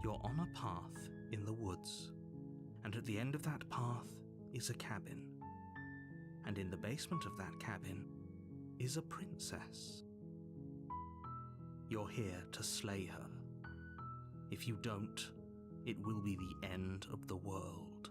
You're on a path in the woods, and at the end of that path is a cabin. And in the basement of that cabin is a princess. You're here to slay her. If you don't, it will be the end of the world.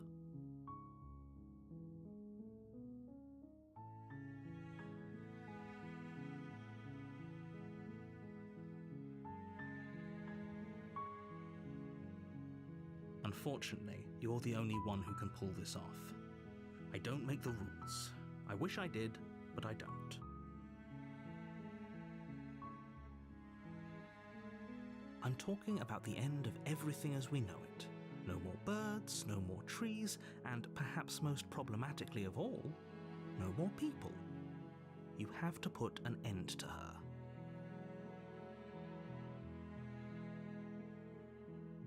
Unfortunately, you're the only one who can pull this off. I don't make the rules. I wish I did, but I don't. I'm talking about the end of everything as we know it. No more birds, no more trees, and perhaps most problematically of all, no more people. You have to put an end to her.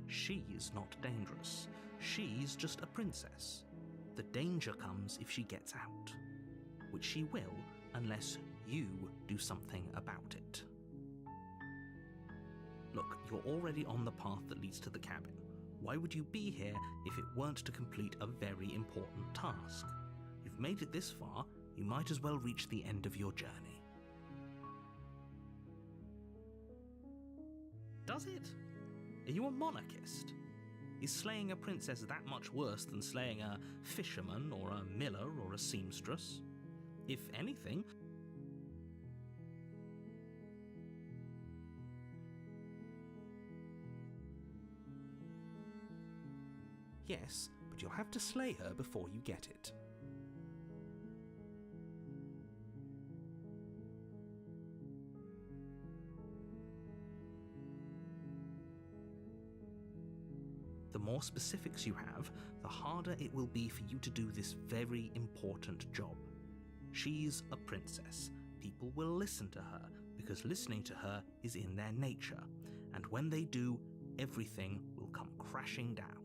She's not dangerous. She's just a princess. The danger comes if she gets out, which she will unless you do something about it. Look, you're already on the path that leads to the cabin. Why would you be here if it weren't to complete a very important task? You've made it this far, you might as well reach the end of your journey. Does it? Are you a monarchist? Is slaying a princess that much worse than slaying a fisherman or a miller or a seamstress? If anything, yes, but you'll have to slay her before you get it. The more specifics you have, the harder it will be for you to do this very important job. She's a princess. People will listen to her, because listening to her is in their nature, and when they do, everything will come crashing down.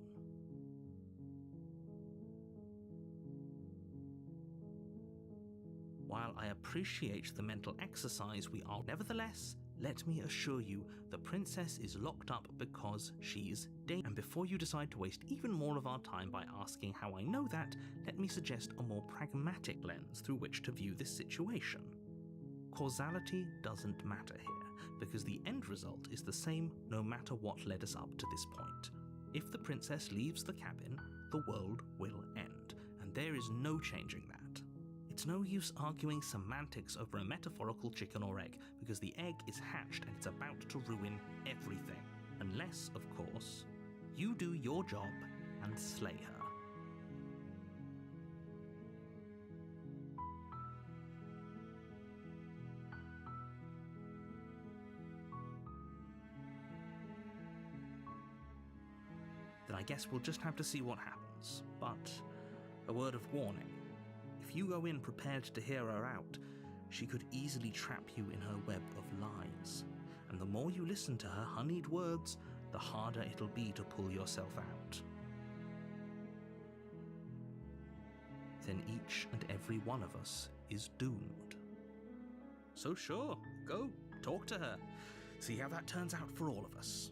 While I appreciate the mental exercise we are, nevertheless, let me assure you, the princess is locked up because she's dangerous. And before you decide to waste even more of our time by asking how I know that, let me suggest a more pragmatic lens through which to view this situation. Causality doesn't matter here, because the end result is the same no matter what led us up to this point. If the princess leaves the cabin, the world will end, and there is no changing that. It's no use arguing semantics over a metaphorical chicken or egg, because the egg is hatched and it's about to ruin everything. Unless, of course, you do your job and slay her. Then I guess we'll just have to see what happens. But a word of warning. If you go in prepared to hear her out, she could easily trap you in her web of lies. And the more you listen to her honeyed words, the harder it'll be to pull yourself out. Then each and every one of us is doomed. So sure, go, talk to her. See how that turns out for all of us.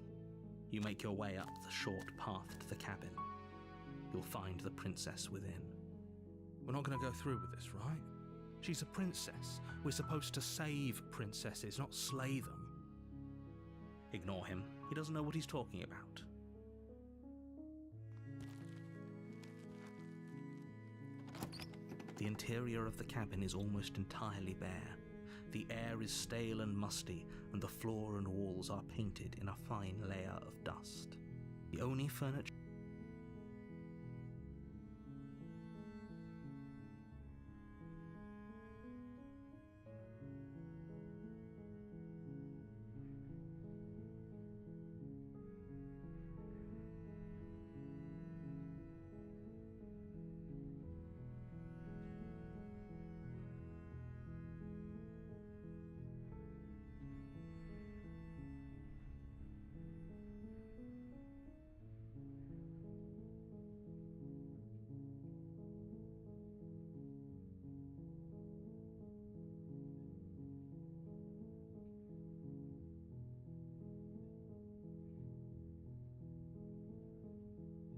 You make your way up the short path to the cabin. You'll find the princess within. We're not going to go through with this, right? She's a princess. We're supposed to save princesses, not slay them. Ignore him. He doesn't know what he's talking about. The interior of the cabin is almost entirely bare. The air is stale and musty, and the floor and walls are painted in a fine layer of dust. The only furniture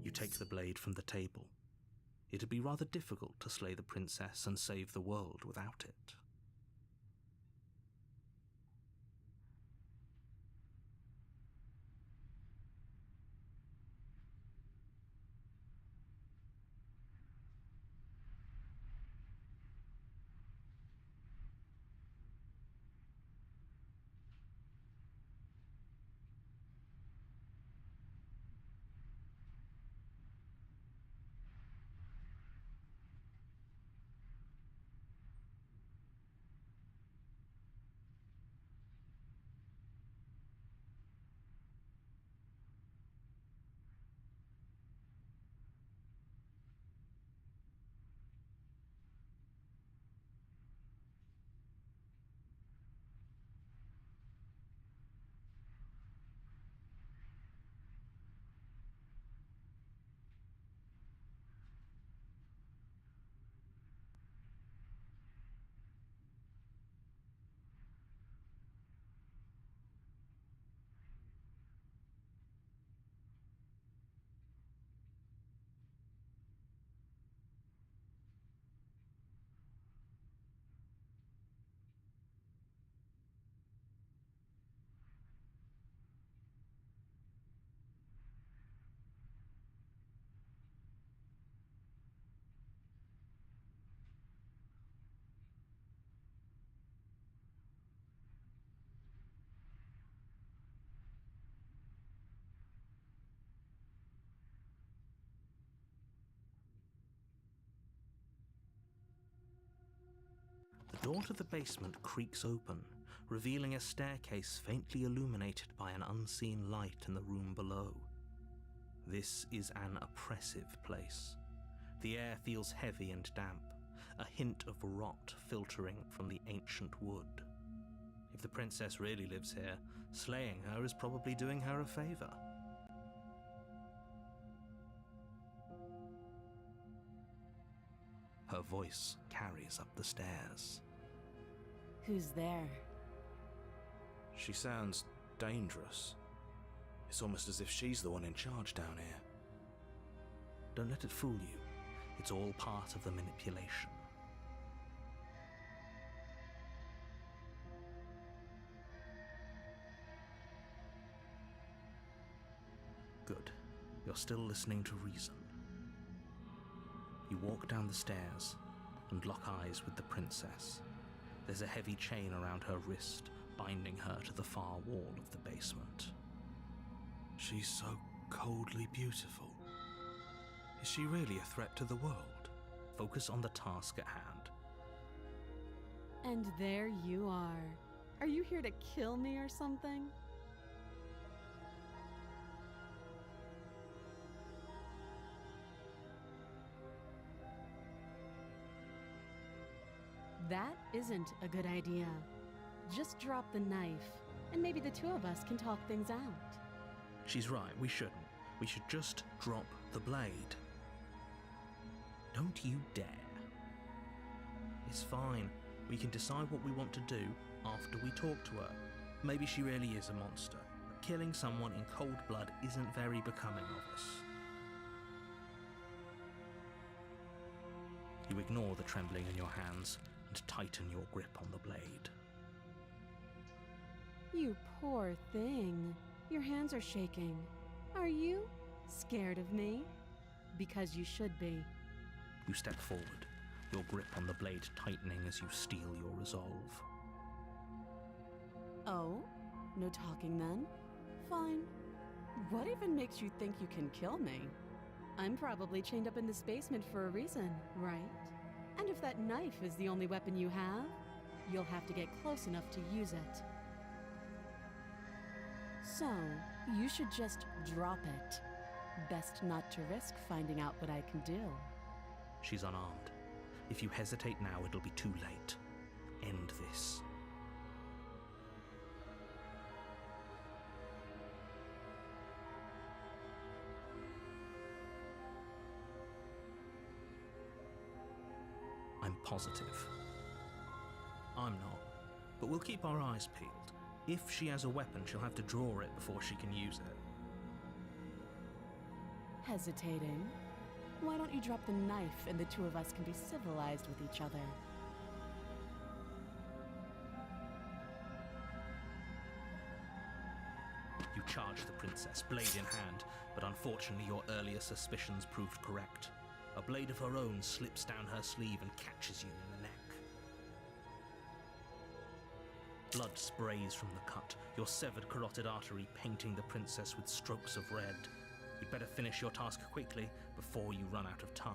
You take the blade from the table. It'd be rather difficult to slay the princess and save the world without it. The door to the basement creaks open, revealing a staircase faintly illuminated by an unseen light in the room below. This is an oppressive place. The air feels heavy and damp, a hint of rot filtering from the ancient wood. If the princess really lives here, slaying her is probably doing her a favor. Her voice carries up the stairs. Who's there? She sounds dangerous. It's almost as if she's the one in charge down here. Don't let it fool you. It's all part of the manipulation. Good. You're still listening to reason. You walk down the stairs and lock eyes with the princess. There's a heavy chain around her wrist, binding her to the far wall of the basement. She's so coldly beautiful. Is she really a threat to the world? Focus on the task at hand. And there you are. Are you here to kill me or something? That isn't a good idea. Just drop the knife, and maybe the two of us can talk things out. She's right, we shouldn't. We should just drop the blade. Don't you dare. It's fine. We can decide what we want to do after we talk to her. Maybe she really is a monster. But killing someone in cold blood isn't very becoming of us. You ignore the trembling in your hands and tighten your grip on the blade. You poor thing. Your hands are shaking. Are you scared of me? Because you should be. You step forward, your grip on the blade tightening as you steel your resolve. Oh? No talking then? Fine. What even makes you think you can kill me? I'm probably chained up in this basement for a reason, right? And if that knife is the only weapon you have, you'll have to get close enough to use it. So, you should just drop it. Best not to risk finding out what I can do. She's unarmed. If you hesitate now, it'll be too late. End this. I'm positive. I'm not, but we'll keep our eyes peeled. If she has a weapon, she'll have to draw it before she can use it. hesitating. Why don't you drop the knife and the two of us can be civilized with each other? You charge the princess, blade in hand, but unfortunately your earlier suspicions proved correct. A blade of her own slips down her sleeve and catches you in the neck. Blood sprays from the cut, your severed carotid artery painting the princess with strokes of red. You'd better finish your task quickly before you run out of time.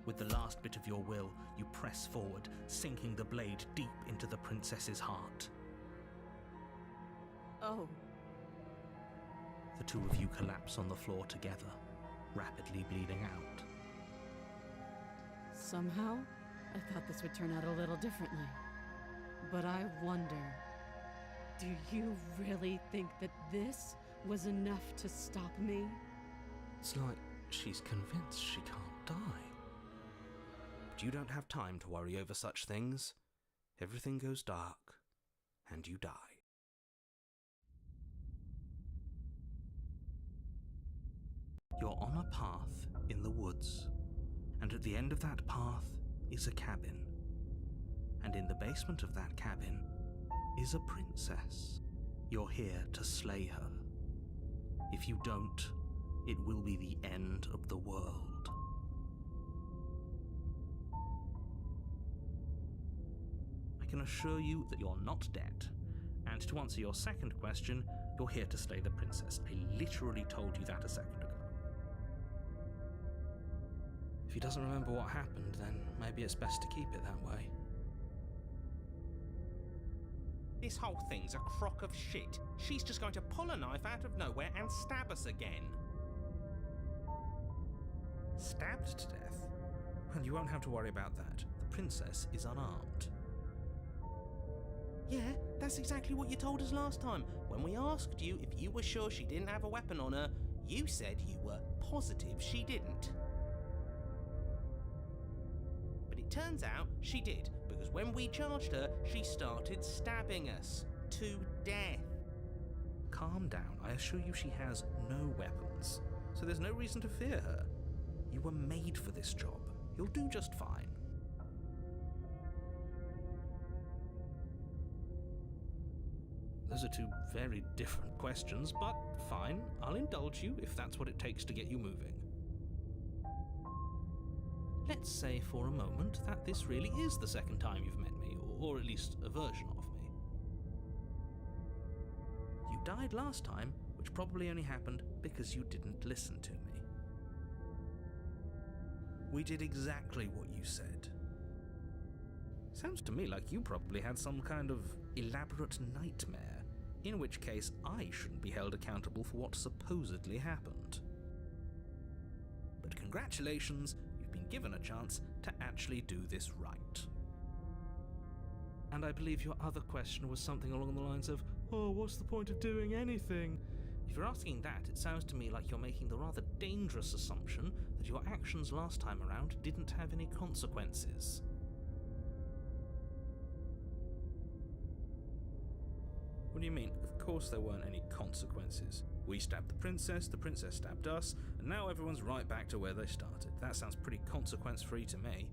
With the last bit of your will, you press forward, sinking the blade deep into the princess's heart. Oh. The two of you collapse on the floor together, rapidly bleeding out. Somehow, I thought this would turn out a little differently. But I wonder, do you really think that this was enough to stop me? It's like she's convinced she can't die. But you don't have time to worry over such things. Everything goes dark, and you die. You're on a path in the woods, and at the end of that path is a cabin. And in the basement of that cabin is a princess. You're here to slay her. If you don't, it will be the end of the world. I can assure you that you're not dead. And to answer your second question, you're here to slay the princess. I literally told you that a second ago. If he doesn't remember what happened, then maybe it's best to keep it that way. This whole thing's a crock of shit. She's just going to pull a knife out of nowhere and stab us again. Stabbed to death? Well, you won't have to worry about that. The princess is unarmed. Yeah, that's exactly what you told us last time. When we asked you if you were sure she didn't have a weapon on her, you said you were positive she didn't. But it turns out she did, because when we charged her, she started stabbing us to death. Calm down. I assure you she has no weapons, so there's no reason to fear her. You were made for this job. You'll do just fine. Those are two very different questions, but fine. I'll indulge you if that's what it takes to get you moving. Let's say for a moment that this really is the second time you've met me, or at least a version of me. You died last time, which probably only happened because you didn't listen to me. We did exactly what you said. Sounds to me like you probably had some kind of elaborate nightmare, in which case I shouldn't be held accountable for what supposedly happened. But congratulations, you've been given a chance to actually do this right. And I believe your other question was something along the lines of, oh, what's the point of doing anything? If you're asking that, it sounds to me like you're making the rather dangerous assumption that your actions last time around didn't have any consequences. What do you mean? Of course there weren't any consequences. We stabbed the princess stabbed us, and now everyone's right back to where they started. That sounds pretty consequence-free to me.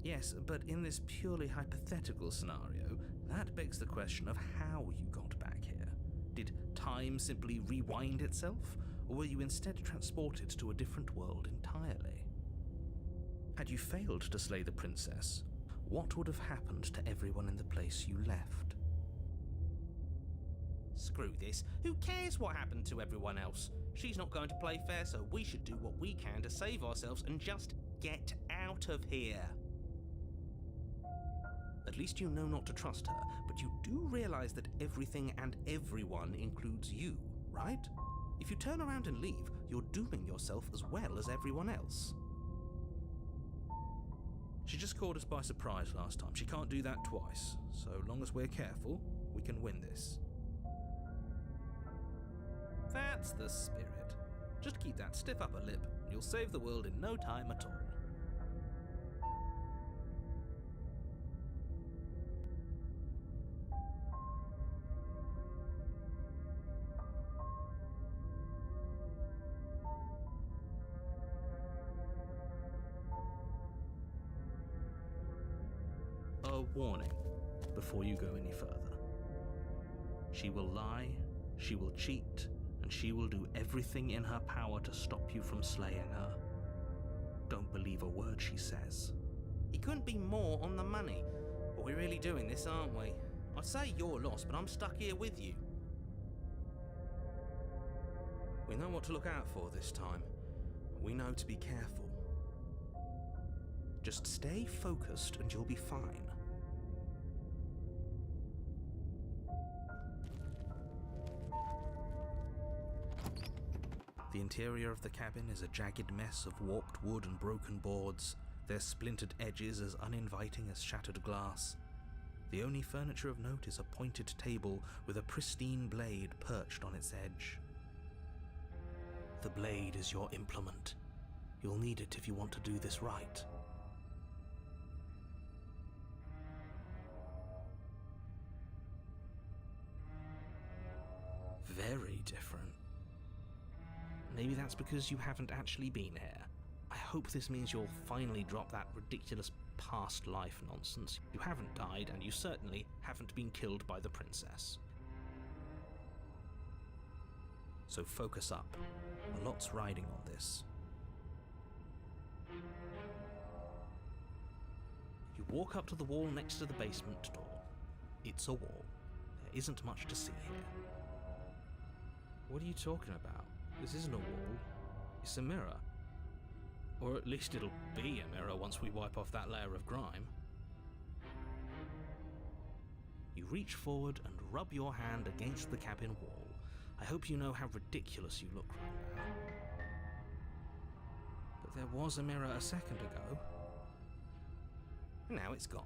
Yes, but in this purely hypothetical scenario, that begs the question of how you got back here. Did time simply rewind itself, or were you instead transported to a different world entirely? Had you failed to slay the princess, what would have happened to everyone in the place you left? Screw this. Who cares what happened to everyone else? She's not going to play fair, so we should do what we can to save ourselves and just get out of here. At least you know not to trust her, but you do realize that everything and everyone includes you, right? If you turn around and leave, you're dooming yourself as well as everyone else. She just caught us by surprise last time. She can't do that twice. So long as we're careful, we can win this. That's the spirit. Just keep that stiff upper lip, and you'll save the world in no time at all. a warning before you go any further. She will lie, she will cheat, and she will do everything in her power to stop you from slaying her. Don't believe a word she says. He couldn't be more on the money. But we're really doing this, aren't we? I'd say you're lost, but I'm stuck here with you. We know what to look out for this time. We know to be careful. Just stay focused and you'll be fine. The interior of the cabin is a jagged mess of warped wood and broken boards, their splintered edges as uninviting as shattered glass. The only furniture of note is a pointed table with a pristine blade perched on its edge. The blade is your implement. You'll need it if you want to do this right. Very different. Maybe that's because you haven't actually been here. I hope this means you'll finally drop that ridiculous past life nonsense. You haven't died, and you certainly haven't been killed by the princess. So focus up. A lot's riding on this. You walk up to the wall next to the basement door. It's a wall. There isn't much to see here. What are you talking about? This isn't a wall. It's a mirror. Or at least it'll be a mirror once we wipe off that layer of grime. You reach forward and rub your hand against the cabin wall. I hope you know how ridiculous you look right now. But there was a mirror a second ago. Now it's gone.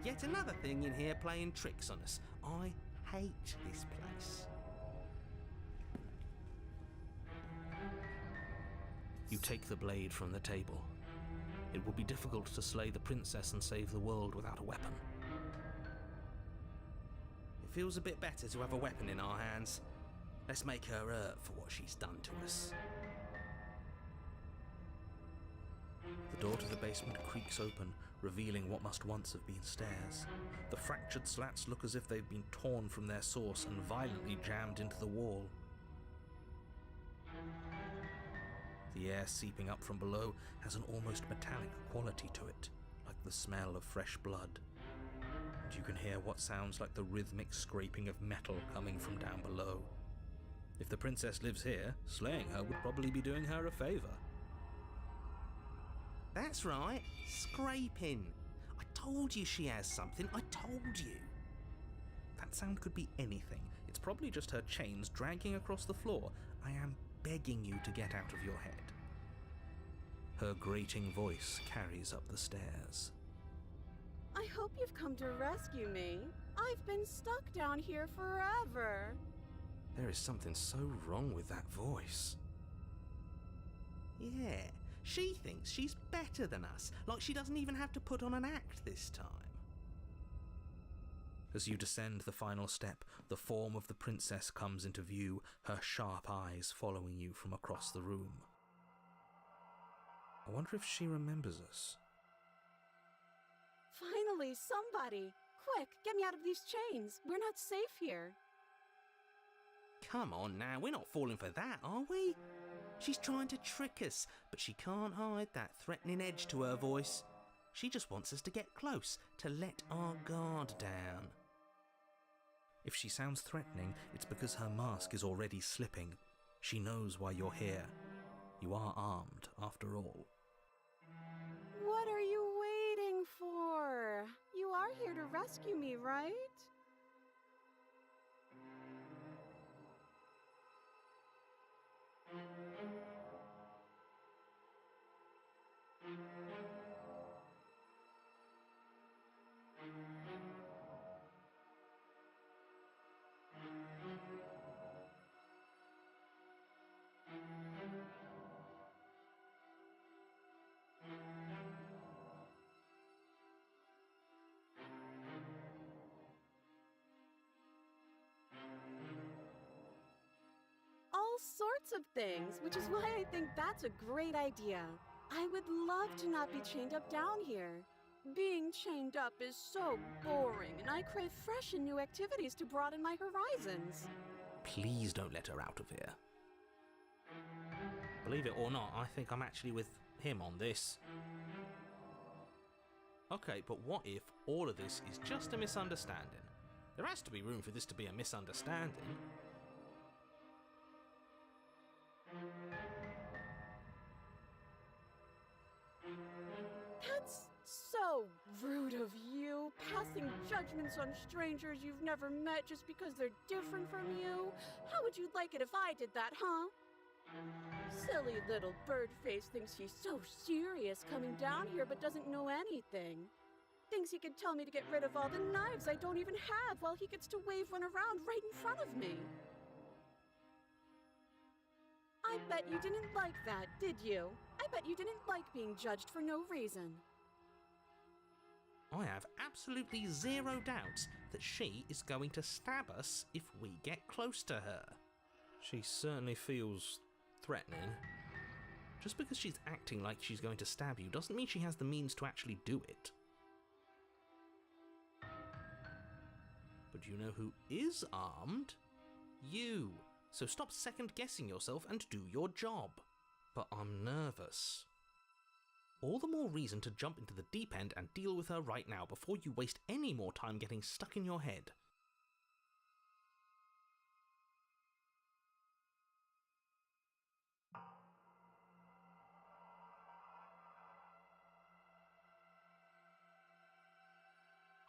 Yet another thing in here playing tricks on us. I hate this place. You take the blade from the table. It will be difficult to slay the princess and save the world without a weapon. It feels a bit better to have a weapon in our hands. Let's make her hurt for what she's done to us. The door to the basement creaks open, revealing what must once have been stairs. The fractured slats look as if they've been torn from their source and violently jammed into the wall. The air seeping up from below has an almost metallic quality to it, like the smell of fresh blood. And you can hear what sounds like the rhythmic scraping of metal coming from down below. If the princess lives here, slaying her would probably be doing her a favor. That's right, scraping. I told you she has something, I told you. That sound could be anything. It's probably just her chains dragging across the floor. I am begging you to get out of your head. Her grating voice carries up the stairs. I hope you've come to rescue me. I've been stuck down here forever. There is something so wrong with that voice. Yeah, she thinks she's better than us, like she doesn't even have to put on an act this time. As you descend the final step, the form of the princess comes into view, her sharp eyes following you from across the room. I wonder if she remembers us. Finally, somebody! Quick, get me out of these chains. We're not safe here. Come on now, we're not falling for that, are we? She's trying to trick us, but she can't hide that threatening edge to her voice. She just wants us to get close, to let our guard down. If she sounds threatening, it's because her mask is already slipping. She knows why you're here. You are armed, after all. What are you waiting for? You are here to rescue me, right? All sorts of things, which is why I think that's a great idea. I would love to not be chained up down here. Being chained up is so boring, and I crave fresh and new activities to broaden my horizons. Please don't let her out of here. Believe it or not, I think I'm actually with him on this. Okay, but what if all of this is just a misunderstanding? There has to be room for this to be a misunderstanding. That's so rude of you, passing judgments on strangers you've never met just because they're different from you. How would you like it if I did that, huh? Silly little Birdface thinks he's so serious coming down here but doesn't know anything. Thinks he could tell me to get rid of all the knives I don't even have while he gets to wave one around right in front of me. I bet you didn't like that, did you? I bet you didn't like being judged for no reason. I have absolutely zero doubts that she is going to stab us if we get close to her. She certainly feels threatening. Just because she's acting like she's going to stab you doesn't mean she has the means to actually do it. But you know who is armed? You. So stop second-guessing yourself and do your job. But I'm nervous. All the more reason to jump into the deep end and deal with her right now before you waste any more time getting stuck in your head.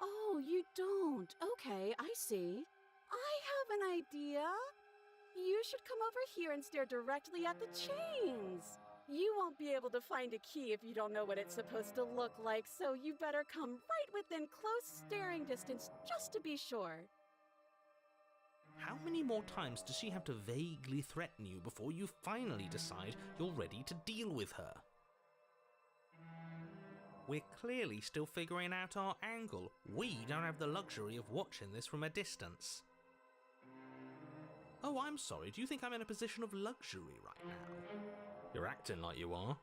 Oh, you don't. Okay, I see. I have an idea. You should come over here and stare directly at the chains. You won't be able to find a key if you don't know what it's supposed to look like, so you better come right within close staring distance just to be sure. How many more times does she have to vaguely threaten you before you finally decide you're ready to deal with her? We're clearly still figuring out our angle. We don't have the luxury of watching this from a distance. Oh, I'm sorry, do you think I'm in a position of luxury right now? You're acting like you are.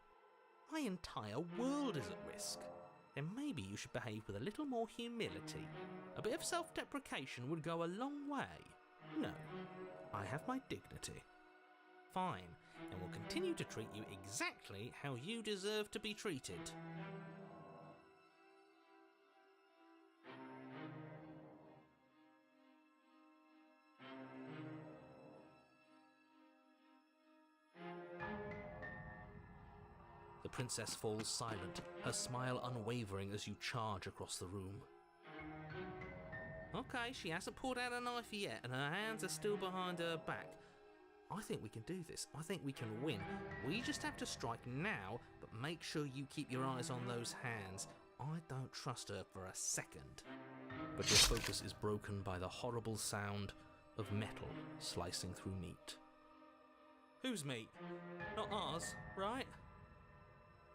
My entire world is at risk. Then maybe you should behave with a little more humility. A bit of self-deprecation would go a long way. No, I have my dignity. Fine, and will continue to treat you exactly how you deserve to be treated. The princess falls silent, her smile unwavering as you charge across the room. Okay, she hasn't pulled out a knife yet and her hands are still behind her back. I think we can do this. I think we can win. We just have to strike now, but make sure you keep your eyes on those hands. I don't trust her for a second. But your focus is broken by the horrible sound of metal slicing through meat. Whose meat? Not ours, right?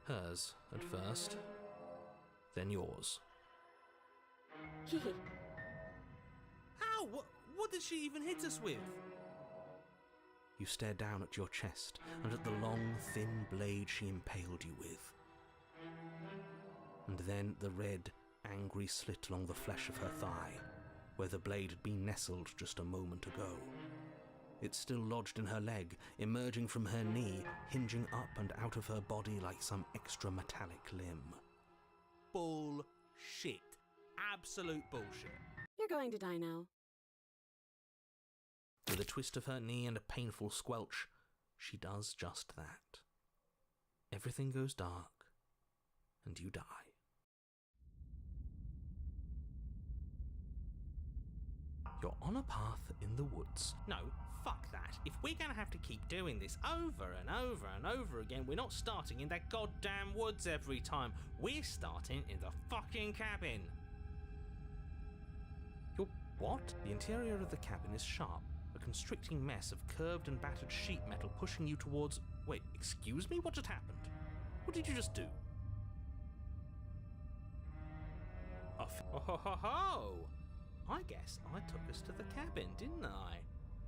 Hers at first, then yours. Hehe. Ow! What did she even hit us with? You stare down at your chest and at the long, thin blade she impaled you with. And then the red, angry slit along the flesh of her thigh, where the blade had been nestled just a moment ago. It's still lodged in her leg, emerging from her knee, hinging up and out of her body like some extra metallic limb. Bullshit. Absolute bullshit. You're going to die now. With a twist of her knee and a painful squelch, she does just that. Everything goes dark, and you die. You're on a path in the woods. No, fuck that. If we're gonna have to keep doing this over and over and over again, we're not starting in that goddamn woods every time. We're starting in the fucking cabin. You're what? The interior of the cabin is sharp, a constricting mess of curved and battered sheet metal pushing you towards... Wait, excuse me? What just happened? What did you just do? Oh ho ho ho! I guess I took us to the cabin, didn't I?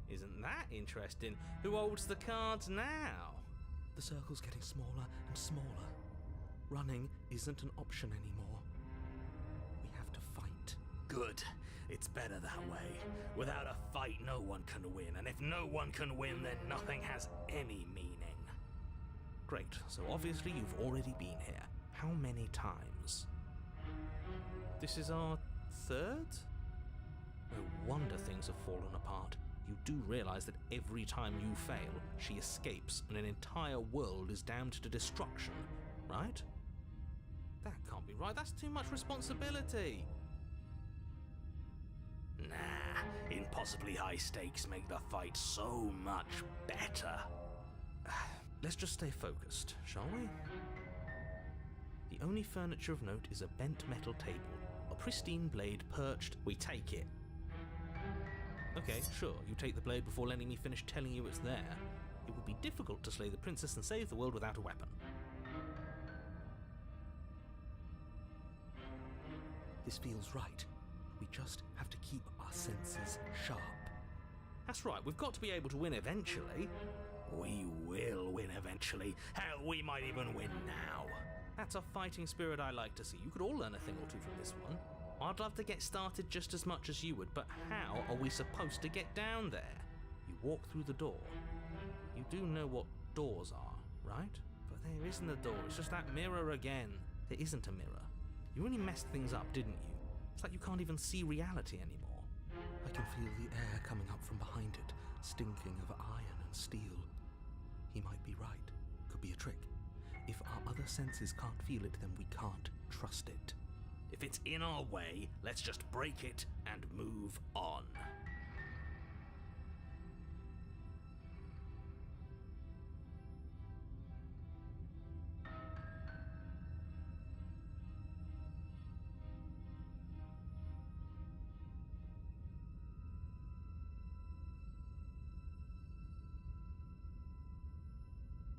Isn't that interesting? Who holds the cards now? The circle's getting smaller and smaller. Running isn't an option anymore. Good. It's better that way. Without a fight, no one can win, and if no one can win, then nothing has any meaning. Great, so obviously you've already been here. How many times? This is our third? No wonder things have fallen apart. You do realize that every time you fail, she escapes and an entire world is damned to destruction, right? That can't be right, that's too much responsibility. Nah, impossibly high stakes make the fight so much better. Let's just stay focused, shall we? The only furniture of note is a bent metal table, a pristine blade perched. We take it. Okay, sure, you take the blade before letting me finish telling you it's there. It would be difficult to slay the princess and save the world without a weapon. This feels right. We just have to keep our senses sharp. That's right, we've got to be able to win eventually. We will win eventually. Hell, we might even win now. That's a fighting spirit I like to see. You could all learn a thing or two from this one. I'd love to get started just as much as you would, but how are we supposed to get down there? You walk through the door. You do know what doors are, right? But there isn't a door, it's just that mirror again. There isn't a mirror. You really messed things up, didn't you? It's like you can't even see reality anymore. I can feel the air coming up from behind it, stinking of iron and steel. He might be right. Could be a trick. If our other senses can't feel it, then we can't trust it. If it's in our way, let's just break it and move on.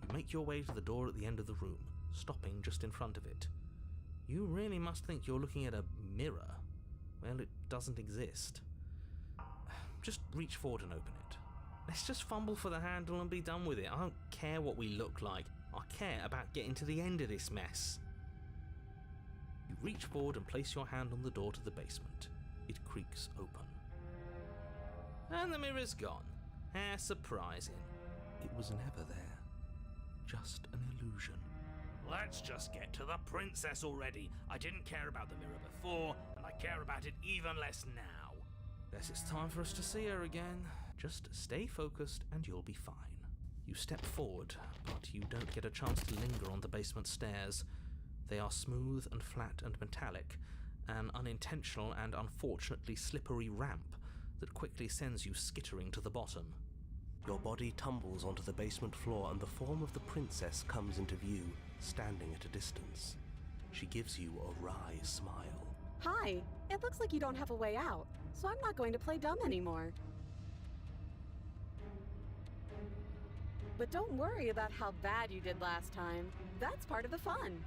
You make your way to the door at the end of the room, stopping just in front of it. You really must think you're looking at a mirror. Well, it doesn't exist. Just reach forward and open it. Let's just fumble for the handle and be done with it. I don't care what we look like. I care about getting to the end of this mess. You reach forward and place your hand on the door to the basement. It creaks open. And the mirror's gone. How surprising. It was never there. Just an illusion. Let's just get to the princess already. I didn't care about the mirror before, and I care about it even less now. Guess it's time for us to see her again. Just stay focused and you'll be fine. You step forward, but you don't get a chance to linger on the basement stairs. They are smooth and flat and metallic, an unintentional and unfortunately slippery ramp that quickly sends you skittering to the bottom. Your body tumbles onto the basement floor and the form of the princess comes into view, standing at a distance. She gives you a wry smile. Hi, it looks like you don't have a way out, so I'm not going to play dumb anymore. But don't worry about how bad you did last time. That's part of the fun.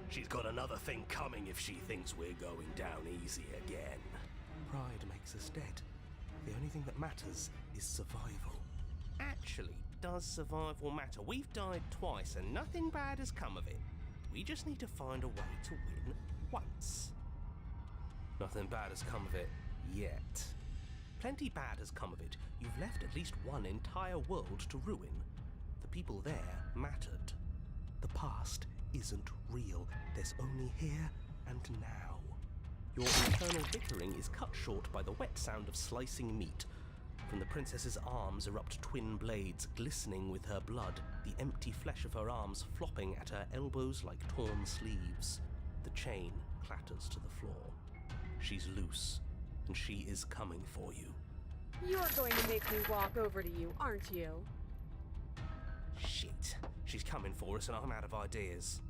She's got another thing coming if she thinks we're going down easy again. Pride makes us dead. The only thing that matters is survival. Actually, does survival matter? We've died twice and nothing bad has come of it. We just need to find a way to win once. Nothing bad has come of it yet. Plenty bad has come of it. You've left at least one entire world to ruin. The people there mattered. The past isn't real. There's only here and now. Your internal bickering is cut short by the wet sound of slicing meat. From the princess's arms erupt twin blades glistening with her blood, the empty flesh of her arms flopping at her elbows like torn sleeves. The chain clatters to the floor. She's loose, and she is coming for you. You're going to make me walk over to you, aren't you? Shit. She's coming for us and I'm out of ideas.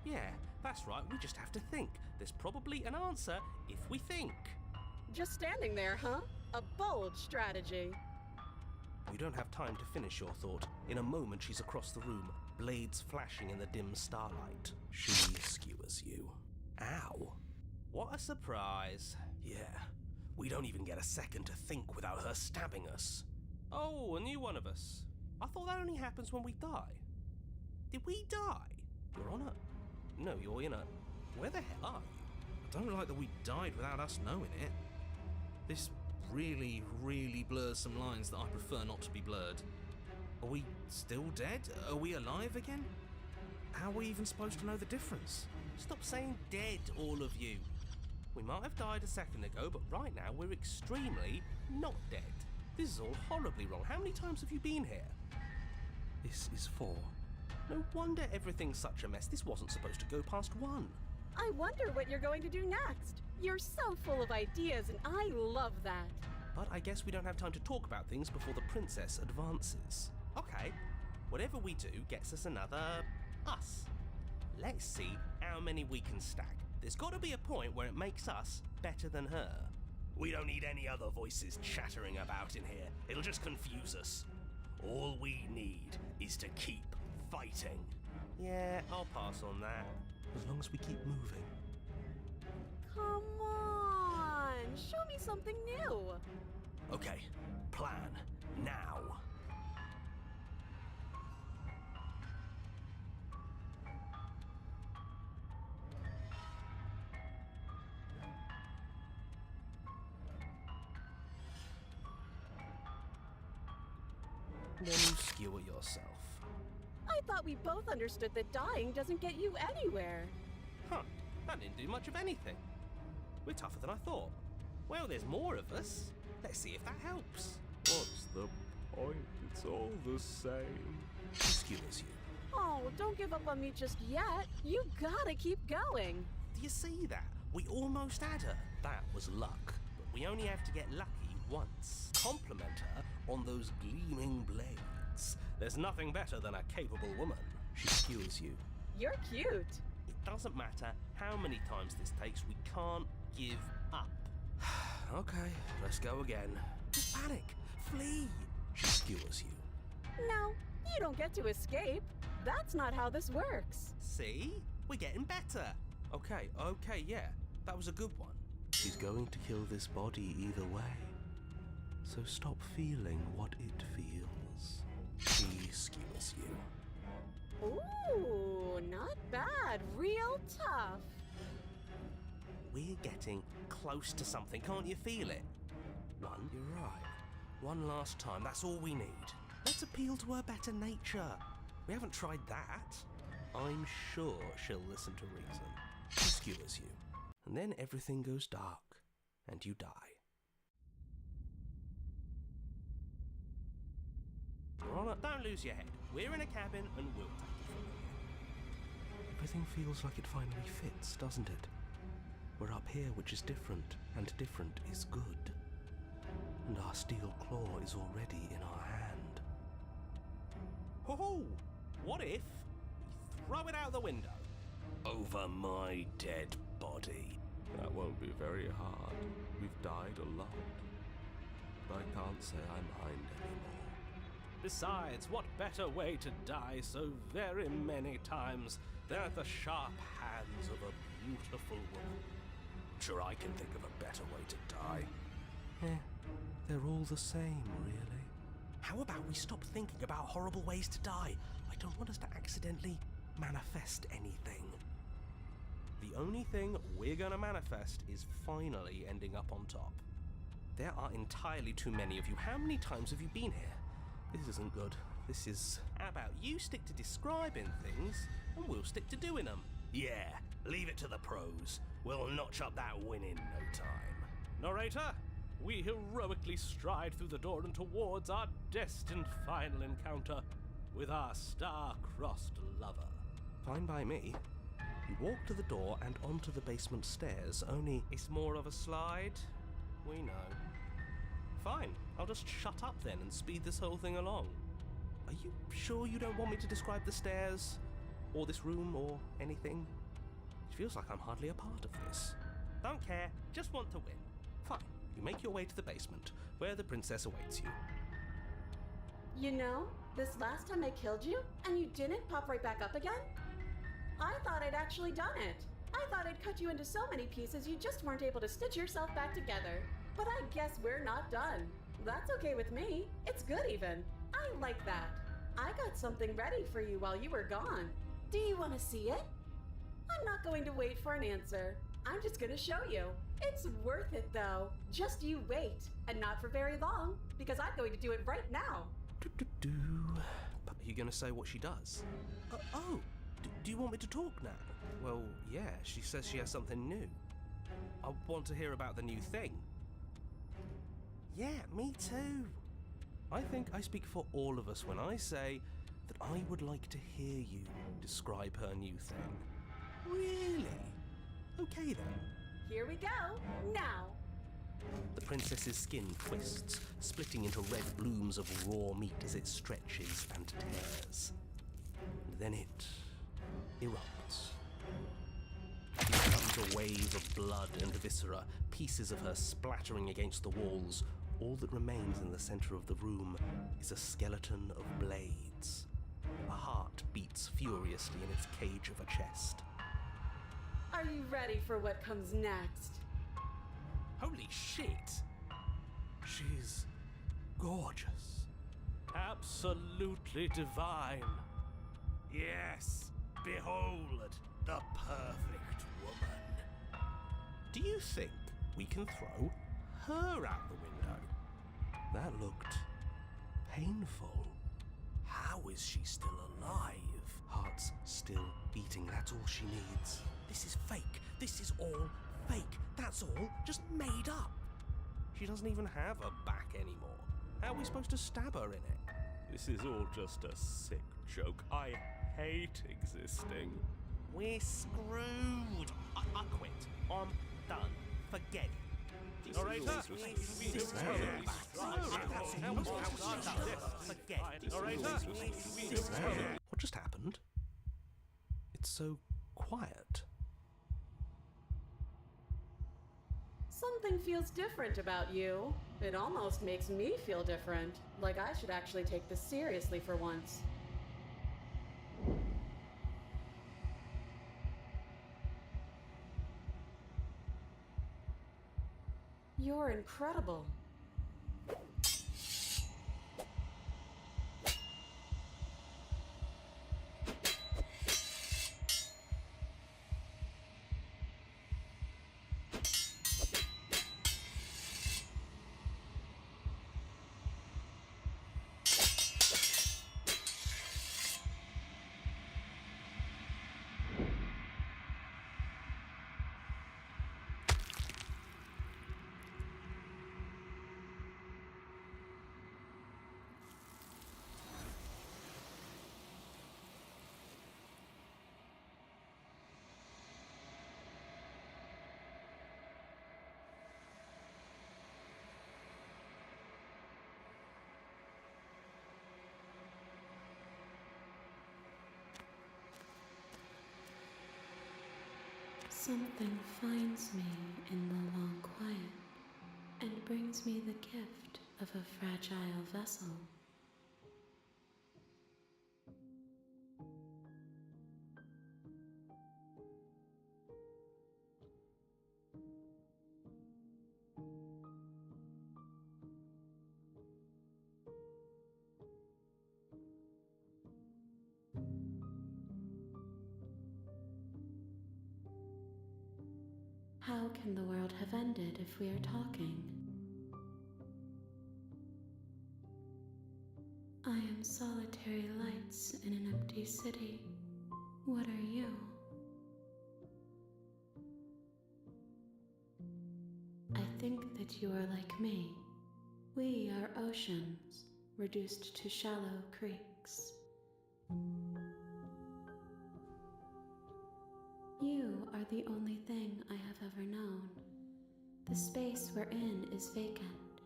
Yeah, that's right, we just have to think. There's probably an answer if we think. Just standing there, huh? A bold strategy. You don't have time to finish your thought. In a moment, she's across the room, blades flashing in the dim starlight. She skewers you. Ow. What a surprise. Yeah, we don't even get a second to think without her stabbing us. Oh, a new one of us. I thought that only happens when we die. Did we die? You're on a... No, you're in a... Where the hell are you? I don't like that we died without us knowing it. This really, really blurs some lines that I prefer not to be blurred. Are we still dead? Are we alive again? How are we even supposed to know the difference? Stop saying dead, all of you. We might have died a second ago, but right now we're extremely not dead. This is all horribly wrong. How many times have you been here? This is 4. No wonder everything's such a mess. This wasn't supposed to go past 1. I wonder what you're going to do next. You're so full of ideas, and I love that. But I guess we don't have time to talk about things before the princess advances. Okay, whatever we do gets us another us. Let's see how many we can stack. There's got to be a point where it makes us better than her. We don't need any other voices chattering about in here. It'll just confuse us. All we need is to keep fighting. Yeah, I'll pass on that. As long as we keep moving. Come on, show me something new. Okay, plan now. Then you skewer yourself. I thought we both understood that dying doesn't get you anywhere. Huh, that didn't do much of anything. We're tougher than I thought. Well, there's more of us. Let's see if that helps. What's the point? It's all the same. She skewers you. Oh, don't give up on me just yet. You gotta keep going. Do you see that? We almost had her. That was luck. But we only have to get lucky once. Compliment her on those gleaming blades. There's nothing better than a capable woman. She skewers you. You're cute. It doesn't matter how many times this takes, we can't give up. Okay, let's go again. Just panic. Flee. She skewers you. No, you don't get to escape. That's not how this works. See? We're getting better. Okay, yeah. That was a good one. She's going to kill this body either way. So stop feeling what it feels. She skewers you. Ooh, not bad. Real tough. We're getting close to something, can't you feel it? You're right. One last time, that's all we need. Let's appeal to her better nature. We haven't tried that. I'm sure she'll listen to reason. She skewers you. And then everything goes dark, and you die. Your Honor, don't lose your head. We're in a cabin, and we'll take it from here. Everything feels like it finally fits, doesn't it? We're up here, which is different, and different is good. And our steel claw is already in our hand. Ho-ho! What if we throw it out the window? Over my dead body. That won't be very hard. We've died a lot. But I can't say I mind anymore. Besides, what better way to die so very many times than at the sharp hands of a beautiful woman? Sure, I can think of a better way to die. Yeah, they're all the same, really. How about we stop thinking about horrible ways to die? I don't want us to accidentally manifest anything. The only thing we're gonna manifest is finally ending up on top. There are entirely too many of you. How many times have you been here? This isn't good. This is... How about you stick to describing things, and we'll stick to doing them? Yeah, leave it to the pros. We'll notch up that win in no time. Narrator, we heroically stride through the door and towards our destined final encounter with our star-crossed lover. Fine by me. You walk to the door and onto the basement stairs, only it's more of a slide. We know. Fine, I'll just shut up then and speed this whole thing along. Are you sure you don't want me to describe the stairs? Or this room, or anything? It feels like I'm hardly a part of this. Don't care, just want to win. Fine, you make your way to the basement, where the princess awaits you. You know, this last time I killed you, and you didn't pop right back up again? I thought I'd actually done it. I thought I'd cut you into so many pieces you just weren't able to stitch yourself back together. But I guess we're not done. That's okay with me. It's good even. I like that. I got something ready for you while you were gone. Do you want to see it? I'm not going to wait for an answer. I'm just going to show you. It's worth it though. Just you wait. And not for very long, because I'm going to do it right now. Are you going to say what she does? Do you want me to talk now? Well, yeah, she says she has something new. I want to hear about the new thing. Yeah, me too. I think I speak for all of us when I say that I would like to hear you describe her new thing. Really? Okay then. Here we go. Now. The princess's skin twists, splitting into red blooms of raw meat as it stretches and tears. And then it erupts. Here comes a wave of blood and viscera, pieces of her splattering against the walls. All that remains in the center of the room is a skeleton of blades. A heart beats furiously in its cage of a chest. Are you ready for what comes next? Holy shit! She's gorgeous. Absolutely divine. Yes, behold, the perfect woman. Do you think we can throw her out the window? That looked painful. How is she still alive? Heart's still beating, that's all she needs. This is fake. This is all fake. That's all just made up. She doesn't even have a back anymore. How are we supposed to stab her in it? This is all just a sick joke. I hate existing. We're screwed. I quit. I'm done. Forget it. Narrator? What just happened? It's so quiet. Something feels different about you. It almost makes me feel different. Like I should actually take this seriously for once. You're incredible. Something finds me in the long quiet and brings me the gift of a fragile vessel. How can the world have ended if we are talking? I am solitary lights in an empty city. What are you? I think that you are like me. We are oceans, reduced to shallow creeks. You are the only thing I have ever known. The space we're in is vacant.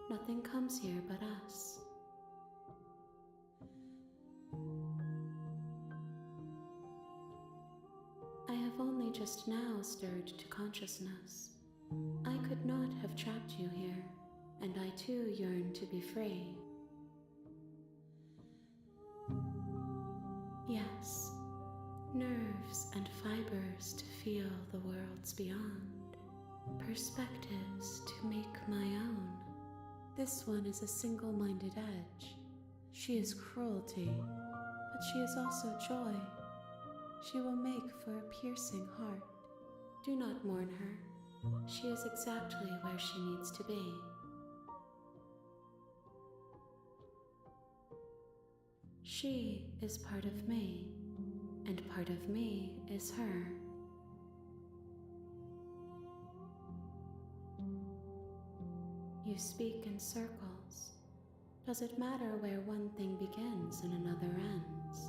Nothing comes here but us. I have only just now stirred to consciousness. I could not have trapped you here, and I too yearn to be free. Yes, nerves and fibers to feel the worlds beyond, perspectives to make my own. This one is a single-minded edge. She is cruelty, but she is also joy. She will make for a piercing heart. Do not mourn her. She is exactly where she needs to be. She is part of me, and part of me is her. You speak in circles. Does it matter where one thing begins and another ends?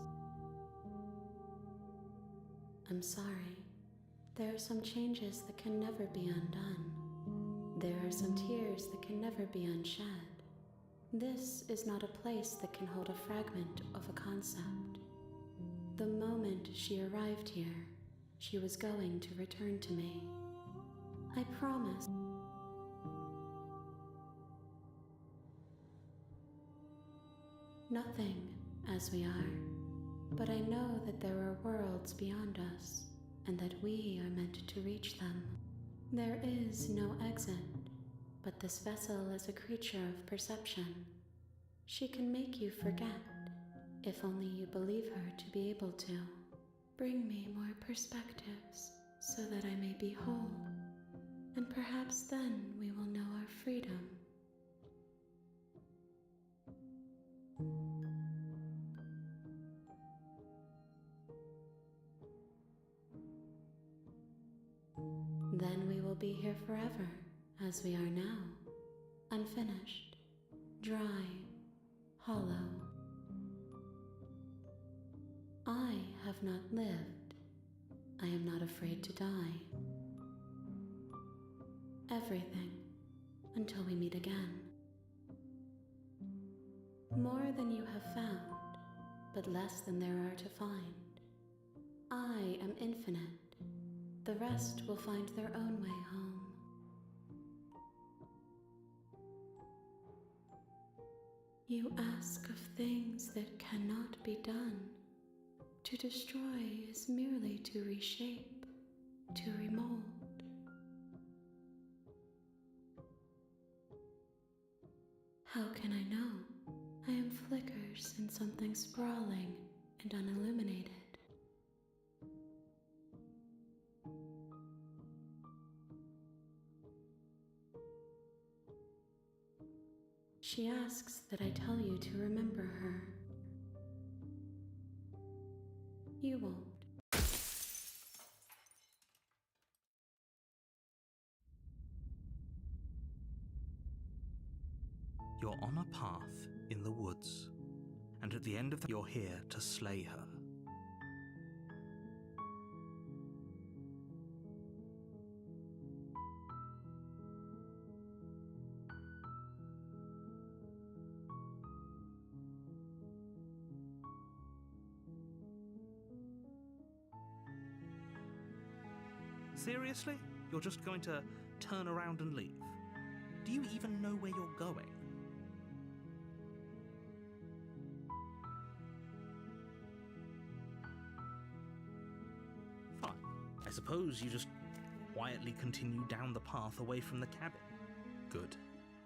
I'm sorry. There are some changes that can never be undone. There are some tears that can never be unshed. This is not a place that can hold a fragment of a concept. The moment she arrived here, she was going to return to me. I promise. Nothing, as we are, but I know that there are worlds beyond us, and that we are meant to reach them. There is no exit, but this vessel is a creature of perception. She can make you forget, if only you believe her to be able to. Bring me more perspectives, so that I may be whole, and perhaps then we will know our freedom. Then we will be here forever, as we are now, unfinished, dry, hollow. I have not lived. I am not afraid to die. Everything, until we meet again. More than you have found, but less than there are to find. I am infinite. The rest will find their own way home. You ask of things that cannot be done. To destroy is merely to reshape, to remold. How can I know? I am flickers in something sprawling and unilluminated. She asks that I tell you to remember her. You won't. You're on a path in the woods, and at the end of you're here to slay her. Seriously? You're just going to turn around and leave? Do you even know where you're going? Fine. I suppose you just quietly continue down the path away from the cabin. Good.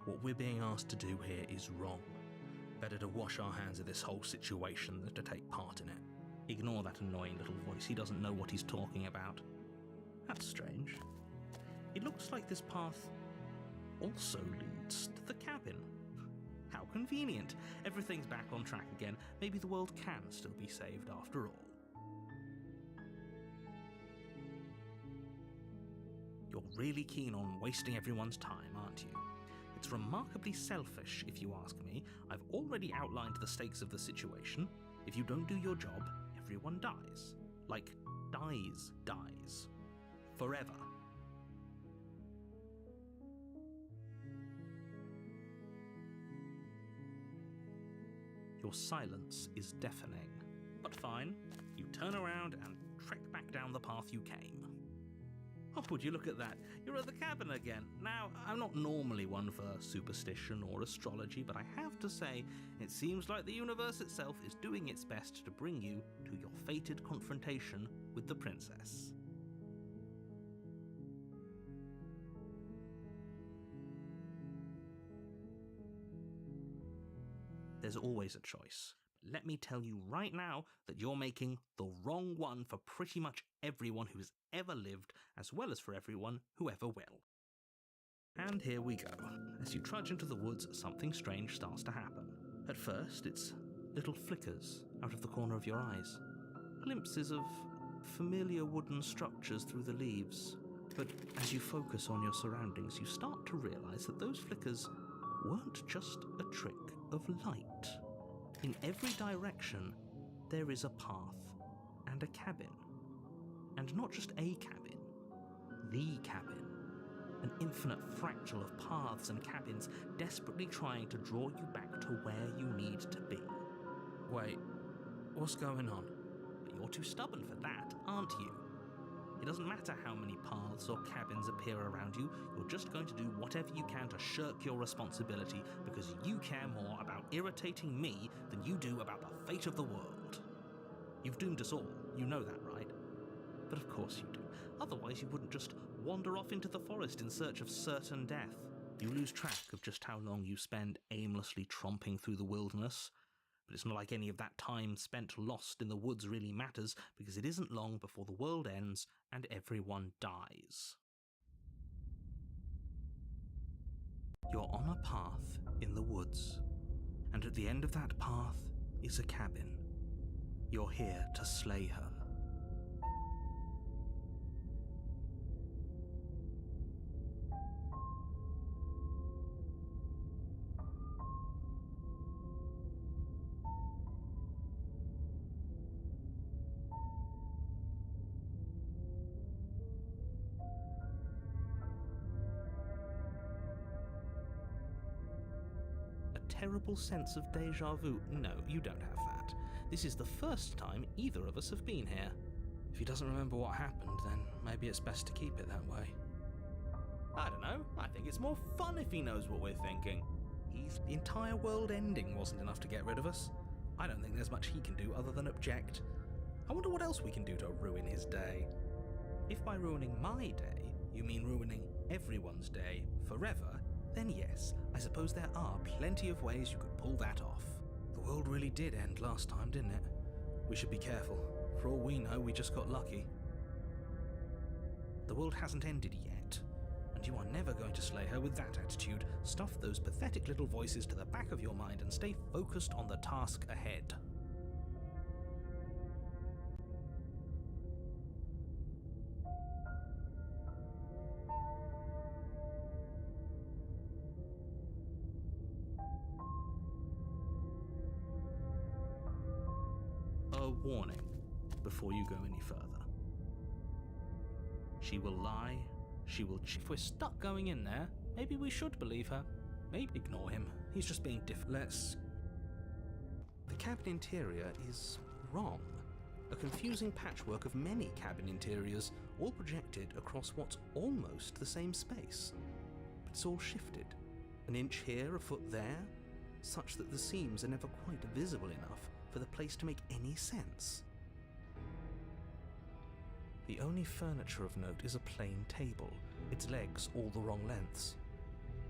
What we're being asked to do here is wrong. Better to wash our hands of this whole situation than to take part in it. Ignore that annoying little voice. He doesn't know what he's talking about. That's strange. It looks like this path also leads to the cabin. How convenient. Everything's back on track again. Maybe the world can still be saved after all. You're really keen on wasting everyone's time, aren't you? It's remarkably selfish, if you ask me. I've already outlined the stakes of the situation. If you don't do your job, everyone dies. Like, dies. Forever. Your silence is deafening. But fine, you turn around and trek back down the path you came. Oh, would you look at that? You're at the cabin again. Now, I'm not normally one for superstition or astrology, but I have to say, it seems like the universe itself is doing its best to bring you to your fated confrontation with the princess. There's always a choice. Let me tell you right now that you're making the wrong one for pretty much everyone who's ever lived, as well as for everyone who ever will. And here we go. As you trudge into the woods, something strange starts to happen. At first, it's little flickers out of the corner of your eyes. Glimpses of familiar wooden structures through the leaves. But as you focus on your surroundings, you start to realize that those flickers weren't just a trick of light. In every direction, there is a path and a cabin. And not just a cabin, the cabin. An infinite fractal of paths and cabins desperately trying to draw you back to where you need to be. Wait, what's going on? But you're too stubborn for that, aren't you? It doesn't matter how many paths or cabins appear around you, you're just going to do whatever you can to shirk your responsibility because you care more about irritating me than you do about the fate of the world. You've doomed us all, you know that, right? But of course you do. Otherwise you wouldn't just wander off into the forest in search of certain death. You lose track of just how long you spend aimlessly tromping through the wilderness. But it's not like any of that time spent lost in the woods really matters, because it isn't long before the world ends and everyone dies. You're on a path in the woods, and at the end of that path is a cabin. You're here to slay her. Terrible sense of deja vu. No, you don't have that. This is the first time either of us have been here. If he doesn't remember what happened, then maybe it's best to keep it that way. I don't know. I think it's more fun if he knows what we're thinking. The entire world ending wasn't enough to get rid of us. I don't think there's much he can do other than object. I wonder what else we can do to ruin his day. If by ruining my day, you mean ruining everyone's day forever, then yes, I suppose there are plenty of ways you could pull that off. The world really did end last time, didn't it? We should be careful. For all we know, we just got lucky. The world hasn't ended yet, and you are never going to slay her with that attitude. Stuff those pathetic little voices to the back of your mind and stay focused on the task ahead. A warning before you go any further. She will lie, she will If we're stuck going in there, maybe we should believe her. Maybe ignore him. He's just being The cabin interior is wrong. A confusing patchwork of many cabin interiors, all projected across what's almost the same space. But it's all shifted. An inch here, a foot there, such that the seams are never quite visible enough for the place to make any sense. The only furniture of note is a plain table, its legs all the wrong lengths,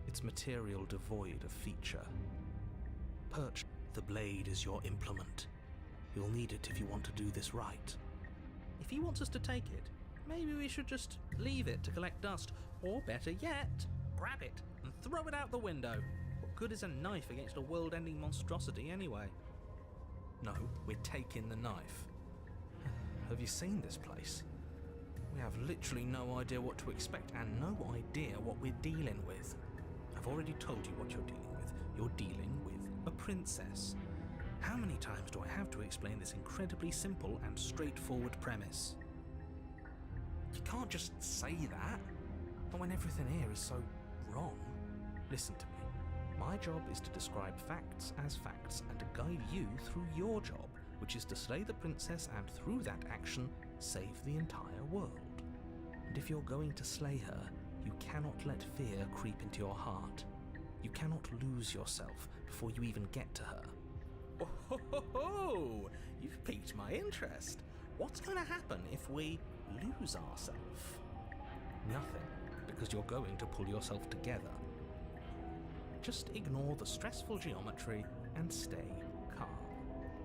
its material devoid of feature. Perched, the blade is your implement. You'll need it if you want to do this right. If he wants us to take it, maybe we should just leave it to collect dust, or better yet, grab it and throw it out the window. What good is a knife against a world-ending monstrosity anyway? No, we're taking the knife. Have you seen this place? We have literally no idea what to expect and no idea what we're dealing with. I've already told you what you're dealing with. You're dealing with a princess. How many times do I have to explain this incredibly simple and straightforward premise? You can't just say that. Not when everything here is so wrong. Listen to me. My job is to describe facts as facts and to guide you through your job, which is to slay the princess and through that action, save the entire world. And if you're going to slay her, you cannot let fear creep into your heart. You cannot lose yourself before you even get to her. Oh, ho, ho, ho. You've piqued my interest. What's going to happen if we lose ourselves? Nothing, because you're going to pull yourself together. Just ignore the stressful geometry and stay calm.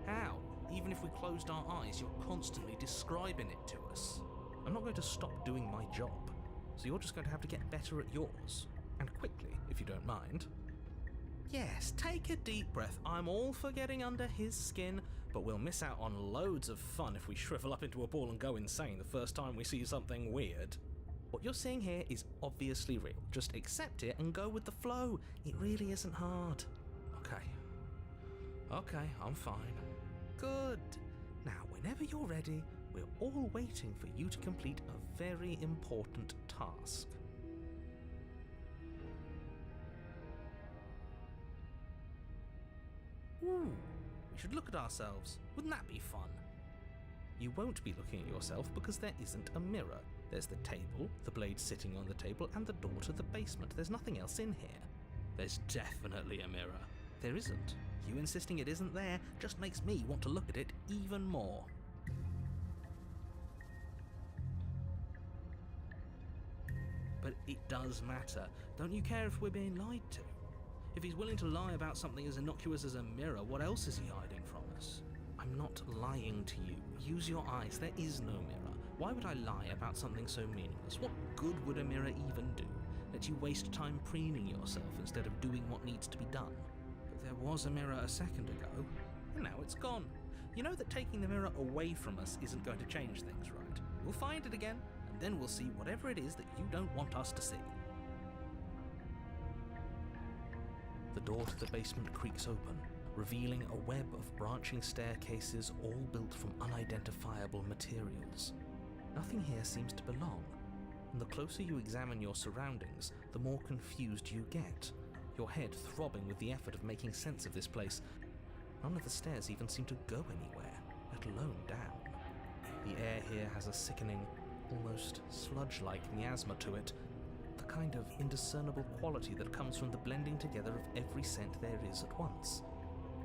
How? Even if we closed our eyes, you're constantly describing it to us. I'm not going to stop doing my job, so you're just going to have to get better at yours. And quickly, if you don't mind. Yes, take a deep breath. I'm all for getting under his skin, but we'll miss out on loads of fun if we shrivel up into a ball and go insane the first time we see something weird. What you're seeing here is obviously real. Just accept it and go with the flow. It really isn't hard. Okay, I'm fine. Good. Now, whenever you're ready, we're all waiting for you to complete a very important task. Ooh, we should look at ourselves. Wouldn't that be fun? You won't be looking at yourself because there isn't a mirror. There's the table, the blade sitting on the table, and the door to the basement. There's nothing else in here. There's definitely a mirror. There isn't. You insisting it isn't there just makes me want to look at it even more. But it does matter. Don't you care if we're being lied to? If he's willing to lie about something as innocuous as a mirror, what else is he hiding from us? I'm not lying to you. Use your eyes. There is no mirror. Why would I lie about something so meaningless? What good would a mirror even do? Let you waste time preening yourself instead of doing what needs to be done. But there was a mirror a second ago, and now it's gone. You know that taking the mirror away from us isn't going to change things, right? We'll find it again, and then we'll see whatever it is that you don't want us to see. The door to the basement creaks open, revealing a web of branching staircases all built from unidentifiable materials. Nothing here seems to belong, and the closer you examine your surroundings, the more confused you get, your head throbbing with the effort of making sense of this place. None of the stairs even seem to go anywhere, let alone down. The air here has a sickening, almost sludge-like miasma to it, the kind of indiscernible quality that comes from the blending together of every scent there is at once.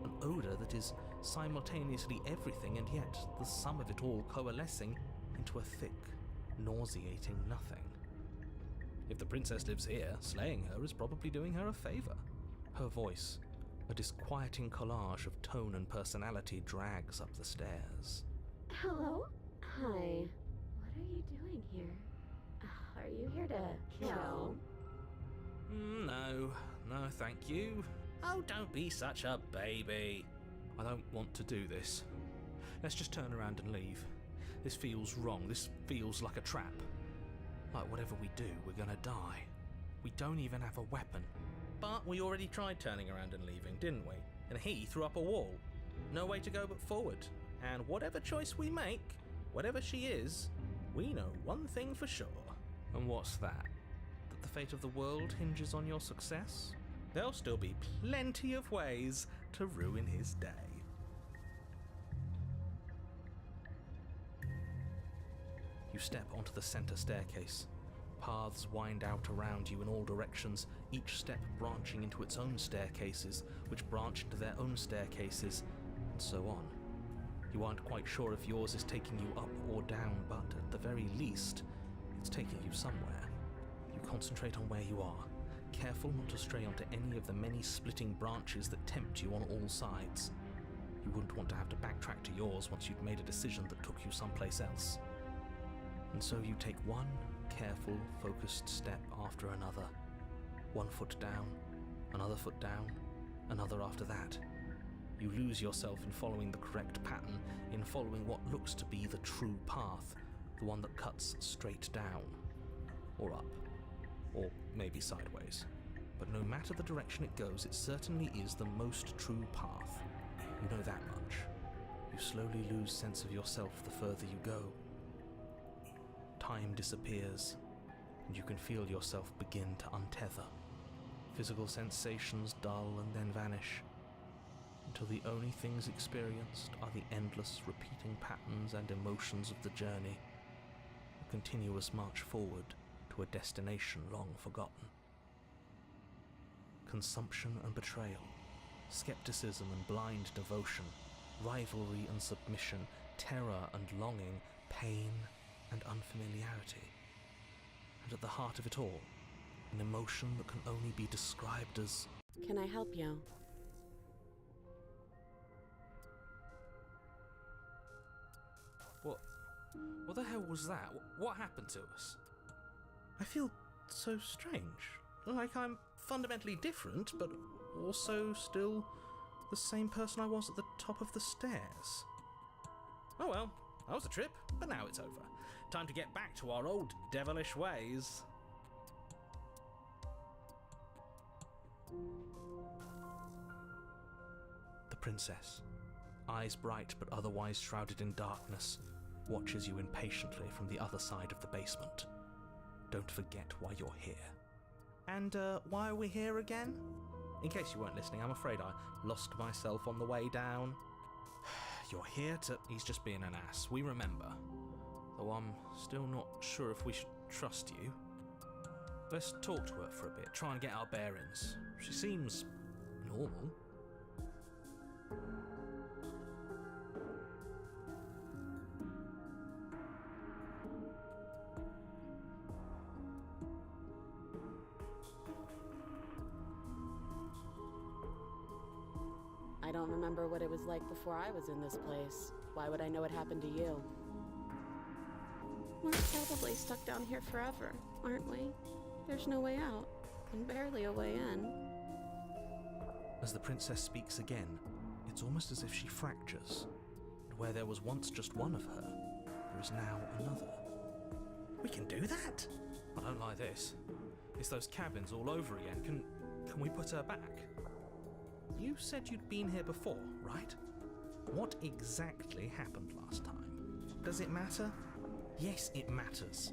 An odour that is simultaneously everything and yet the sum of it all coalescing into a thick, nauseating nothing. If the princess lives here, slaying her is probably doing her a favour. Her voice, a disquieting collage of tone and personality, drags up the stairs. Hello? Hi. What are you doing here? Are you here to kill? No, thank you. Oh, don't be such a baby. I don't want to do this. Let's just turn around and leave. This feels wrong. This feels like a trap. Like whatever we do, we're gonna die. We don't even have a weapon. But we already tried turning around and leaving, didn't we? And he threw up a wall. No way to go but forward. And whatever choice we make, whatever she is, we know one thing for sure. And what's that? That the fate of the world hinges on your success? There'll still be plenty of ways to ruin his day. You step onto the center staircase. Paths wind out around you in all directions, each step branching into its own staircases, which branch into their own staircases, and so on. You aren't quite sure if yours is taking you up or down, but at the very least, it's taking you somewhere. You concentrate on where you are, careful not to stray onto any of the many splitting branches that tempt you on all sides. You wouldn't want to have to backtrack to yours once you'd made a decision that took you someplace else. And so you take one careful, focused step after another. One foot down, another foot down, another after that. You lose yourself in following the correct pattern, in following what looks to be the true path, the one that cuts straight down, or up, or maybe sideways. But no matter the direction it goes, it certainly is the most true path. You know that much. You slowly lose sense of yourself the further you go. Time disappears, and you can feel yourself begin to untether. Physical sensations dull and then vanish, until the only things experienced are the endless repeating patterns and emotions of the journey. continuous march forward to a destination long forgotten. Consumption and betrayal, skepticism and blind devotion, rivalry and submission, terror and longing, pain and unfamiliarity. And at the heart of it all, an emotion that can only be described as... Can I help you? What the hell was that? What happened to us? I feel so strange. Like I'm fundamentally different, but also still the same person I was at the top of the stairs. Oh well, that was a trip, but now it's over. Time to get back to our old devilish ways. The princess, eyes bright but otherwise shrouded in darkness, watches you impatiently from the other side of the basement. Don't forget why you're here. And, why are we here again? In case you weren't listening, I'm afraid I lost myself on the way down. You're here to... He's just being an ass, we remember. Though I'm still not sure if we should trust you. Let's talk to her for a bit, try and get our bearings. She seems... normal. I don't remember what it was like before I was in this place. Why would I know what happened to you? We're probably stuck down here forever, aren't we? There's no way out, and barely a way in. As the princess speaks again, it's almost as if she fractures. And where there was once just one of her, there is now another. We can do that? I don't like this. It's those cabins all over again. Can we put her back? You said you'd been here before, right? What exactly happened last time? Does it matter? Yes, it matters.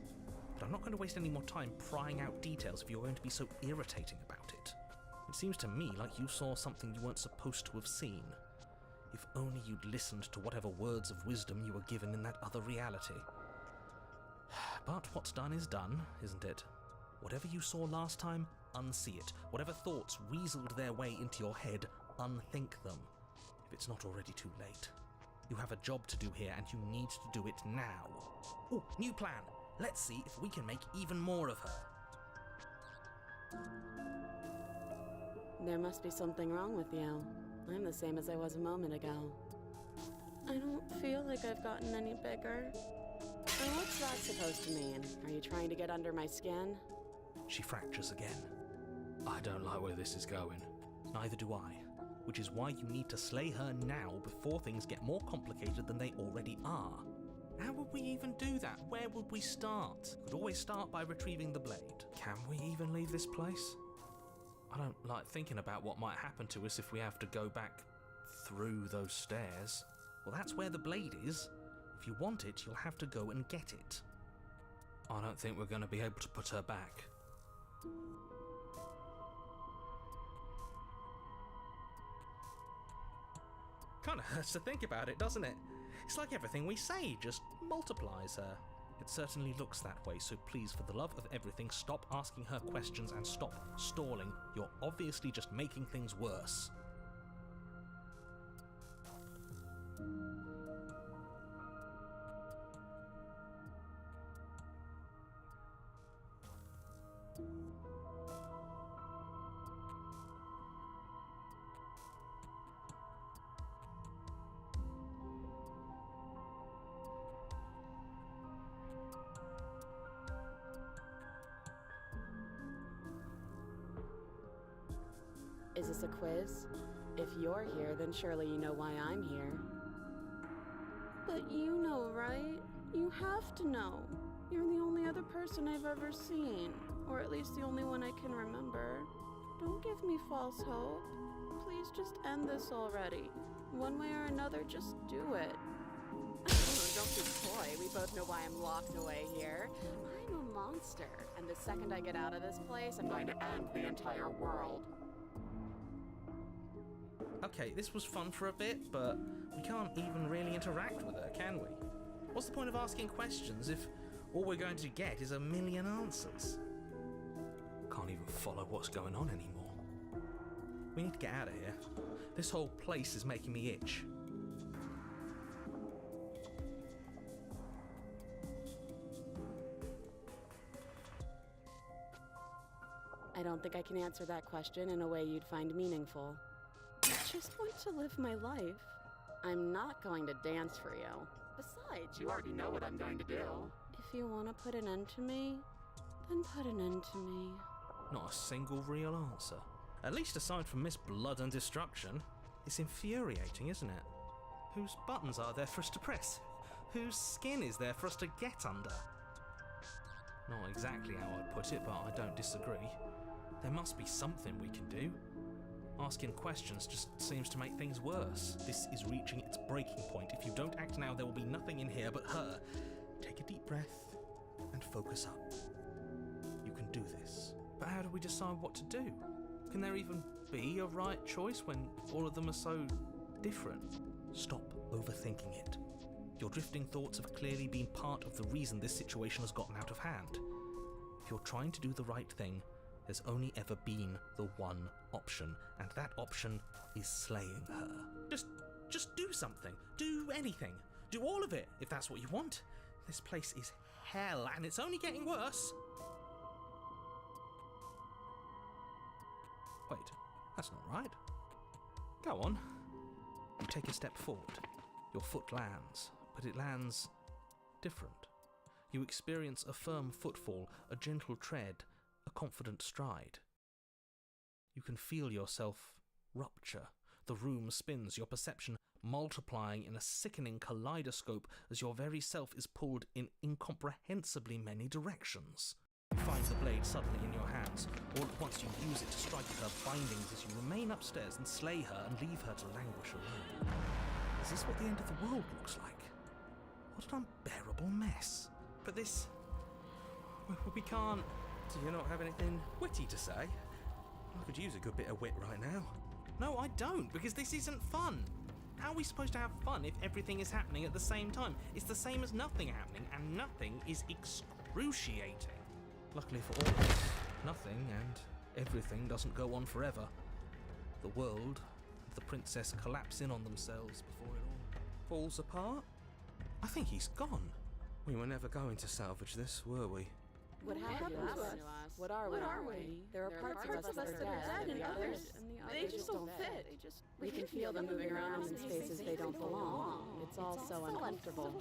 But I'm not going to waste any more time prying out details if you're going to be so irritating about it. It seems to me like you saw something you weren't supposed to have seen. If only you'd listened to whatever words of wisdom you were given in that other reality. But what's done is done, isn't it? Whatever you saw last time, unsee it. Whatever thoughts weaseled their way into your head, unthink them. If it's not already too late. You have a job to do here, and you need to do it now. Oh, new plan! Let's see if we can make even more of her. There must be something wrong with you. I'm the same as I was a moment ago. I don't feel like I've gotten any bigger. And what's that supposed to mean? Are you trying to get under my skin? She fractures again. I don't like where this is going. Neither do I. Which is why you need to slay her now before things get more complicated than they already are. How would we even do that? Where would we start? Could always start by retrieving the blade. Can we even leave this place? I don't like thinking about what might happen to us if we have to go back through those stairs. Well, that's where the blade is. If you want it, you'll have to go and get it. I don't think we're going to be able to put her back. Kind of hurts to think about it, doesn't it? It's like everything we say just multiplies her. It certainly looks that way, so please, for the love of everything, stop asking her questions and stop stalling. You're obviously just making things worse. Is this a quiz? If you're here, then surely you know why I'm here. But you know, right? You have to know. You're the only other person I've ever seen. Or at least the only one I can remember. Don't give me false hope. Please just end this already. One way or another, just do it. Oh, don't be coy. We both know why I'm locked away here. I'm a monster. And the second I get out of this place, I'm going to end the entire world. Okay, this was fun for a bit, but we can't even really interact with her, can we? What's the point of asking questions if all we're going to get is a million answers. Can't even follow what's going on anymore. We need to get out of here. This whole place is making me itch. I don't think I can answer that question in a way you'd find meaningful. I just want to live my life. I'm not going to dance for you. Besides, you already know what I'm going to do. If you want to put an end to me, then put an end to me. Not a single real answer. At least aside from Miss Blood and Destruction. It's infuriating, isn't it? Whose buttons are there for us to press? Whose skin is there for us to get under? Not exactly how I'd put it, but I don't disagree. There must be something we can do. Asking questions just seems to make things worse. This is reaching its breaking point. If you don't act now, there will be nothing in here but her. Take a deep breath and focus up. You can do this. But how do we decide what to do? Can there even be a right choice when all of them are so different? Stop overthinking it. Your drifting thoughts have clearly been part of the reason this situation has gotten out of hand. If you're trying to do the right thing, there's only ever been the one option, and that option is slaying her. Just do something. Do anything. Do all of it, if that's what you want. This place is hell, and it's only getting worse. Wait, that's not right. Go on. You take a step forward. Your foot lands, but it lands different. You experience a firm footfall, a gentle tread, a confident stride. You can feel yourself rupture. The room spins, your perception multiplying in a sickening kaleidoscope as your very self is pulled in incomprehensibly many directions. You find the blade suddenly in your hands. All at once you use it to strike at her bindings as you remain upstairs and slay her and leave her to languish alone. Is this what the end of the world looks like? What an unbearable mess. But this... we can't... Do you not have anything witty to say? I could use a good bit of wit right now. No, I don't, because this isn't fun. How are we supposed to have fun if everything is happening at the same time? It's the same as nothing happening, and nothing is excruciating. Luckily for all of us, nothing and everything doesn't go on forever. The world and the princess collapse in on themselves before it all falls apart. I think he's gone. We were never going to salvage this, were we? What happened to us? What are we? There are parts of us that are dead, and others, they just don't fit. We can feel them moving around in spaces they don't belong. It's all so uncomfortable.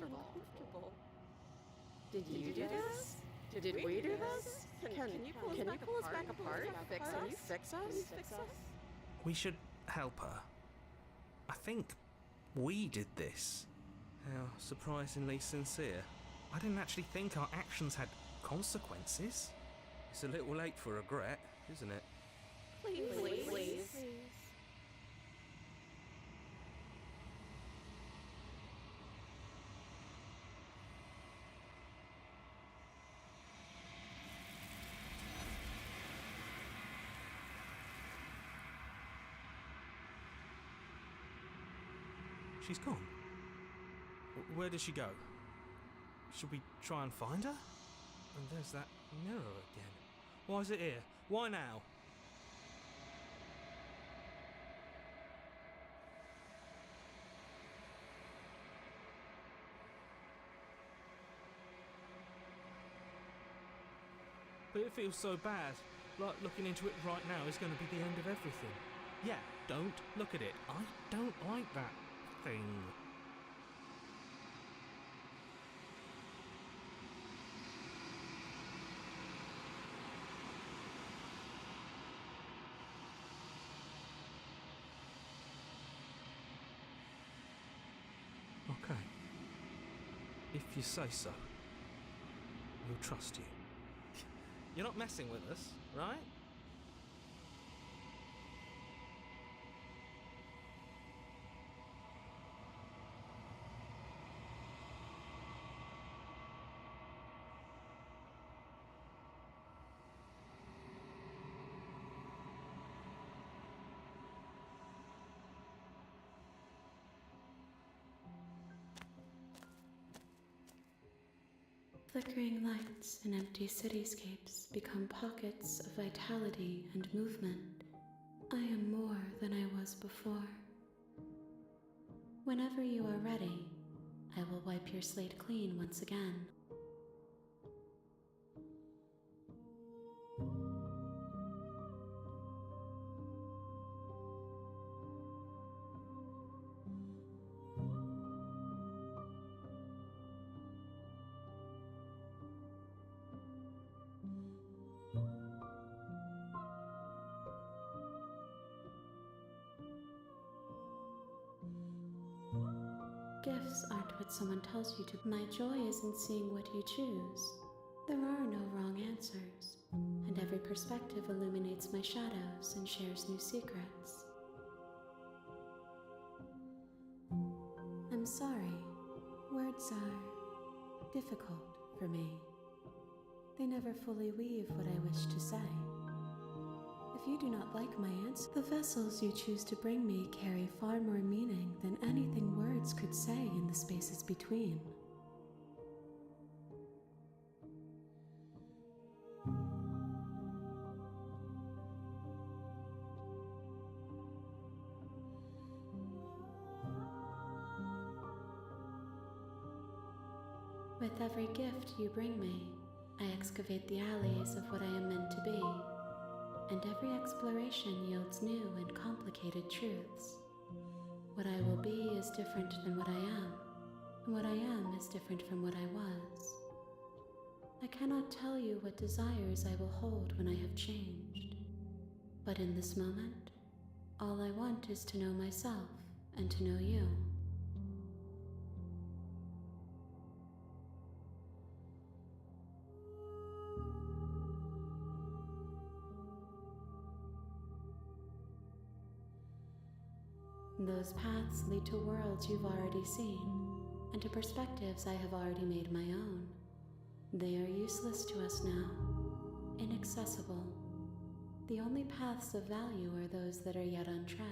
Did you do this? Did we do this? Can you pull us back apart? Can you fix us? We should help her. I think we did this. How surprisingly sincere. I didn't actually think our actions had consequences. It's a little late for regret, isn't it? Please. She's gone. Where did she go? Should we try and find her? And there's that mirror again. Why is it here? Why now? But it feels so bad. Like looking into it right now is going to be the end of everything. Yeah, don't look at it. I don't like that thing. Okay. If you say so, we'll trust you. You're not messing with us, right? Flickering lights and empty cityscapes become pockets of vitality and movement. I am more than I was before. Whenever you are ready, I will wipe your slate clean once again. Gifts aren't what someone tells you to. My joy is in seeing what you choose. There are no wrong answers, and every perspective illuminates my shadows and shares new secrets. I'm sorry. Words are difficult for me. They never fully weave what I wish to say. If you do not like my answer, the vessels you choose to bring me carry far more meaning than anything words could say in the spaces between. With every gift you bring me, I excavate the alleys of what I am meant to be. And every exploration yields new and complicated truths. What I will be is different than what I am, and what I am is different from what I was. I cannot tell you what desires I will hold when I have changed. But in this moment, all I want is to know myself and to know you. Those paths lead to worlds you've already seen, and to perspectives I have already made my own. They are useless to us now, inaccessible. The only paths of value are those that are yet untread.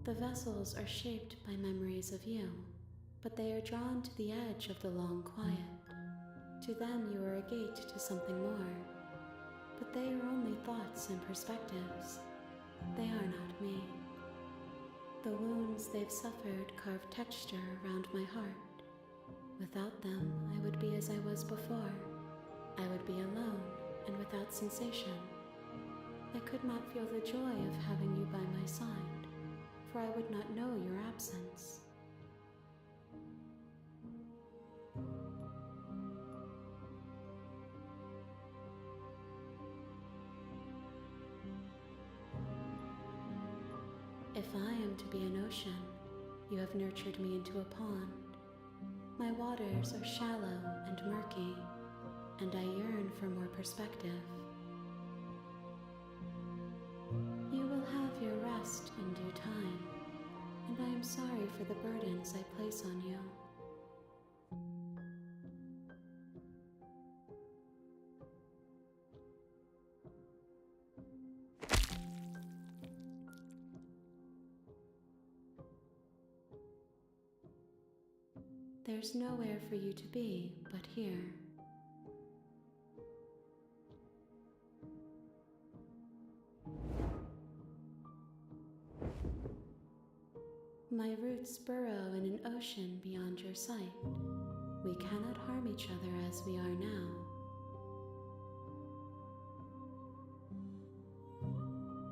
The vessels are shaped by memories of you, but they are drawn to the edge of the long quiet. To them you are a gate to something more, but they are only thoughts and perspectives. They are not me. The wounds they've suffered carve texture around my heart. Without them, I would be as I was before. I would be alone and without sensation. I could not feel the joy of having you by my side, for I would not know your absence. If I am to be an ocean, you have nurtured me into a pond. My waters are shallow and murky, and I yearn for more perspective. You will have your rest in due time, and I am sorry for the burdens I place on you. There's nowhere for you to be but here. My roots burrow in an ocean beyond your sight. We cannot harm each other as we are now.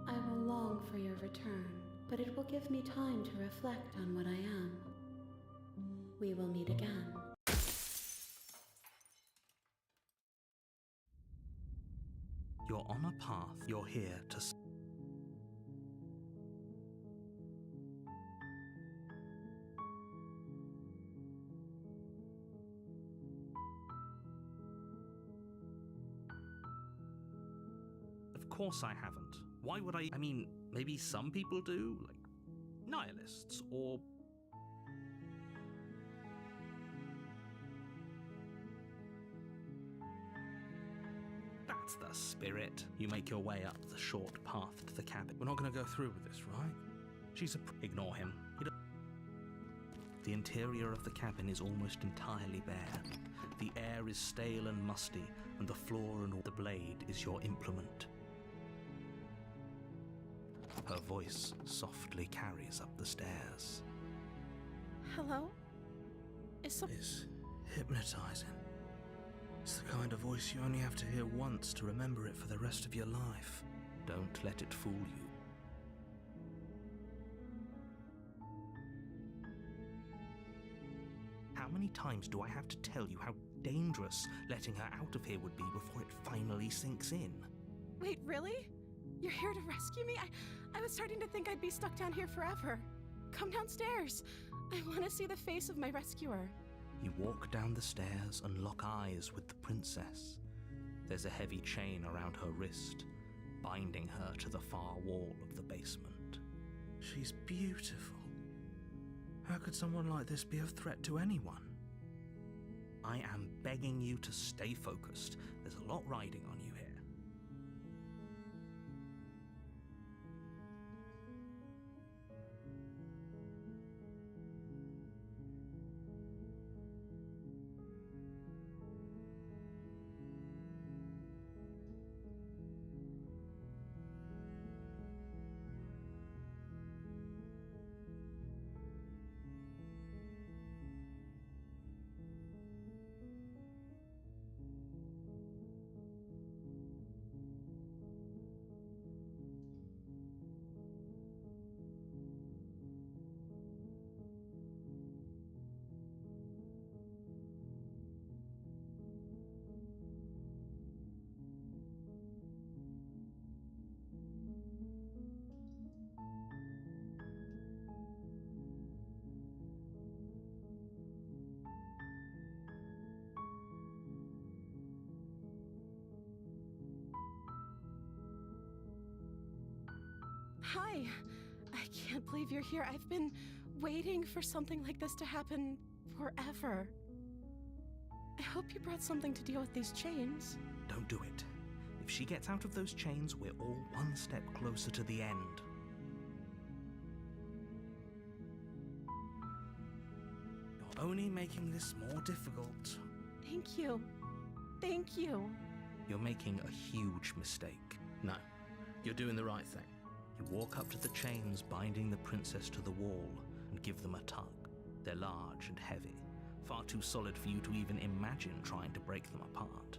I will long for your return, but it will give me time to reflect on what I am. We will meet again. You're on a path. You're here to... Of course I haven't. Why would I? I mean, maybe some people do, like nihilists, or... That's the spirit. You make your way up the short path to the cabin. We're not going to go through with this, right? Ignore him. The interior of the cabin is almost entirely bare. The air is stale and musty, and the floor and the blade is your implement. Her voice softly carries up the stairs. Hello? It's hypnotizing. It's the kind of voice you only have to hear once to remember it for the rest of your life. Don't let it fool you. How many times do I have to tell you how dangerous letting her out of here would be before it finally sinks in? Wait, really? You're here to rescue me? I was starting to think I'd be stuck down here forever. Come downstairs. I want to see the face of my rescuer. You walk down the stairs and lock eyes with the princess. There's a heavy chain around her wrist, binding her to the far wall of the basement. She's beautiful. How could someone like this be a threat to anyone? I am begging you to stay focused. There's a lot riding on you here. Hi. I can't believe you're here. I've been waiting for something like this to happen forever. I hope you brought something to deal with these chains. Don't do it. If she gets out of those chains, we're all one step closer to the end. You're only making this more difficult. Thank you. Thank you. You're making a huge mistake. No, you're doing the right thing. You walk up to the chains binding the princess to the wall and give them a tug. They're large and heavy, far too solid for you to even imagine trying to break them apart.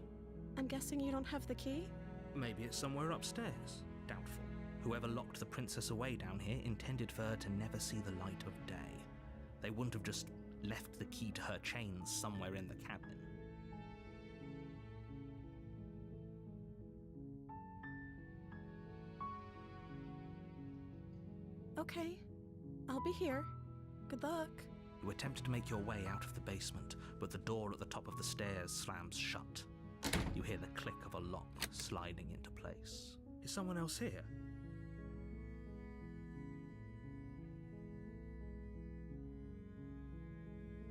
I'm guessing you don't have the key? Maybe it's somewhere upstairs. Doubtful. Whoever locked the princess away down here intended for her to never see the light of day. They wouldn't have just left the key to her chains somewhere in the cabin. Okay. I'll be here. Good luck. You attempt to make your way out of the basement, but the door at the top of the stairs slams shut. You hear the click of a lock sliding into place. Is someone else here?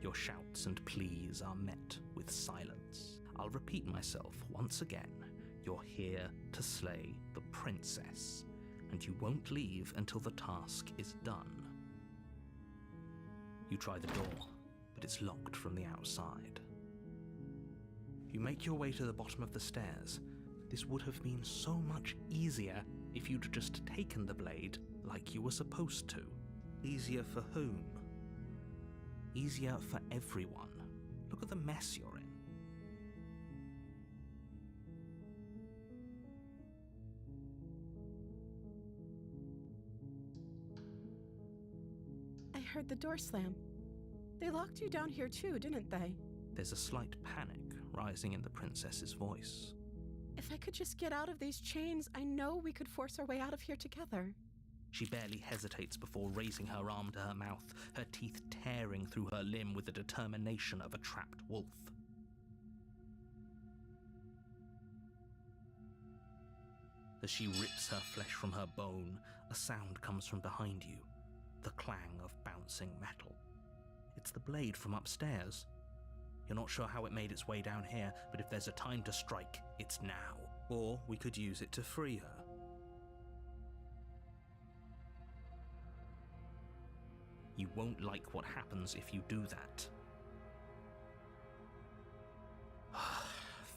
Your shouts and pleas are met with silence. I'll repeat myself once again. You're here to slay the princess, and you won't leave until the task is done. You try the door, but it's locked from the outside. You make your way to the bottom of the stairs. This would have been so much easier if you'd just taken the blade like you were supposed to. Easier for whom? Easier for everyone. Look at the mess you're in. I heard the door slam. They locked you down here too, didn't they? There's a slight panic rising in the princess's voice. If I could just get out of these chains, I know we could force our way out of here together. She barely hesitates before raising her arm to her mouth, her teeth tearing through her limb with the determination of a trapped wolf. As she rips her flesh from her bone, a sound comes from behind you, the clang of bouncing metal. It's the blade from upstairs. You're not sure how it made its way down here, but if there's a time to strike, it's now. Or we could use it to free her. You won't like what happens if you do that.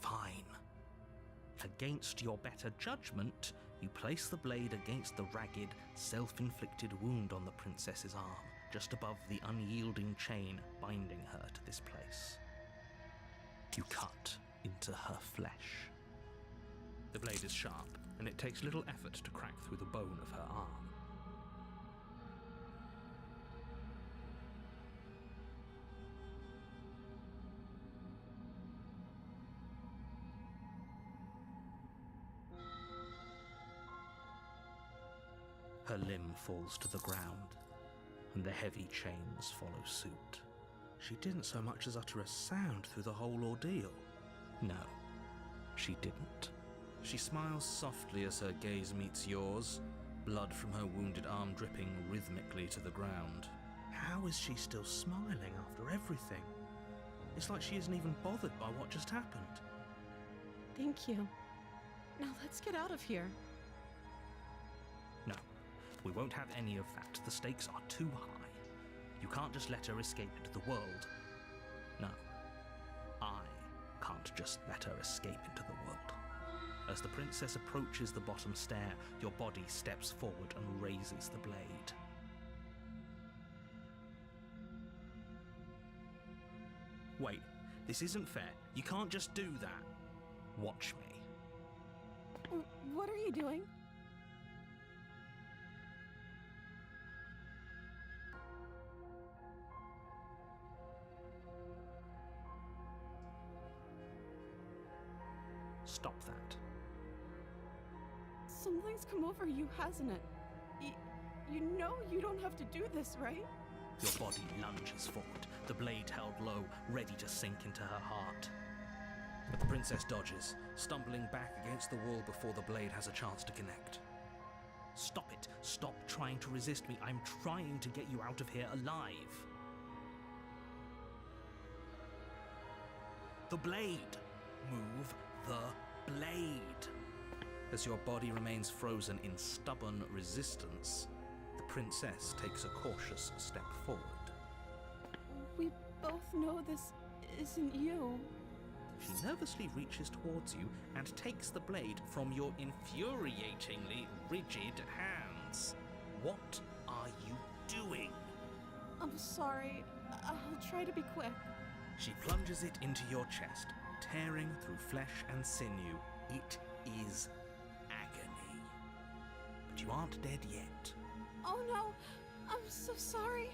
Fine. Against your better judgment, you place the blade against the ragged, self-inflicted wound on the princess's arm, just above the unyielding chain binding her to this place. You cut into her flesh. The blade is sharp, and it takes little effort to crack through the bone of her arm. Her limb falls to the ground, and the heavy chains follow suit. She didn't so much as utter a sound through the whole ordeal. No, she didn't. She smiles softly as her gaze meets yours, blood from her wounded arm dripping rhythmically to the ground. How is she still smiling after everything? It's like she isn't even bothered by what just happened. Thank you. Now let's get out of here. No, we won't have any of that. The stakes are too high. You can't just let her escape into the world. No, I can't just let her escape into the world. As the princess approaches the bottom stair, your body steps forward and raises the blade. Wait, this isn't fair. You can't just do that. Watch me. What are you doing? Stop that. Something's come over you, hasn't it? You know you don't have to do this, right? Your body lunges forward, the blade held low, ready to sink into her heart. But the princess dodges, stumbling back against the wall before the blade has a chance to connect. Stop it. Stop trying to resist me. I'm trying to get you out of here alive. The blade. Move the blade. As your body remains frozen in stubborn resistance, the princess takes a cautious step forward. We both know this isn't you. She nervously reaches towards you and takes the blade from your infuriatingly rigid hands. What are you doing? I'm sorry. I'll try to be quick. She plunges it into your chest, tearing through flesh and sinew. It is agony. But you aren't dead yet. Oh no, I'm so sorry.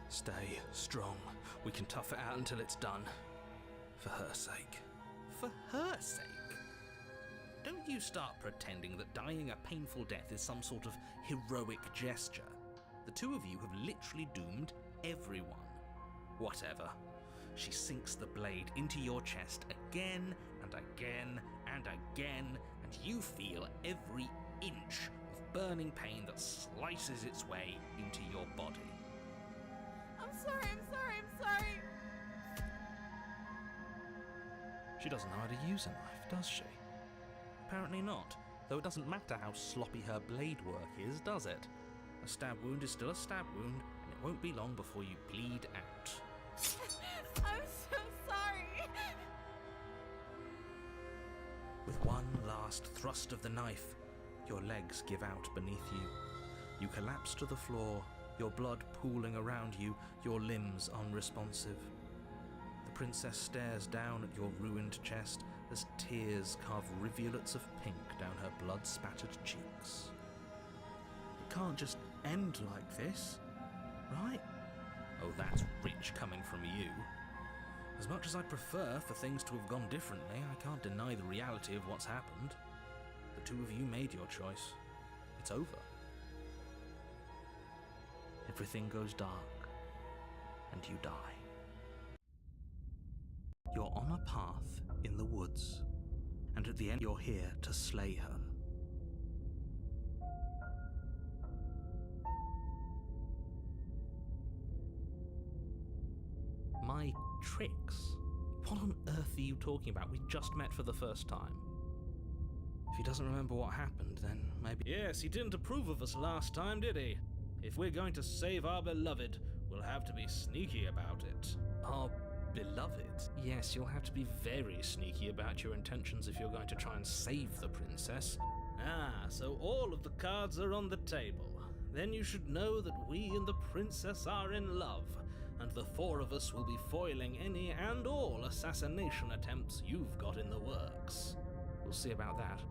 Stay strong. We can tough it out until it's done. For her sake. For her sake? Don't you start pretending that dying a painful death is some sort of heroic gesture. The two of you have literally doomed everyone. Whatever. She sinks the blade into your chest again and again and again, and you feel every inch of burning pain that slices its way into your body. I'm sorry. She doesn't know how to use a knife, does she? Apparently not, though it doesn't matter how sloppy her blade work is, does it? A stab wound is still a stab wound, and it won't be long before you bleed out. I'm so sorry. With one last thrust of the knife, your legs give out beneath you. You collapse to the floor, your blood pooling around you, your limbs unresponsive. The princess stares down at your ruined chest as tears carve rivulets of pink down her blood-spattered cheeks. It can't just end like this, right? Oh, that's rich coming from you. As much as I'd prefer for things to have gone differently, I can't deny the reality of what's happened. The two of you made your choice. It's over. Everything goes dark, and you die. You're on a path in the woods, and at the end you're here to slay her. My tricks? What on earth are you talking about? We just met for the first time. If he doesn't remember what happened, then maybe... Yes, he didn't approve of us last time, did he? If we're going to save our beloved, we'll have to be sneaky about it. Our beloved? Yes, you'll have to be very sneaky about your intentions if you're going to try and save the princess. Ah, so all of the cards are on the table. Then you should know that we and the princess are in love, and the four of us will be foiling any and all assassination attempts you've got in the works. We'll see about that.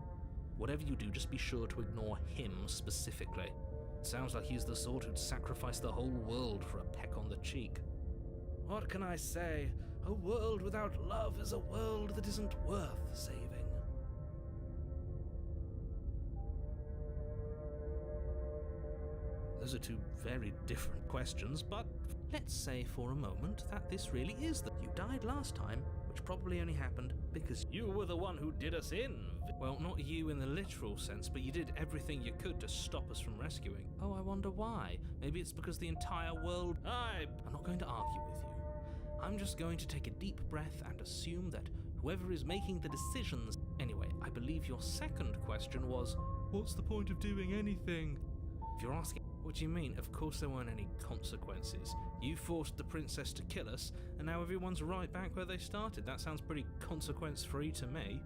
Whatever you do, just be sure to ignore him specifically. It sounds like he's the sort who'd sacrifice the whole world for a peck on the cheek. What can I say? A world without love is a world that isn't worth saving. Those are two very different questions, but let's say for a moment that this really is that you died last time, which probably only happened because You were the one who did us in. well, not you in the literal sense, but you did everything you could to stop us from rescuing. Oh, I wonder why. Maybe it's because the entire world... I'm not going to argue with you. I'm just going to take a deep breath and assume that whoever is making the decisions... Anyway, I believe your second question was, what's the point of doing anything? If you're asking, what do you mean? Of course there weren't any consequences. You forced the princess to kill us, and now everyone's right back where they started. That sounds pretty consequence-free to me.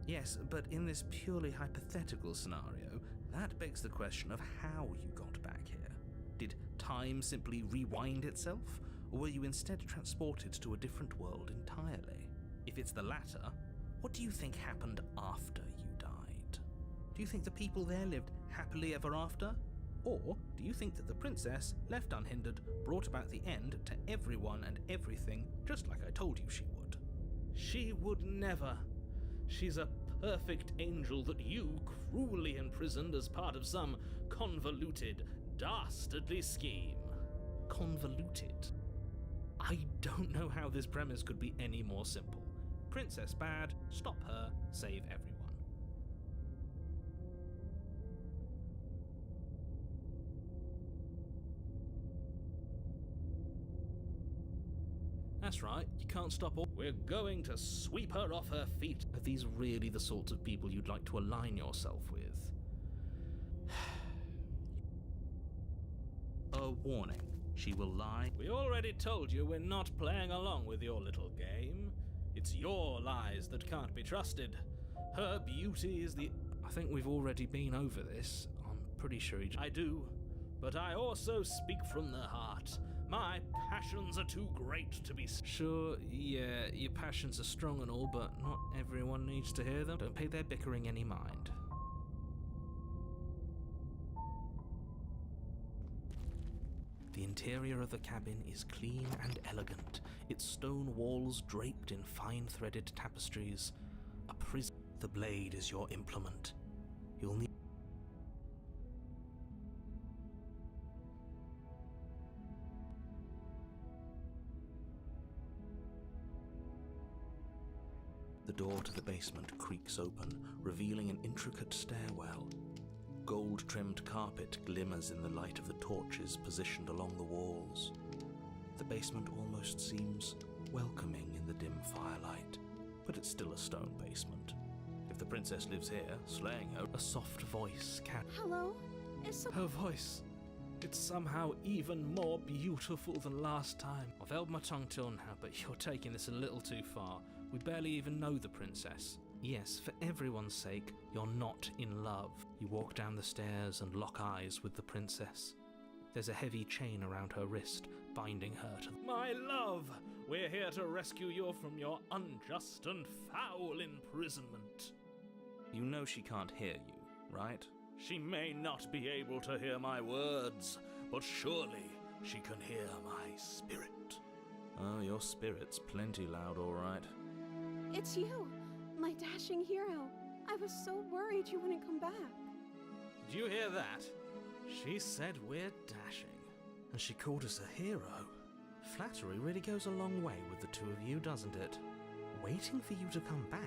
Yes, but in this purely hypothetical scenario, that begs the question of how you got back here. Did time simply rewind itself, or were you instead transported to a different world entirely? If it's the latter, what do you think happened after you died? Do you think the people there lived happily ever after? Or do you think that the princess, left unhindered, brought about the end to everyone and everything, just like I told you she would? She would never. She's a perfect angel that you cruelly imprisoned as part of some convoluted, dastardly scheme. Convoluted? I don't know how this premise could be any more simple. Princess bad, stop her, save everyone. That's right, you can't stop all... We're going to sweep her off her feet. Are these really the sorts of people you'd like to align yourself with? A warning. She will lie. We already told you we're not playing along with your little game. It's your lies that can't be trusted. Her beauty is the... I think we've already been over this. I'm pretty sure I do, but I also speak from the heart. My passions are too great to be... Sure, yeah, your passions are strong and all, but not everyone needs to hear them. Don't pay their bickering any mind. The interior of the cabin is clean and elegant, its stone walls draped in fine-threaded tapestries. A prison. The blade is your implement. You'll need... The door to the basement creaks open, revealing an intricate stairwell. Gold-trimmed carpet glimmers in the light of the torches positioned along the walls. The basement almost seems welcoming in the dim firelight, but it's still a stone basement. If the princess lives here, slaying her, a soft voice can... Hello? Her voice. It's somehow even more beautiful than last time. I've held my tongue till now, but you're taking this a little too far. We barely even know the princess. Yes, for everyone's sake, you're not in love. You walk down the stairs and lock eyes with the princess. There's a heavy chain around her wrist, binding her to... My love! We're here to rescue you from your unjust and foul imprisonment. You know she can't hear you, right? She may not be able to hear my words, but surely she can hear my spirit. Oh, your spirit's plenty loud, all right. It's you, my dashing hero. I was so worried you wouldn't come back. Did you hear that? She said we're dashing. And she called us a hero. Flattery really goes a long way with the two of you, doesn't it? Waiting for you to come back.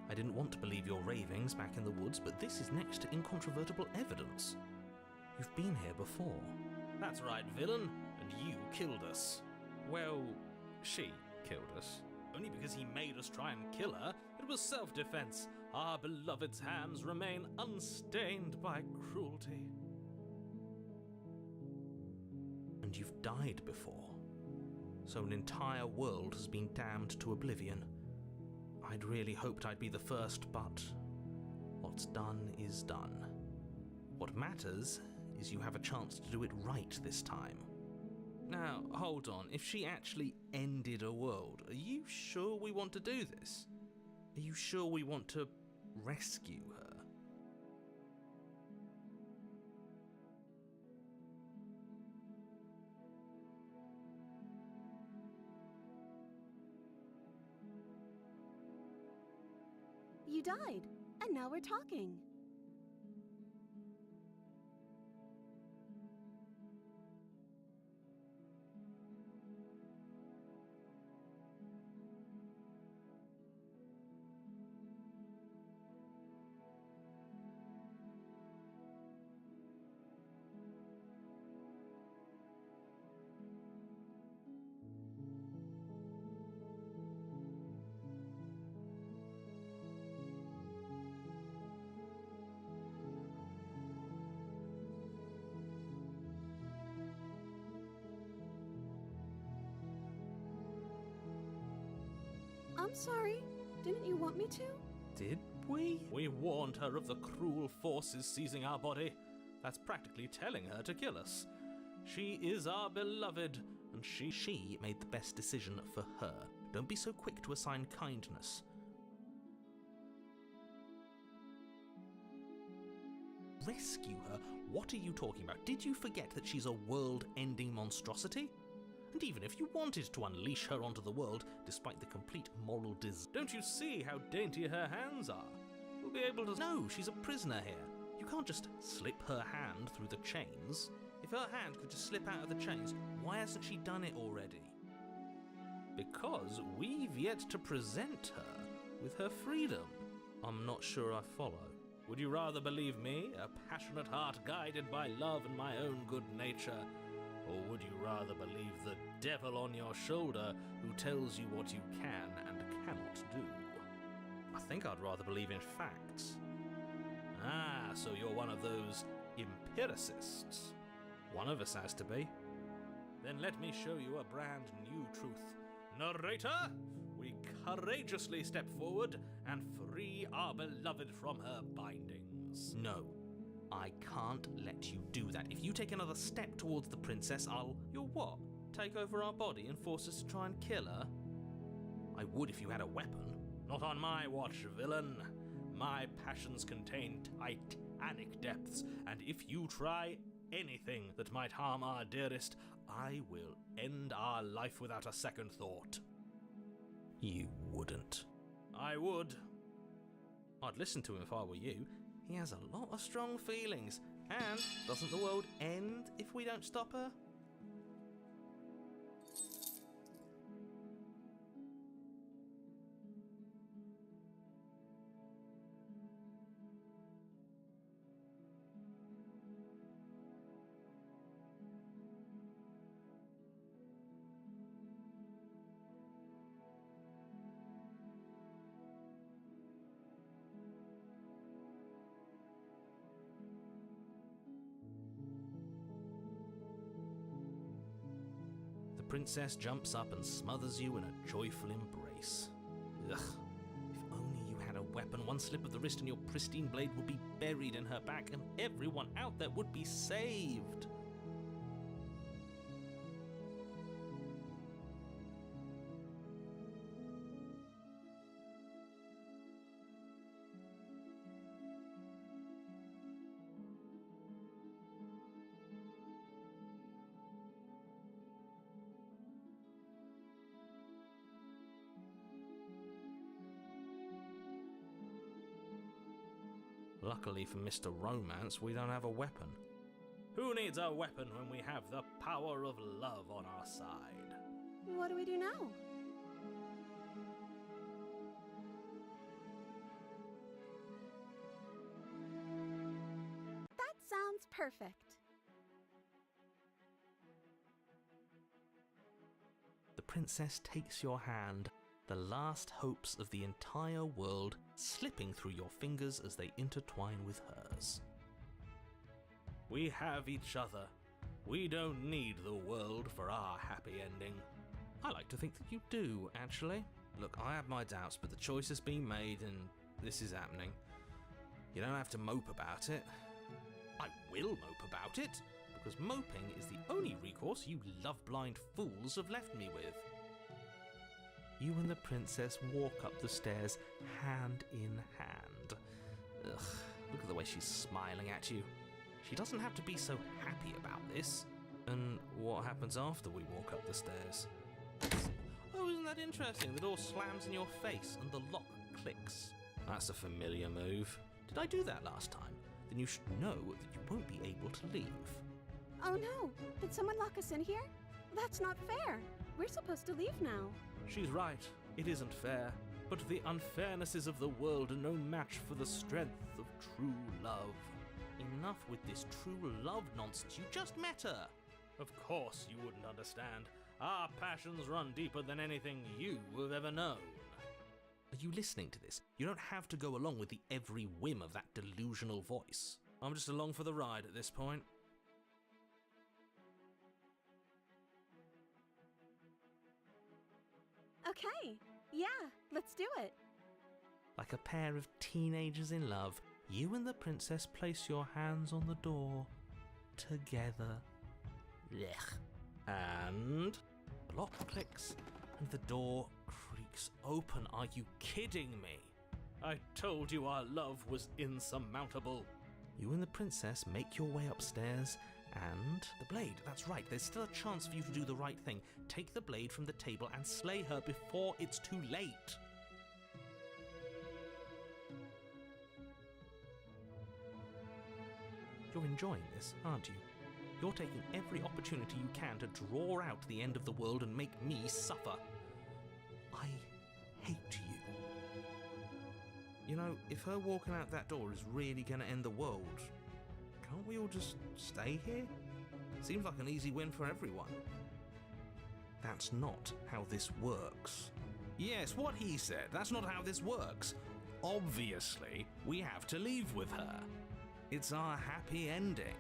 I didn't want to believe your ravings back in the woods, but this is next to incontrovertible evidence. You've been here before. That's right, villain, and you killed us. Well, she killed us. Only because he made us try and kill her. It was self-defense. our beloved's hands remain unstained by cruelty. And you've died before, so an entire world has been damned to oblivion. I'd really hoped I'd be the first, but what's done is done. What matters is you have a chance to do it right this time. Now, hold on. If she actually ended a world, are you sure we want to do this? Are you sure we want to rescue her? You died, and now we're talking. I'm sorry. Didn't you want me to? Did we? We warned her of the cruel forces seizing our body. That's practically telling her to kill us. She is our beloved, and She made the best decision for her. Don't be so quick to assign kindness. Rescue her? What are you talking about? Did you forget that she's a world-ending monstrosity? And even if you wanted to unleash her onto the world, despite the complete moral Don't you see how dainty her hands are? We'll be able to... No, she's a prisoner here. You can't just slip her hand through the chains. If her hand could just slip out of the chains, why hasn't she done it already? Because we've yet to present her with her freedom. I'm not sure I follow. Would you rather believe me, a passionate heart guided by love and my own good nature? Or would you rather believe the devil on your shoulder who tells you what you can and cannot do? I think I'd rather believe in facts. Ah, so you're one of those empiricists. One of us has to be. Then let me show you a brand new truth. Narrator, we courageously step forward and free our beloved from her bindings. No. I can't let you do that. If you take another step towards the princess, You'll what? Take over our body and force us to try and kill her? I would if you had a weapon. Not on my watch, villain. My passions contain titanic depths, and if you try anything that might harm our dearest, I will end our life without a second thought. You wouldn't. I would. I'd listen to him if I were you. He has a lot of strong feelings. And doesn't the world end if we don't stop her? The princess jumps up and smothers you in a joyful embrace. Ugh. If only you had a weapon, one slip of the wrist and your pristine blade would be buried in her back and everyone out there would be saved. Luckily for Mr. Romance, we don't have a weapon. Who needs a weapon when we have the power of love on our side? What do we do now? That sounds perfect. The princess takes your hand the last hopes of the entire world slipping through your fingers as they intertwine with hers. We have each other. We don't need the world for our happy ending. I like to think that you do, actually. Look, I have my doubts, but the choice has been made and this is happening. You don't have to mope about it. I will mope about it, because moping is the only recourse you love-blind fools have left me with. You and the princess walk up the stairs hand in hand. Ugh, look at the way she's smiling at you. She doesn't have to be so happy about this. And what happens after we walk up the stairs? Oh, isn't that interesting? The door slams in your face and the lock clicks. That's a familiar move. Did I do that last time? Then you should know that you won't be able to leave. Oh no! Did someone lock us in here? That's not fair! We're supposed to leave now. She's right. It isn't fair. But the unfairnesses of the world are no match for the strength of true love. Enough with this true love nonsense. You just met her. Of course you wouldn't understand. Our passions run deeper than anything you have ever known. Are you listening to this? You don't have to go along with the every whim of that delusional voice. I'm just along for the ride at this point. Okay, yeah, let's do it. Like a pair of teenagers in love, you and the princess place your hands on the door together. Blech. And the lock clicks and the door creaks open. Are you kidding me? I told you our love was insurmountable. You and the princess make your way upstairs and the blade. That's right, there's still a chance for you to do the right thing. Take the blade from the table and slay her before it's too late. You're enjoying this, aren't you? You're taking every opportunity you can to draw out the end of the world and make me suffer. I hate you. You know, if her walking out that door is really going to end the world, can't we all just stay here? Seems like an easy win for everyone. That's not how this works. Yes, what he said. That's not how this works. Obviously, we have to leave with her. It's our happy ending.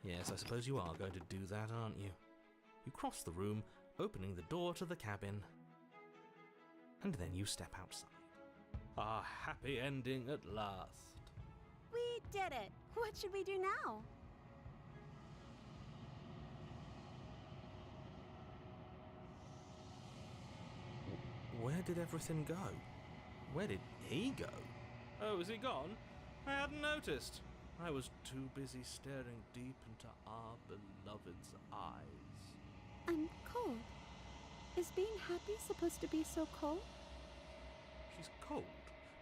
Yes, I suppose you are going to do that, aren't you? You cross the room, opening the door to the cabin, and then you step outside. Our happy ending at last. We did it! What should we do now? Where did everything go? Where did he go? Oh, is he gone? I hadn't noticed. I was too busy staring deep into our beloved's eyes. I'm cold. Is being happy supposed to be so cold? She's cold.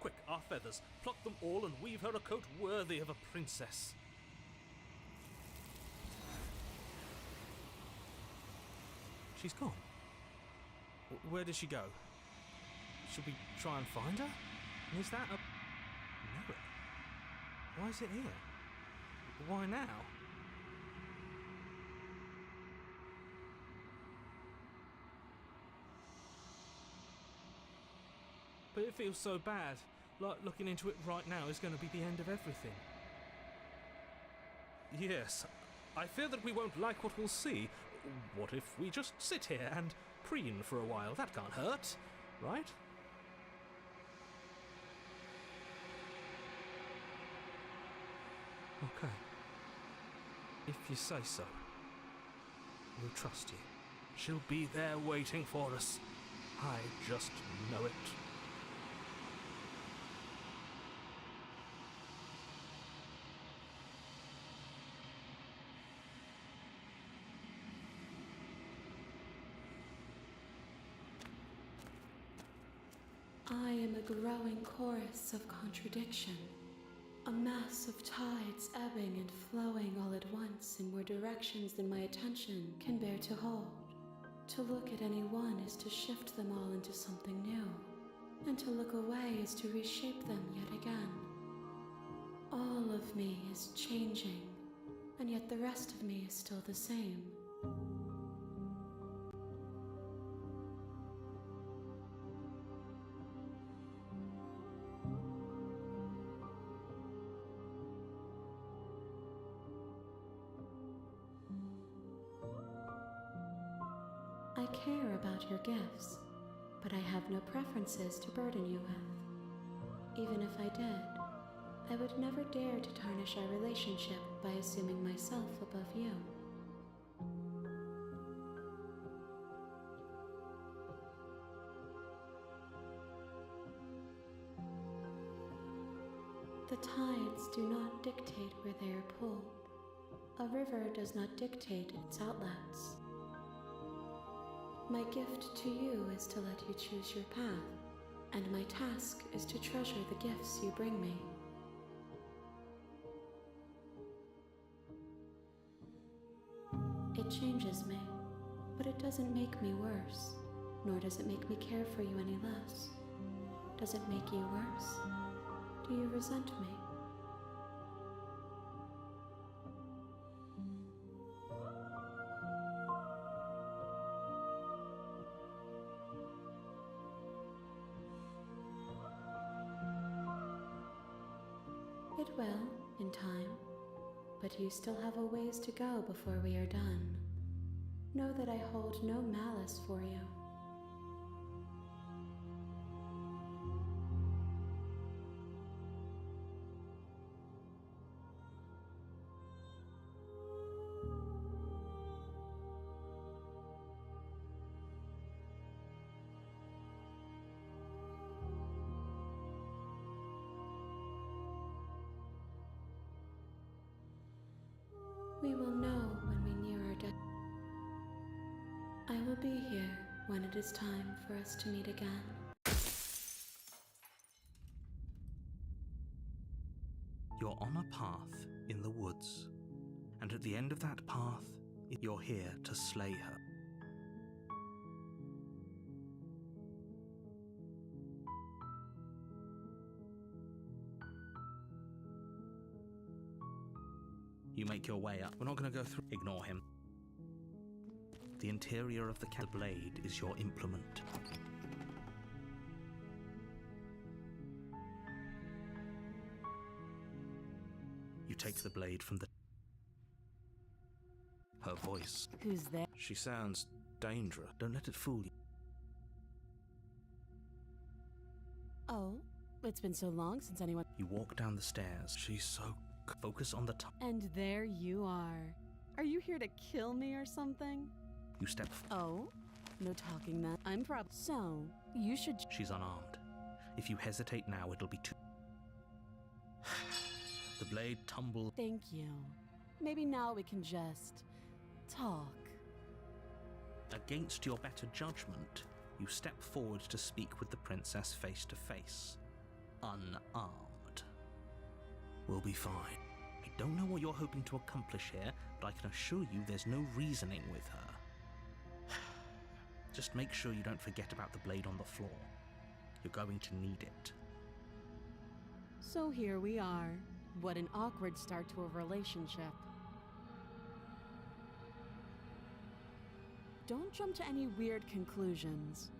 Quick, our feathers. Pluck them all and weave her a coat worthy of a princess. She's gone. Where did she go? Should we try and find her? And is that a mirror? Why is it here? Why now? But it feels so bad. Like looking into it right now is going to be the end of everything. Yes, I fear that we won't like what we'll see. What if we just sit here and preen for a while? That can't hurt, right? Okay. If you say so. We'll trust you. She'll be there waiting for us. I just know it. I am a growing chorus of contradiction, a mass of tides ebbing and flowing all at once. glance in more directions than my attention can bear to hold. To look at any one is to shift them all into something new, and to look away is to reshape them yet again. All of me is changing, and yet the rest of me is still the same. I care about your gifts, but I have no preferences to burden you with. Even if I did, I would never dare to tarnish our relationship by assuming myself above you. The tides do not dictate where they are pulled. A river does not dictate its outlets. My gift to you is to let you choose your path, and my task is to treasure the gifts you bring me. It changes me, but it doesn't make me worse, nor does it make me care for you any less. Does it make you worse? Do you resent me? It will, in time, but you still have a ways to go before we are done. Know that I hold no malice for you. We will know when we near our death. I will be here when it is time for us to meet again. You're on a path in the woods, and at the end of that path, you're here to slay her. You make your way up. We're not going to go through. Ignore him. The interior of the blade is your implement. You take the blade from the... Her voice. Who's there? She sounds dangerous. Don't let it fool you. Oh, it's been so long since anyone... You walk down the stairs. She's so... Focus on the top. And there you are. Are you here to kill me or something? You step... Oh? No talking then. I'm So, you should... She's unarmed. If you hesitate now, it'll be too... The blade tumbles... Thank you. Maybe now we can just... talk. Against your better judgment, you step forward to speak with the princess face to face. Unarmed. We'll be fine. I don't know what you're hoping to accomplish here, but I can assure you there's no reasoning with her. Just make sure you don't forget about the blade on the floor. You're going to need it. So here we are. What an awkward start to a relationship. Don't jump to any weird conclusions.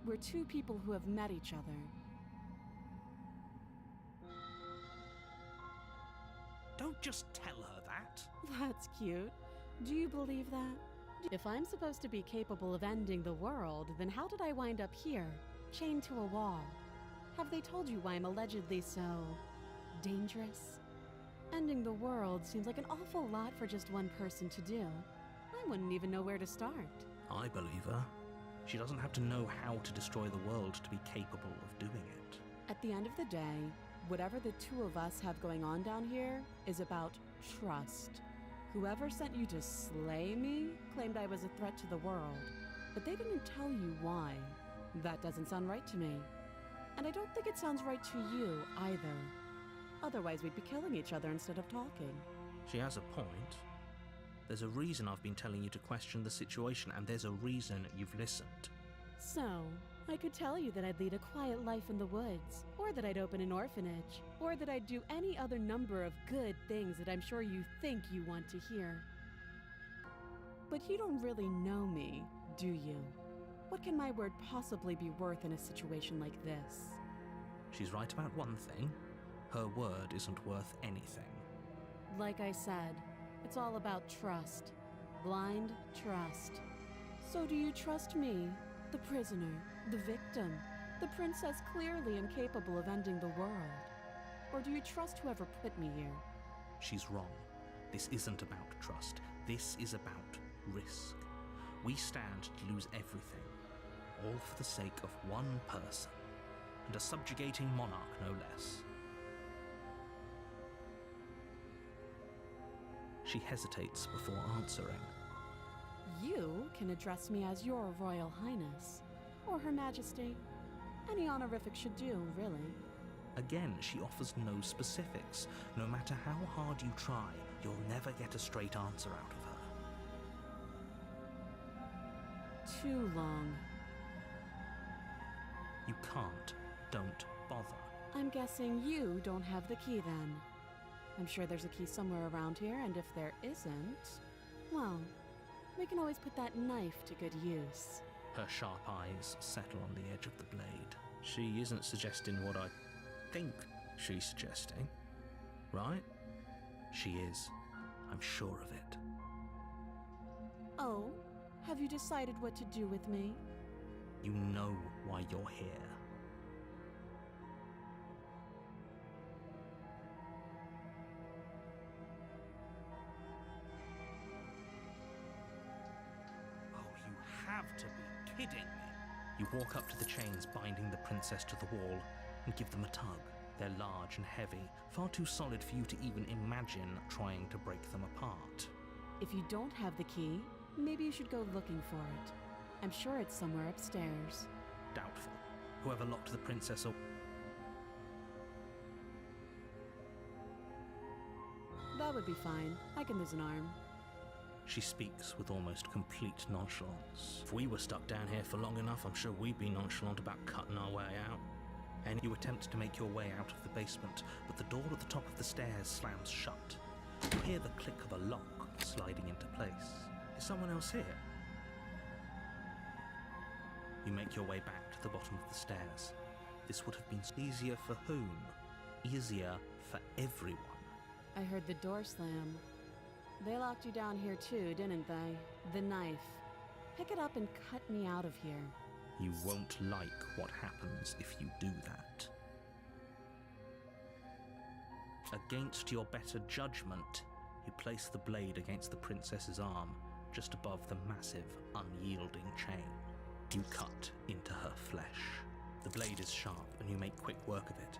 We're two people who have met each other. Don't just tell her that. That's cute. Do you believe that? If I'm supposed to be capable of ending the world, then how did I wind up here, chained to a wall? Have they told you why I'm allegedly so... dangerous? Ending the world seems like an awful lot for just one person to do. I wouldn't even know where to start. I believe her. She doesn't have to know how to destroy the world to be capable of doing it. At the end of the day, whatever the two of us have going on down here is about trust. Whoever sent you to slay me claimed I was a threat to the world, but they didn't tell you why. That doesn't sound right to me. And I don't think it sounds right to you either. Otherwise, we'd be killing each other instead of talking. She has a point. There's a reason I've been telling you to question the situation, and there's a reason you've listened. So, I could tell you that I'd lead a quiet life in the woods, or that I'd open an orphanage, or that I'd do any other number of good things that I'm sure you think you want to hear. But you don't really know me, do you? What can my word possibly be worth in a situation like this? She's right about one thing. Her word isn't worth anything. Like I said, it's all about trust. Blind trust. So do you trust me, the prisoner, the victim, the princess clearly incapable of ending the world? Or do you trust whoever put me here? She's wrong. This isn't about trust. This is about risk. We stand to lose everything, all for the sake of one person, and a subjugating monarch no less. She hesitates before answering. You can address me as Your Royal Highness, or Her Majesty. Any honorific should do, really. Again, she offers no specifics. No matter how hard you try, you'll never get a straight answer out of her. Too long. You can't. Don't bother. I'm guessing you don't have the key then. I'm sure there's a key somewhere around here, and if there isn't, well, we can always put that knife to good use. Her sharp eyes settle on the edge of the blade. She isn't suggesting what I think she's suggesting, right? She is. I'm sure of it. Oh, have you decided what to do with me? You know why you're here. Have to be kidding me. You walk up to the chains binding the princess to the wall and give them a tug. They're large and heavy, far too solid for you to even imagine trying to break them apart. If you don't have the key, maybe you should go looking for it. I'm sure it's somewhere upstairs. Doubtful. Whoever locked the princess up. That would be fine. I can lose an arm. She speaks with almost complete nonchalance. If we were stuck down here for long enough, I'm sure we'd be nonchalant about cutting our way out. And you attempt to make your way out of the basement, but the door at the top of the stairs slams shut. You hear the click of a lock sliding into place. Is someone else here? You make your way back to the bottom of the stairs. This would have been easier for whom? Easier for everyone. I heard the door slam. They locked you down here too, didn't they? The knife. Pick it up and cut me out of here. You won't like what happens if you do that. Against your better judgment, you place the blade against the princess's arm, just above the massive, unyielding chain. You cut into her flesh. The blade is sharp and you make quick work of it.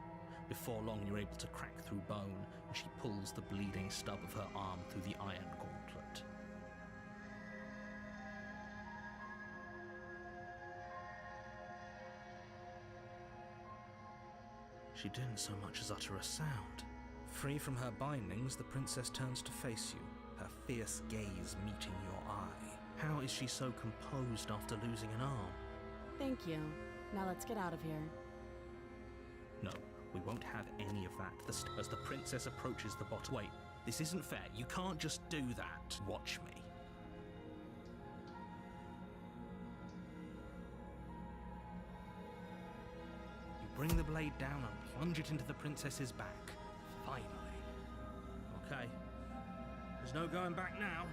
Before long, you're able to crack through bone, and she pulls the bleeding stub of her arm through the iron gauntlet. She didn't so much as utter a sound. Free from her bindings, the princess turns to face you, her fierce gaze meeting your eye. How is she so composed after losing an arm? Thank you. Now let's get out of here. No. We won't have any of that. As the princess approaches the bottom. Wait, this isn't fair. You can't just do that. Watch me. You bring the blade down and plunge it into the princess's back. Finally. Okay. There's no going back now.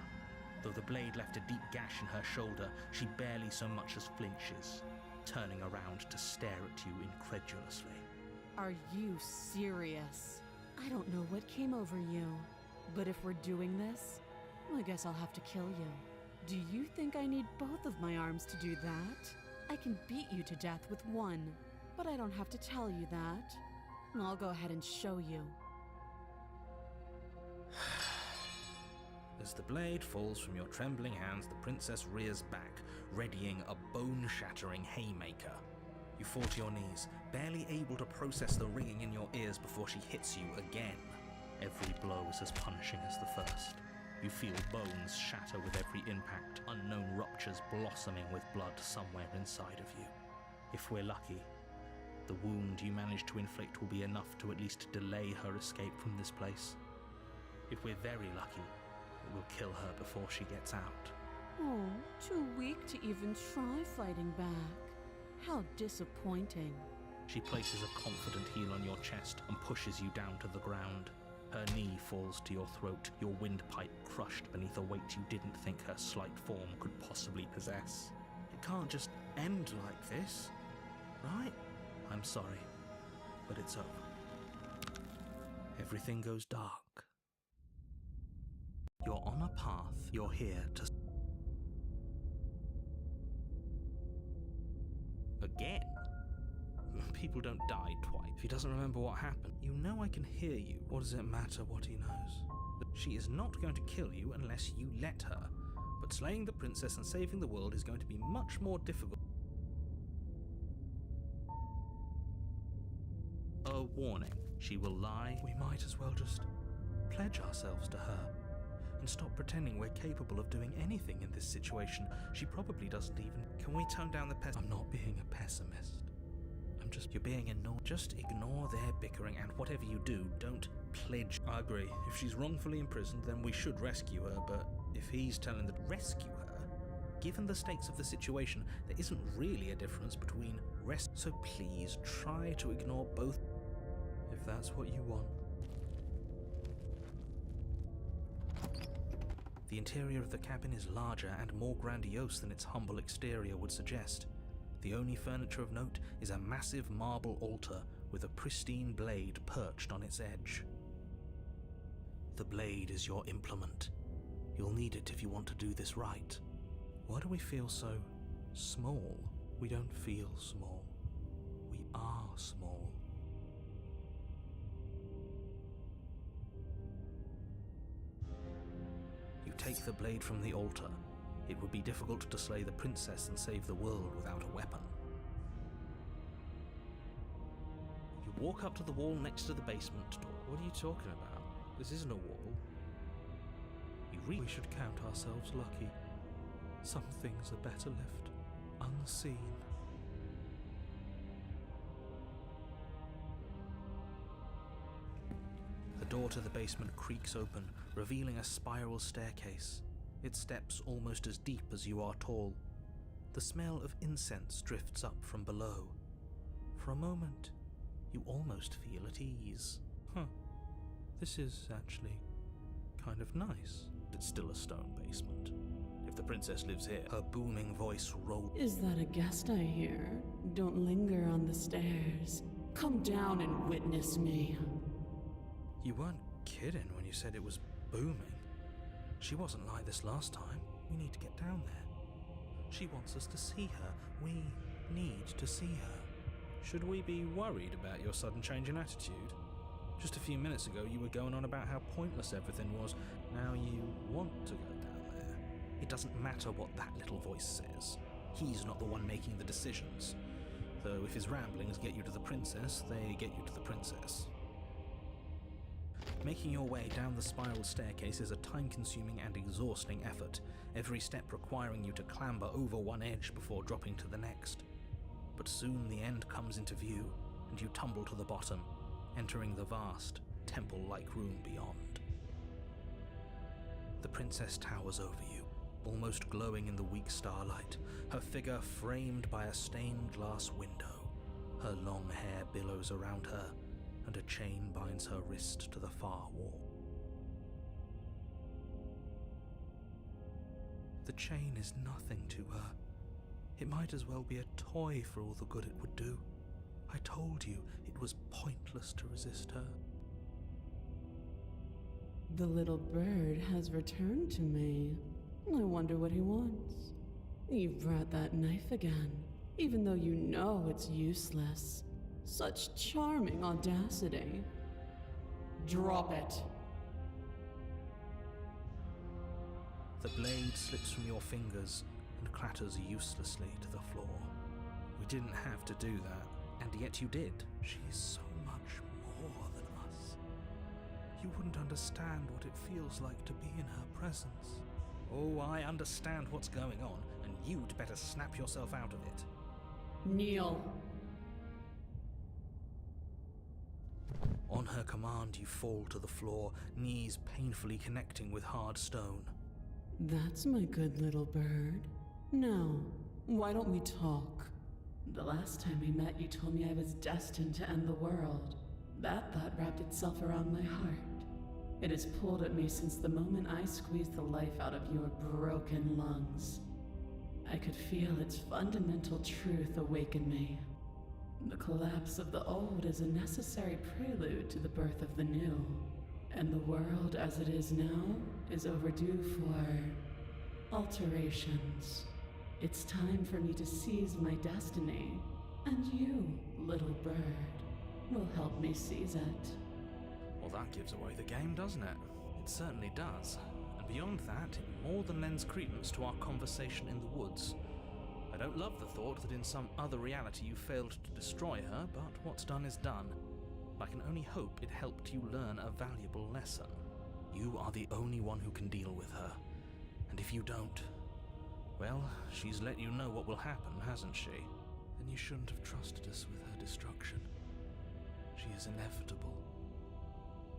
Though the blade left a deep gash in her shoulder, she barely so much as flinches, turning around to stare at you incredulously. Are you serious? I don't know what came over you, but if we're doing this, I guess I'll have to kill you. Do you think I need both of my arms to do that? I can beat you to death with one, but I don't have to tell you that. I'll go ahead and show you. As the blade falls from your trembling hands, the princess rears back, readying a bone-shattering haymaker. You fall to your knees, barely able to process the ringing in your ears before she hits you again. Every blow is as punishing as the first. You feel bones shatter with every impact, unknown ruptures blossoming with blood somewhere inside of you. If we're lucky, the wound you manage to inflict will be enough to at least delay her escape from this place. If we're very lucky, it will kill her before she gets out. Oh, too weak to even try fighting back. How disappointing. She places a confident heel on your chest and pushes you down to the ground. Her knee falls to your throat, your windpipe crushed beneath a weight you didn't think her slight form could possibly possess. It can't just end like this, right? I'm sorry, but it's over. Everything goes dark. You're on a path. You're here to... Again? People don't die twice. If he doesn't remember what happened, you know I can hear you. What does it matter what he knows? She is not going to kill you unless you let her. But slaying the princess and saving the world is going to be much more difficult. A warning. She will lie. We might as well just pledge ourselves to her and stop pretending we're capable of doing anything in this situation. She probably doesn't even... Can we tone down the I'm not being a pessimist. You're being annoyed. Just ignore their bickering, and whatever you do, don't pledge. I agree. If she's wrongfully imprisoned, then we should rescue her, but if he's telling the... Rescue her? Given the stakes of the situation, there isn't really a difference between so please try to ignore both. If that's what you want. The interior of the cabin is larger and more grandiose than its humble exterior would suggest. The only furniture of note is a massive marble altar with a pristine blade perched on its edge. The blade is your implement. You'll need it if you want to do this right. Why do we feel so small? We don't feel small. We are small. You take the blade from the altar. It would be difficult to slay the princess and save the world without a weapon. You walk up to the wall next to the basement door. What are you talking about? This isn't a wall. We should count ourselves lucky. Some things are better left unseen. The door to the basement creaks open, revealing a spiral staircase. Its steps almost as deep as you are tall. The smell of incense drifts up from below. For a moment, you almost feel at ease. This is actually kind of nice. It's still a stone basement. If the princess lives here, her booming voice rolls. Is that a guest I hear? Don't linger on the stairs. Come down and witness me. You weren't kidding when you said it was booming. She wasn't like this last time. We need to get down there. She wants us to see her. We need to see her. Should we be worried about your sudden change in attitude? Just a few minutes ago you were going on about how pointless everything was. Now you want to go down there. It doesn't matter what that little voice says. He's not the one making the decisions. Though if his ramblings get you to the princess, they get you to the princess. Making your way down the spiral staircase is a time-consuming and exhausting effort, every step requiring you to clamber over one edge before dropping to the next. But soon the end comes into view, and you tumble to the bottom, entering the vast, temple-like room beyond. The princess towers over you, almost glowing in the weak starlight, her figure framed by a stained glass window. Her long hair billows around her, and a chain binds her wrist to the far wall. The chain is nothing to her. It might as well be a toy for all the good it would do. I told you it was pointless to resist her. The little bird has returned to me. I wonder what he wants. You've brought that knife again, even though you know it's useless. Such charming audacity. Drop it. The blade slips from your fingers and clatters uselessly to the floor. We didn't have to do that, and yet you did. She is so much more than us. You wouldn't understand what it feels like to be in her presence. Oh, I understand what's going on, and you'd better snap yourself out of it. Kneel. On her command, you fall to the floor, knees painfully connecting with hard stone. That's my good little bird. Now, why don't we talk? The last time we met, you told me I was destined to end the world. That thought wrapped itself around my heart. It has pulled at me since the moment I squeezed the life out of your broken lungs. I could feel its fundamental truth awaken me. The collapse of the old is a necessary prelude to the birth of the new. And the world as it is now is overdue for alterations. It's time for me to seize my destiny, and you, little bird, will help me seize it. Well, that gives away the game, doesn't it? It certainly does. And beyond that, it more than lends credence to our conversation in the woods. I don't love the thought that in some other reality you failed to destroy her, but what's done is done. I can only hope it helped you learn a valuable lesson. You are the only one who can deal with her. And if you don't, well, she's let you know what will happen, hasn't she? Then you shouldn't have trusted us with her destruction. She is inevitable.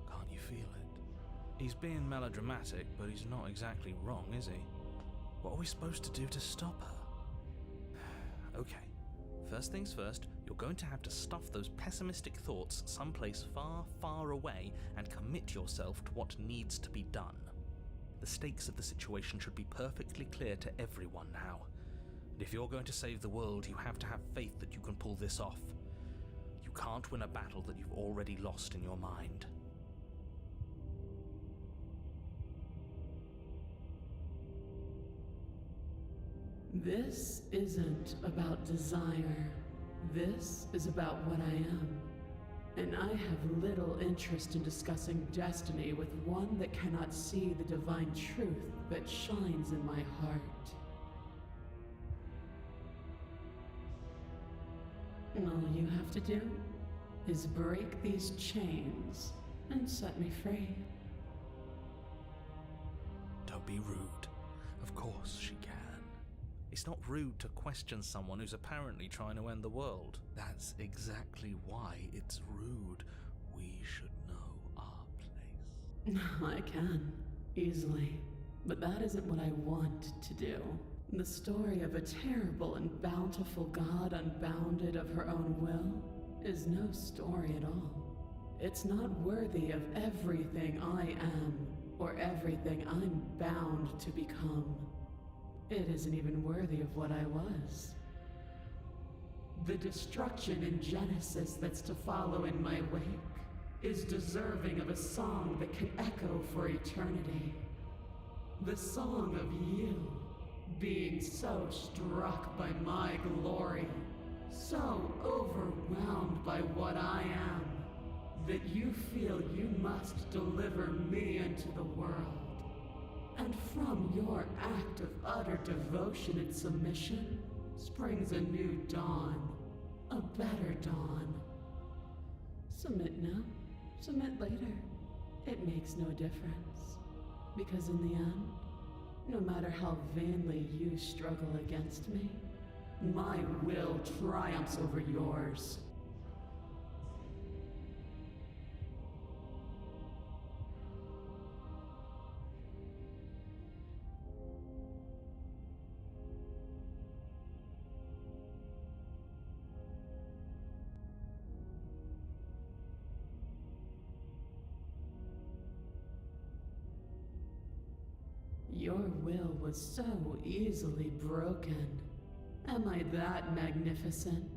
Can't you feel it? He's being melodramatic, but he's not exactly wrong, is he? What are we supposed to do to stop her? Okay, first things first, you're going to have to stuff those pessimistic thoughts someplace far, far away and commit yourself to what needs to be done. The stakes of the situation should be perfectly clear to everyone now. And if you're going to save the world, you have to have faith that you can pull this off. You can't win a battle that you've already lost in your mind. This isn't about desire. This is about what I am. And I have little interest in discussing destiny with one that cannot see the divine truth that shines in my heart. All you have to do is break these chains and set me free. Don't be rude. Of course she can. It's not rude to question someone who's apparently trying to end the world. That's exactly why it's rude. We should know our place. I can, easily. But that isn't what I want to do. The story of a terrible and bountiful god unbounded of her own will is no story at all. It's not worthy of everything I am, or everything I'm bound to become. It isn't even worthy of what I was. The destruction in Genesis that's to follow in my wake is deserving of a song that can echo for eternity. The song of you, being so struck by my glory, so overwhelmed by what I am, that you feel you must deliver me into the world. And from your act of utter devotion and submission springs a new dawn, a better dawn. Submit now, submit later. It makes no difference. Because in the end, no matter how vainly you struggle against me, my will triumphs over yours. Your will was so easily broken. Am I that magnificent?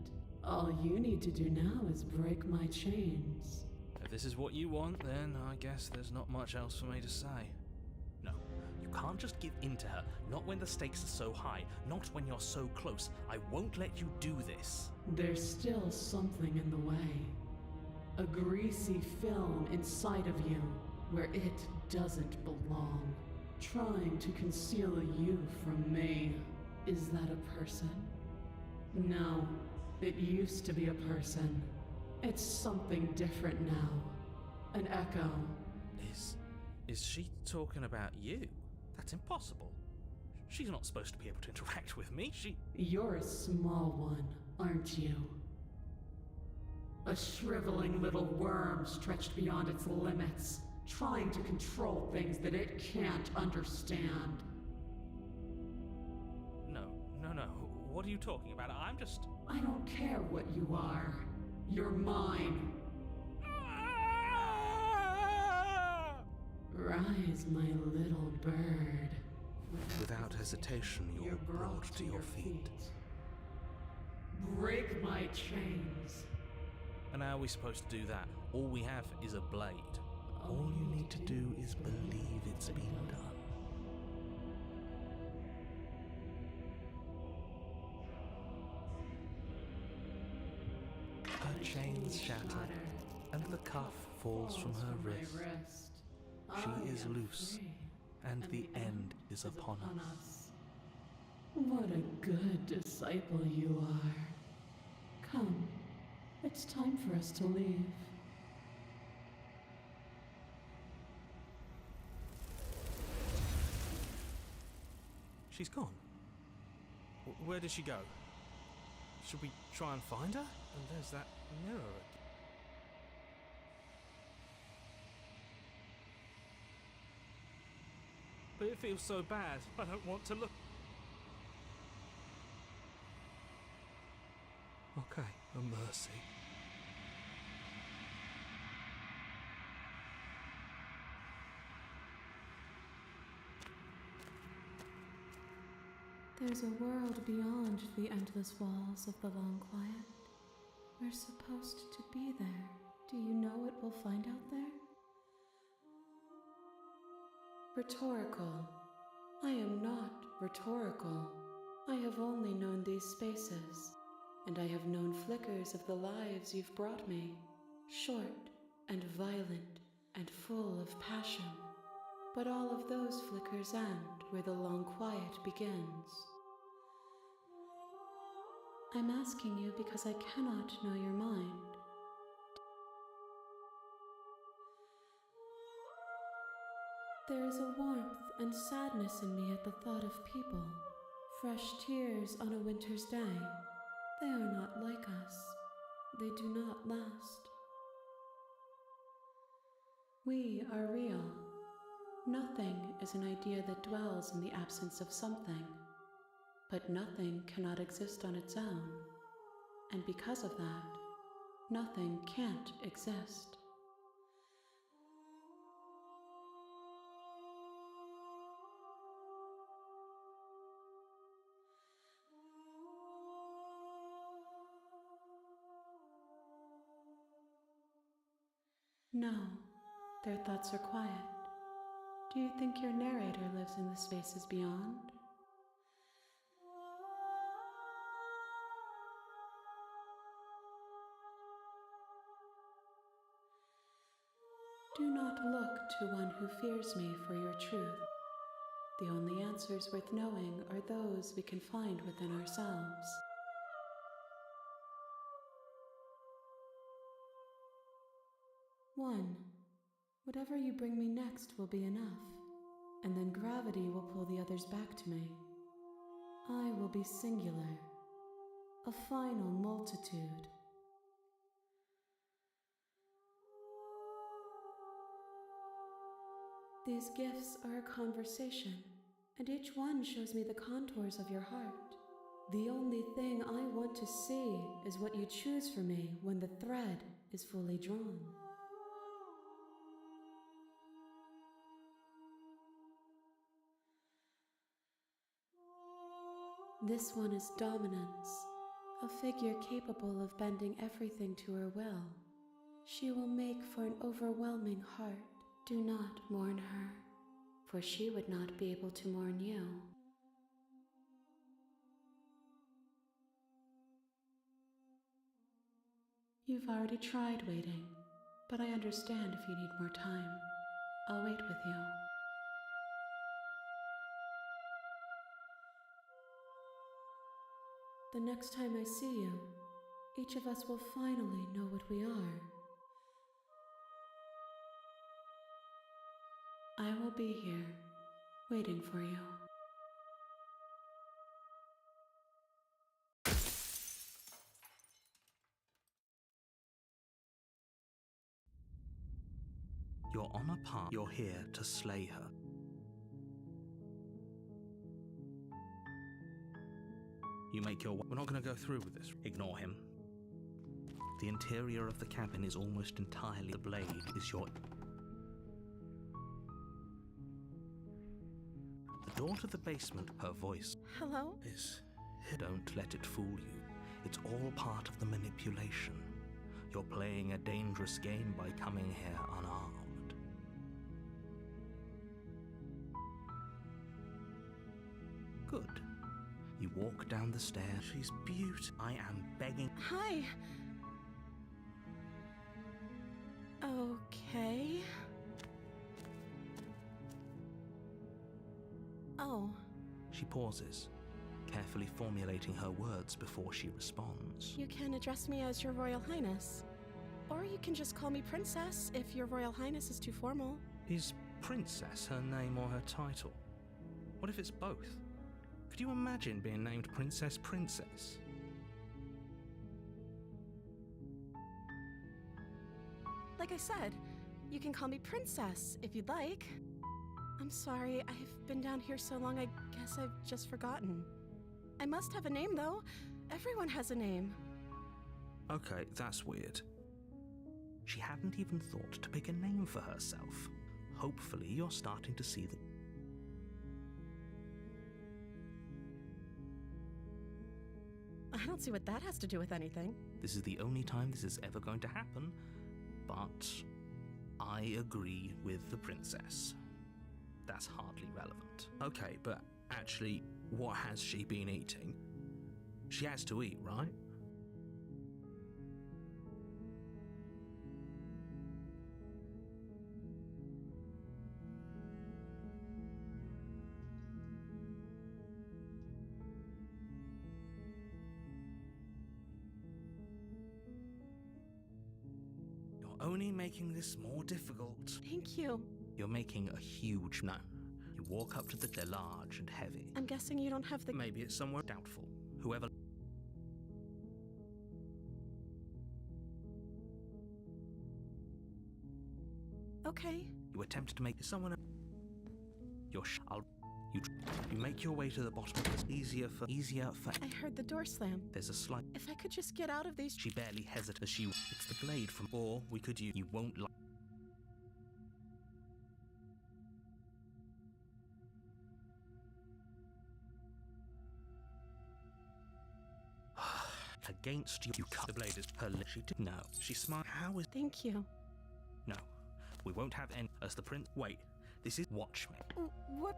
All you need to do now is break my chains. If this is what you want, then I guess there's not much else for me to say. No, you can't just give in to her, not when the stakes are so high, not when you're so close. I won't let you do this. There's still something in the way. A greasy film inside of you where it doesn't belong. Trying to conceal you from me. Is that a person? No, it used to be a person. It's something different now. An echo. Is she talking about you? That's impossible. She's not supposed to be able to interact with me. You're a small one, aren't you? A shriveling little worm stretched beyond its limits, trying to control things that it can't understand. No. What are you talking about? I'm just... I don't care what you are. You're mine. Rise, my little bird. Without hesitation, you're brought to your feet. Break my chains. And how are we supposed to do that? All we have is a blade. All you need to do is believe it's been done. Her chains shatter, and the cuff falls from her wrist. She is loose, and the end is upon us. What a good disciple you are. Come, it's time for us to leave. She's gone. Where did she go? Should we try and find her? And there's that mirror again. But it feels so bad. I don't want to look. Okay, a mercy. There's a world beyond the endless walls of the long quiet. We're supposed to be there. Do you know what we'll find out there? Rhetorical. I am not rhetorical. I have only known these spaces, and I have known flickers of the lives you've brought me, short and violent and full of passion. But all of those flickers end where the long quiet begins. I'm asking you because I cannot know your mind. There is a warmth and sadness in me at the thought of people. Fresh tears on a winter's day. They are not like us. They do not last. We are real. Nothing is an idea that dwells in the absence of something. But nothing cannot exist on its own. And because of that, nothing can't exist. No, their thoughts are quiet. Do you think your narrator lives in the spaces beyond? Do not look to one who fears me for your truth. The only answers worth knowing are those we can find within ourselves. One, whatever you bring me next will be enough, and then gravity will pull the others back to me. I will be singular, a final multitude. These gifts are a conversation, and each one shows me the contours of your heart. The only thing I want to see is what you choose for me when the thread is fully drawn. This one is dominance, a figure capable of bending everything to her will. She will make for an overwhelming heart. Do not mourn her, for she would not be able to mourn you. You've already tried waiting, but I understand if you need more time. I'll wait with you. The next time I see you, each of us will finally know what we are. I will be here, waiting for you. You're on a path. You're here to slay her. You make your way. We're not going to go through with this. Ignore him. The interior of the cabin is almost entirely. The blade is your. The door to the basement, her voice Hello? is. Don't let it fool you. It's all part of the manipulation. You're playing a dangerous game by coming here unarmed. Good. You walk down the stairs. She's beautiful. I am begging. Hi. Okay. Oh, She pauses, carefully formulating her words before she responds. you can address me as Your Royal Highness. Or you can just call me Princess if Your Royal Highness is too formal. Is Princess her name or her title? What if it's both? Could you imagine being named Princess Princess? Like I said, you can call me Princess if you'd like. I'm sorry, I've been down here so long I guess I've just forgotten. I must have a name though. Everyone has a name. Okay, that's weird. She hadn't even thought to pick a name for herself. Hopefully you're starting to see the... I don't see what that has to do with anything. This is the only time this is ever going to happen, but I agree with the princess. That's hardly relevant. Okay, but actually, what has she been eating? She has to eat, right? You're only making this more difficult. Thank you. You're making a huge no. You walk up to the they're large and heavy. I'm guessing you don't have the... Maybe it's somewhere doubtful. Whoever. Okay. You attempt to make someone. You make your way to the bottom. It's easier for. I heard the door slam. There's a slight. If I could just get out of these... She barely hesitates as she. It's the blade from. Or we could use. You won't like. Against you, you cut the blade. Is her lip. She did. No. She smiled. How is. Thank you. No. We won't have any. As the prince. Wait. This is. Watch me. What?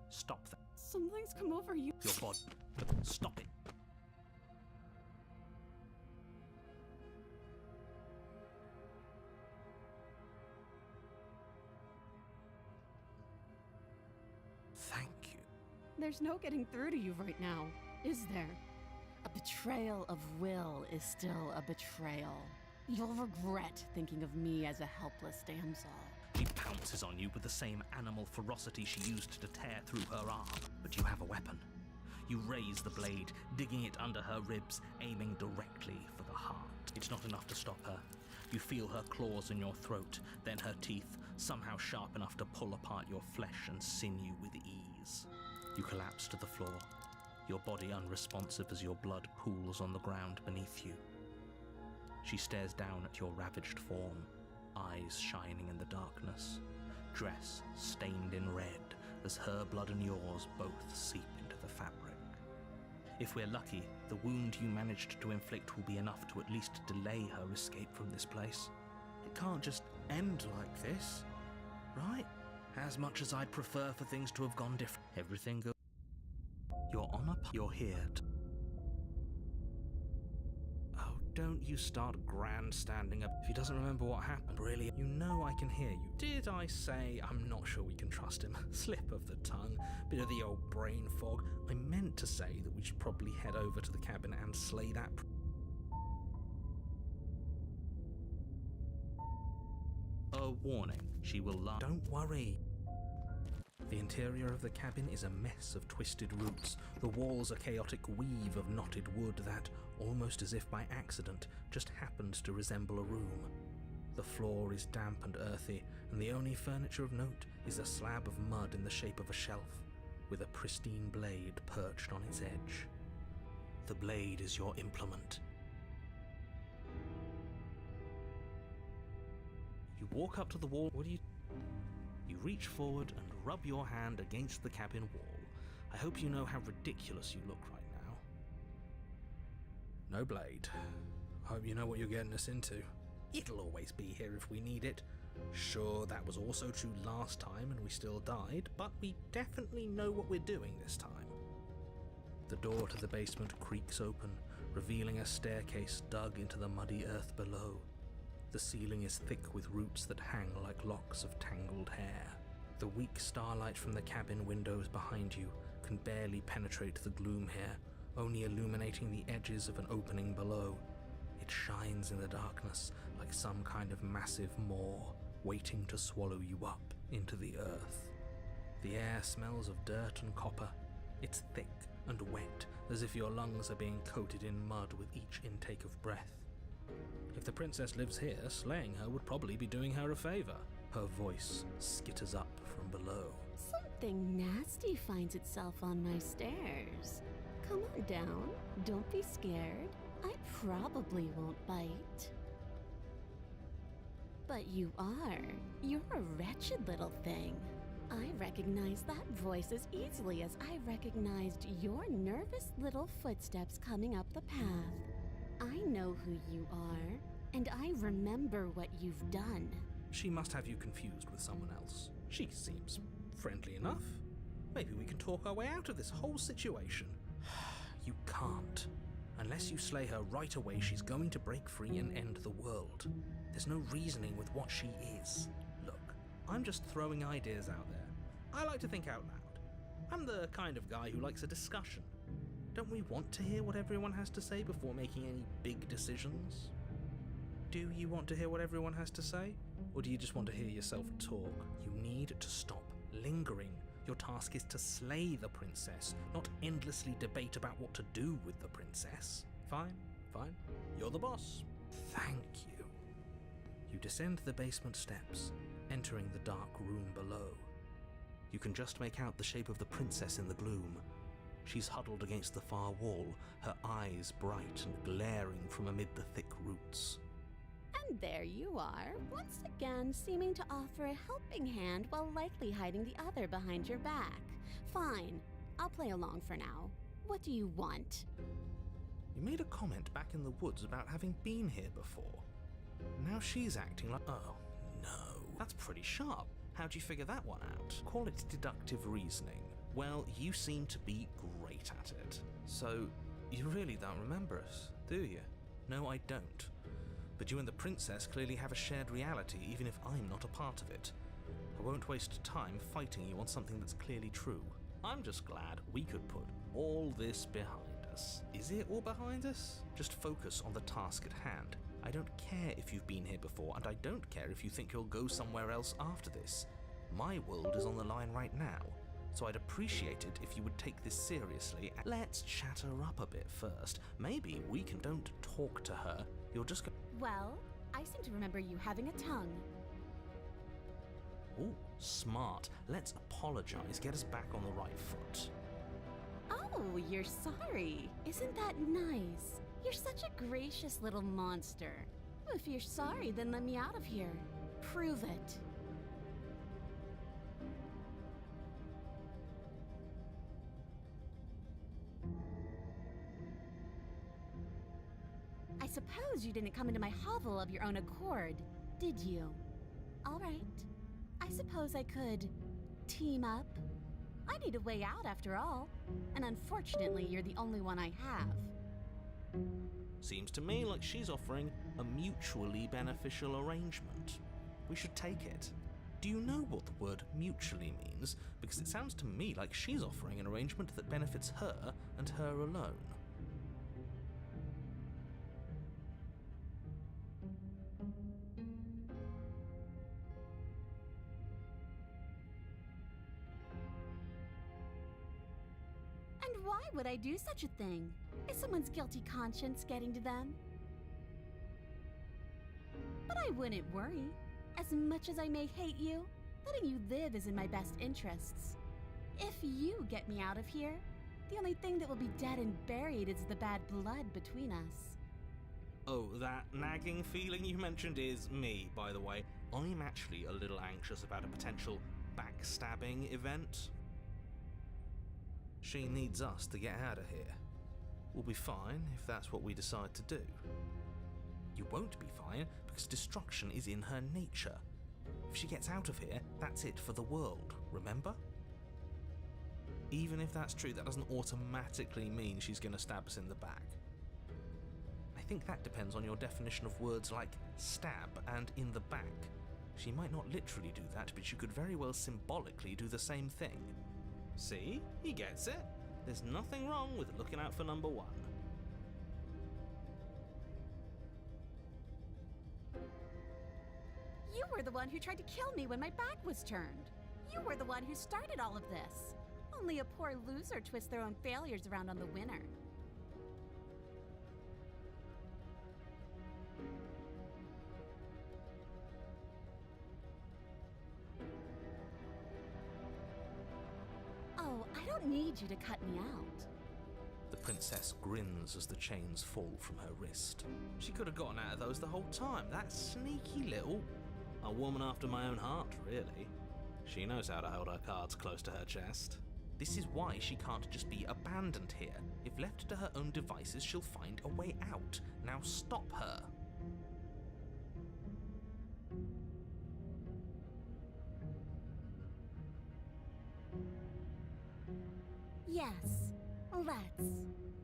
Stop that. Something's come over you. Your body. Stop it. Thank you. There's no getting through to you right now, is there? A betrayal of will is still a betrayal. You'll regret thinking of me as a helpless damsel. She pounces on you with the same animal ferocity she used to tear through her arm. But you have a weapon. You raise the blade, digging it under her ribs, aiming directly for the heart. It's not enough to stop her. You feel her claws in your throat, then her teeth, somehow sharp enough to pull apart your flesh and sinew with ease. You collapse to the floor, your body unresponsive as your blood pools on the ground beneath you. She stares down at your ravaged form, eyes shining in the darkness, dress stained in red as her blood and yours both seep into the fabric. If we're lucky, the wound you managed to inflict will be enough to at least delay her escape from this place. It can't just end like this, right? As much as I'd prefer for things to have gone different, everything goes. You're here to. Oh, don't you start grandstanding up. If he doesn't remember what happened, really, you know I can hear you. Did I say I'm not sure we can trust him? Slip of the tongue, bit of the old brain fog. I meant to say that we should probably head over to the cabin and slay that. A warning, she will laugh. Don't worry. The interior of the cabin is a mess of twisted roots. The walls a chaotic weave of knotted wood that, almost as if by accident, just happened to resemble a room. The floor is damp and earthy, and the only furniture of note is a slab of mud in the shape of a shelf, with a pristine blade perched on its edge. The blade is your implement. You walk up to the wall. You reach forward and rub your hand against the cabin wall. I hope you know how ridiculous you look right now. No blade. I hope you know what you're getting us into. It'll always be here if we need it. Sure, that was also true last time and we still died, but we definitely know what we're doing this time. The door to the basement creaks open, revealing a staircase dug into the muddy earth below. The ceiling is thick with roots that hang like locks of tangled hair. The weak starlight from the cabin windows behind you can barely penetrate the gloom here, only illuminating the edges of an opening below. It shines in the darkness like some kind of massive maw, waiting to swallow you up into the earth. The air smells of dirt and copper. It's thick and wet, as if your lungs are being coated in mud with each intake of breath. If the princess lives here, slaying her would probably be doing her a favor. Her voice skitters up from below. Something nasty finds itself on my stairs. Come on down. Don't be scared. I probably won't bite. But you are. You're a wretched little thing. I recognize that voice as easily as I recognized your nervous little footsteps coming up the path. I know who you are, and I remember what you've done. She must have you confused with someone else. She seems friendly enough. Maybe we can talk our way out of this whole situation. You can't. Unless you slay her right away, she's going to break free and end the world. There's no reasoning with what she is. Look, I'm just throwing ideas out there. I like to think out loud. I'm the kind of guy who likes a discussion. Don't we want to hear what everyone has to say before making any big decisions? Do you want to hear what everyone has to say? Or do you just want to hear yourself talk? You need to stop lingering. Your task is to slay the princess, not endlessly debate about what to do with the princess. Fine. You're the boss. Thank you. You descend the basement steps, entering the dark room below. You can just make out the shape of the princess in the gloom. She's huddled against the far wall, her eyes bright and glaring from amid the thick roots. And there you are, once again seeming to offer a helping hand while likely hiding the other behind your back. Fine, I'll play along for now. What do you want? You made a comment back in the woods about having been here before. Now she's acting like... Oh, no. That's pretty sharp. How'd you figure that one out? Call it deductive reasoning. Well, you seem to be great at it. So, you really don't remember us, do you? No, I don't. But you and the princess clearly have a shared reality, even if I'm not a part of it. I won't waste time fighting you on something that's clearly true. I'm just glad we could put all this behind us. Is it all behind us? Just focus on the task at hand. I don't care if you've been here before, and I don't care if you think you'll go somewhere else after this. My world is on the line right now, so I'd appreciate it if you would take this seriously. Let's chat her up a bit first. Maybe we can... Don't talk to her. You're just go... Well, I seem to remember you having a tongue. Ooh, smart. Let's apologize. Get us back on the right foot. Oh, you're sorry. Isn't that nice? You're such a gracious little monster. If you're sorry, then let me out of here. Prove it. I suppose you didn't come into my hovel of your own accord, did you? All right. I suppose I could team up. I need a way out after all, and unfortunately, you're the only one I have. Seems to me like she's offering a mutually beneficial arrangement. We should take it. Do you know what the word mutually means? Because it sounds to me like she's offering an arrangement that benefits her and her alone. Why would I do such a thing? Is someone's guilty conscience getting to them? But I wouldn't worry. As much as I may hate you, letting you live is in my best interests. If you get me out of here, the only thing that will be dead and buried is the bad blood between us. Oh, that nagging feeling you mentioned is me, by the way. I'm actually a little anxious about a potential backstabbing event. She needs us to get out of here. We'll be fine if that's what we decide to do. You won't be fine because destruction is in her nature. If she gets out of here, that's it for the world, remember? Even if that's true, that doesn't automatically mean she's going to stab us in the back. I think that depends on your definition of words like stab and in the back. She might not literally do that, but she could very well symbolically do the same thing. See? He gets it. There's nothing wrong with looking out for number one. You were the one who tried to kill me when my back was turned. You were the one who started all of this. Only a poor loser twists their own failures around on the winner. Oh, I don't need you to cut me out. The princess grins as the chains fall from her wrist. She could have gotten out of those the whole time. That sneaky little... A woman after my own heart, really. She knows how to hold her cards close to her chest. This is why she can't just be abandoned here. If left to her own devices, she'll find a way out. Now stop her. Yes, let's.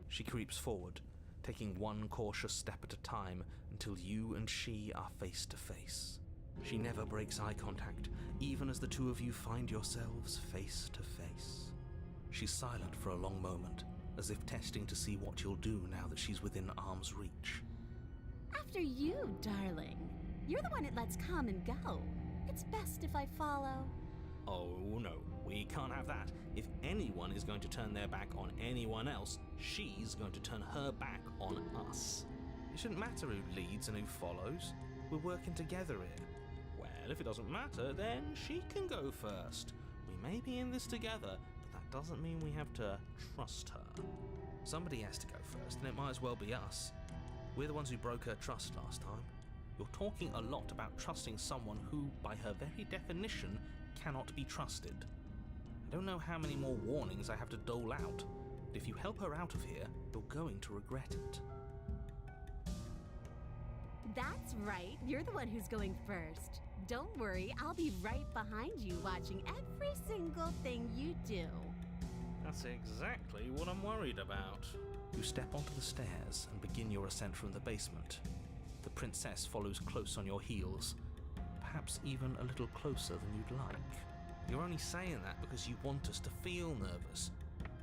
She creeps forward, taking one cautious step at a time until you and she are face to face. She never breaks eye contact, even as the two of you find yourselves face to face. She's silent for a long moment, as if testing to see what you'll do now that she's within arm's reach. After you, darling. You're the one it lets come and go. It's best if I follow. Oh no, we can't have that. If anyone is going to turn their back on anyone else, she's going to turn her back on us. It shouldn't matter who leads and who follows. We're working together here. Well, if it doesn't matter, then she can go first. We may be in this together, but that doesn't mean we have to trust her. Somebody has to go first, and it might as well be us. We're the ones who broke her trust last time. You're talking a lot about trusting someone who, by her very definition, cannot be trusted. I don't know how many more warnings I have to dole out, but if you help her out of here, you're going to regret it. That's right, you're the one who's going first. Don't worry, I'll be right behind you watching every single thing you do. That's exactly what I'm worried about. You step onto the stairs and begin your ascent from the basement. The princess follows close on your heels, perhaps even a little closer than you'd like. You're only saying that because you want us to feel nervous.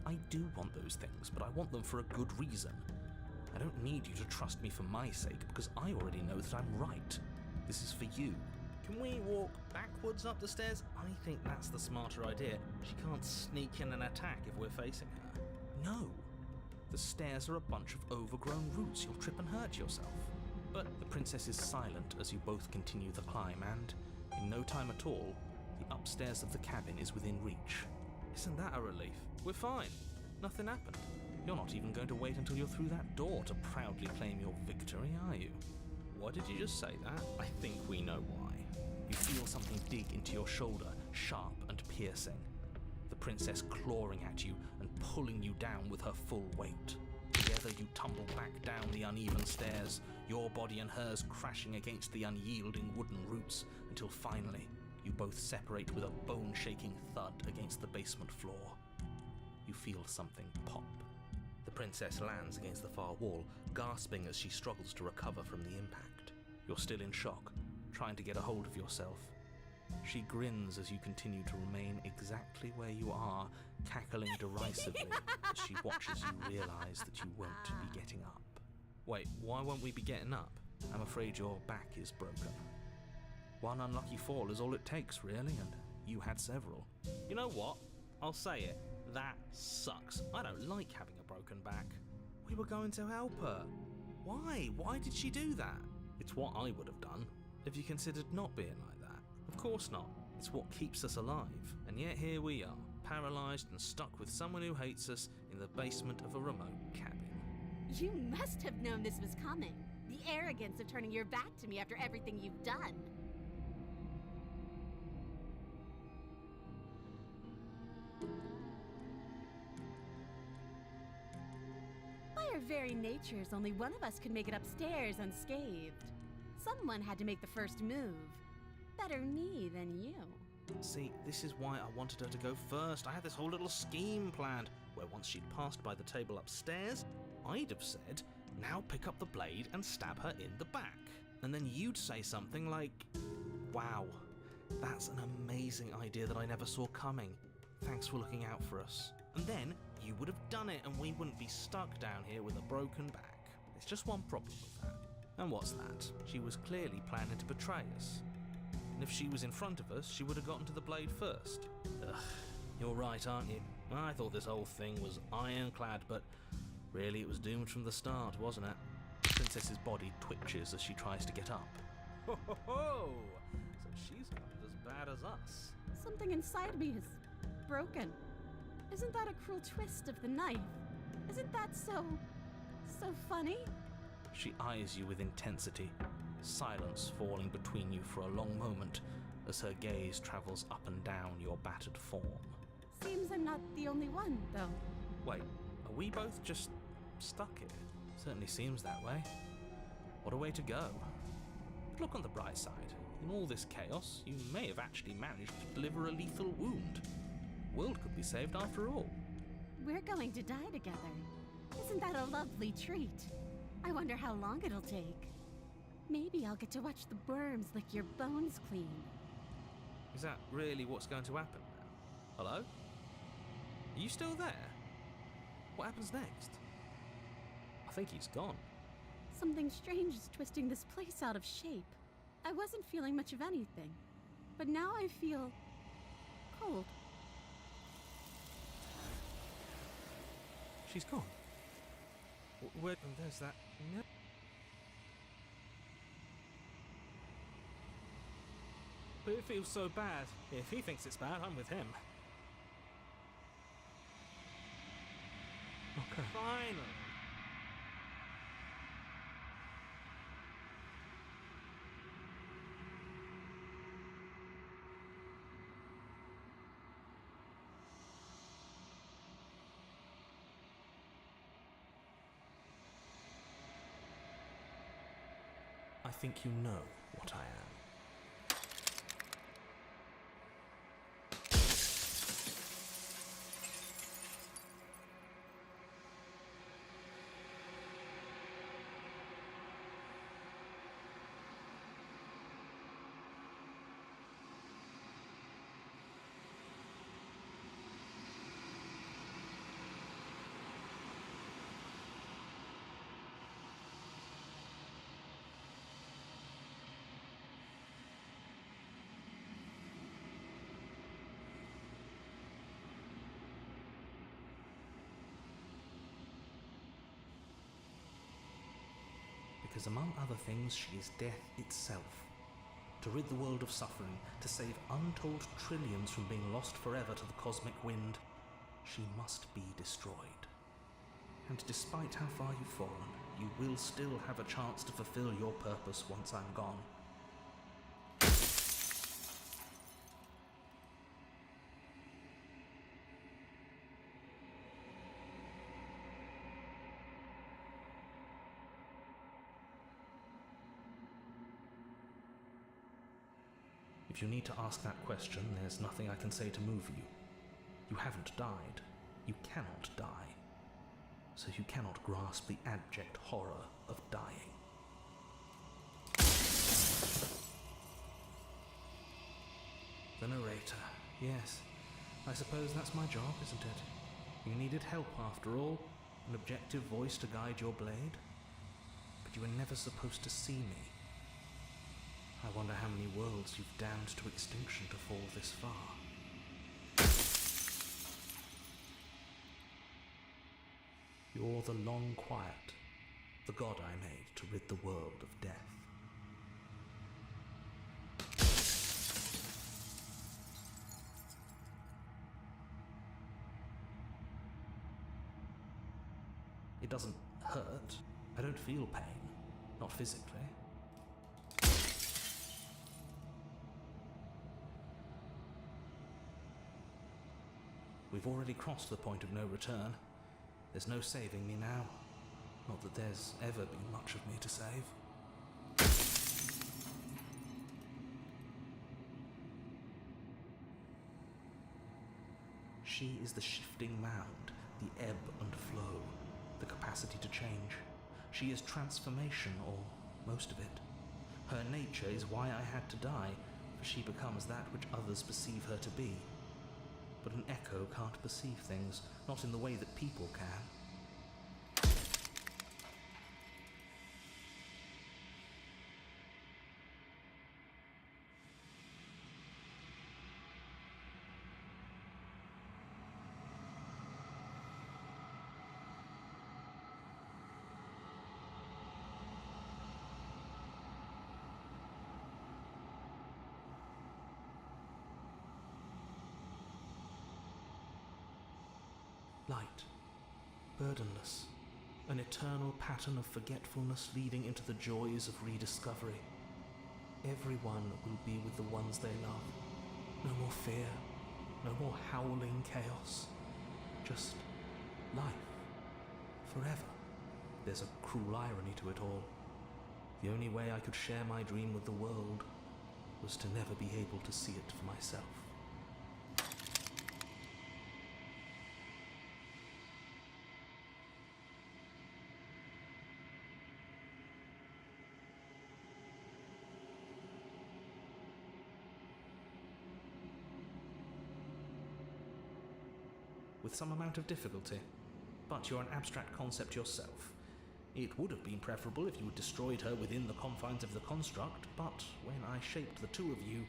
I do want those things, but I want them for a good reason. I don't need you to trust me for my sake, because I already know that I'm right. This is for you. Can we walk backwards up the stairs? I think that's the smarter idea. She can't sneak in and attack if we're facing her. No. The stairs are a bunch of overgrown roots. You'll trip and hurt yourself. But the princess is silent as you both continue the climb, and in no time at all, the upstairs of the cabin is within reach. Isn't that a relief? We're fine. Nothing happened. You're not even going to wait until you're through that door to proudly claim your victory, are you? Why did you just say that? I think we know why. You feel something dig into your shoulder, sharp and piercing. The princess clawing at you and pulling you down with her full weight. Together you tumble back down the uneven stairs, your body and hers crashing against the unyielding wooden roots, until finally you both separate with a bone-shaking thud against the basement floor. You feel something pop. The princess lands against the far wall, gasping as she struggles to recover from the impact. You're still in shock, trying to get a hold of yourself. She grins as you continue to remain exactly where you are, cackling derisively as she watches you realize that you won't be getting up. Wait, why won't we be getting up? I'm afraid your back is broken. One unlucky fall is all it takes, really, and you had several. You know what? I'll say it. That sucks. I don't like having a broken back. We were going to help her. Why? Why did she do that? It's what I would have done. Have you considered not being like that? Of course not. It's what keeps us alive. And yet here we are, paralysed and stuck with someone who hates us in the basement of a remote cabin. You must have known this was coming. The arrogance of turning your back to me after everything you've done. By our very natures, only one of us could make it upstairs unscathed. Someone had to make the first move. Better me than you. See, this is why I wanted her to go first. I had this whole little scheme planned, where once she'd passed by the table upstairs, I'd have said, now pick up the blade and stab her in the back. And then you'd say something like, wow, that's an amazing idea that I never saw coming. Thanks for looking out for us. And then you would have done it and we wouldn't be stuck down here with a broken back. There's just one problem with that. And what's that? She was clearly planning to betray us. And if she was in front of us, she would have gotten to the blade first. Ugh, you're right, aren't you? I thought this whole thing was ironclad, but really it was doomed from the start, wasn't it? The princess's body twitches as she tries to get up. Ho ho ho! So she's not as bad as us. Something inside me is broken. Isn't that a cruel twist of the knife? Isn't that so funny? She eyes you with intensity, silence falling between you for a long moment as her gaze travels up and down your battered form. Seems I'm not the only one, though. Wait, are we both just stuck here? Certainly seems that way. What a way to go. But look on the bright side. In all this chaos, you may have actually managed to deliver a lethal wound. The world could be saved after all. We're going to die together. Isn't that a lovely treat? I wonder how long it'll take. Maybe I'll get to watch the worms lick your bones clean. Is that really what's going to happen now? Hello? Are you still there? What happens next? I think he's gone. Something strange is twisting this place out of shape. I wasn't feeling much of anything, but now I feel cold. She's gone. Where? And there's that. No. But it feels so bad. If he thinks it's bad, I'm with him. Okay. Finally. I think you know what I am. Because among other things, she is death itself. To rid the world of suffering, to save untold trillions from being lost forever to the cosmic wind, she must be destroyed. And despite how far you've fallen, you will still have a chance to fulfill your purpose once I'm gone. If you need to ask that question, there's nothing I can say to move you. You haven't died. You cannot die. So you cannot grasp the abject horror of dying. The narrator. Yes, I suppose that's my job, isn't it? You needed help after all, an objective voice to guide your blade. But you were never supposed to see me. I wonder how many worlds you've damned to extinction to fall this far. or the long quiet, the god I made to rid the world of death. It doesn't hurt. I don't feel pain, not physically. We've already crossed the point of no return. There's no saving me now. Not that there's ever been much of me to save. She is the shifting mound, the ebb and flow, the capacity to change. She is transformation, or most of it. Her nature is why I had to die, for she becomes that which others perceive her to be. But an echo can't perceive things, not in the way that people can. Light, burdenless, an eternal pattern of forgetfulness leading into the joys of rediscovery. Everyone will be with the ones they love. No more fear, no more howling chaos. Just life, forever. There's a cruel irony to it all. The only way I could share my dream with the world was to never be able to see it for myself. With some amount of difficulty, but you're an abstract concept yourself. It would have been preferable if you had destroyed her within the confines of the construct, but when I shaped the two of you,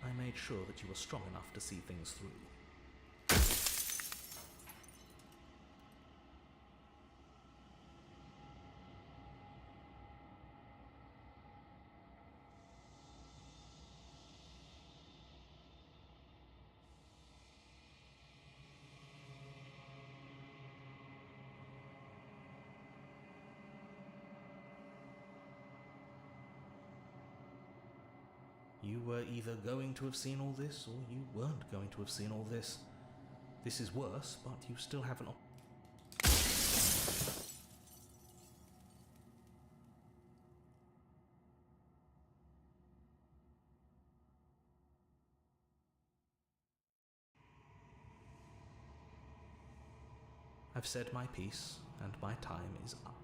I made sure that you were strong enough to see things through. You were either going to have seen all this, or you weren't going to have seen all this. This is worse, but you still haven't. I've said my piece, and my time is up.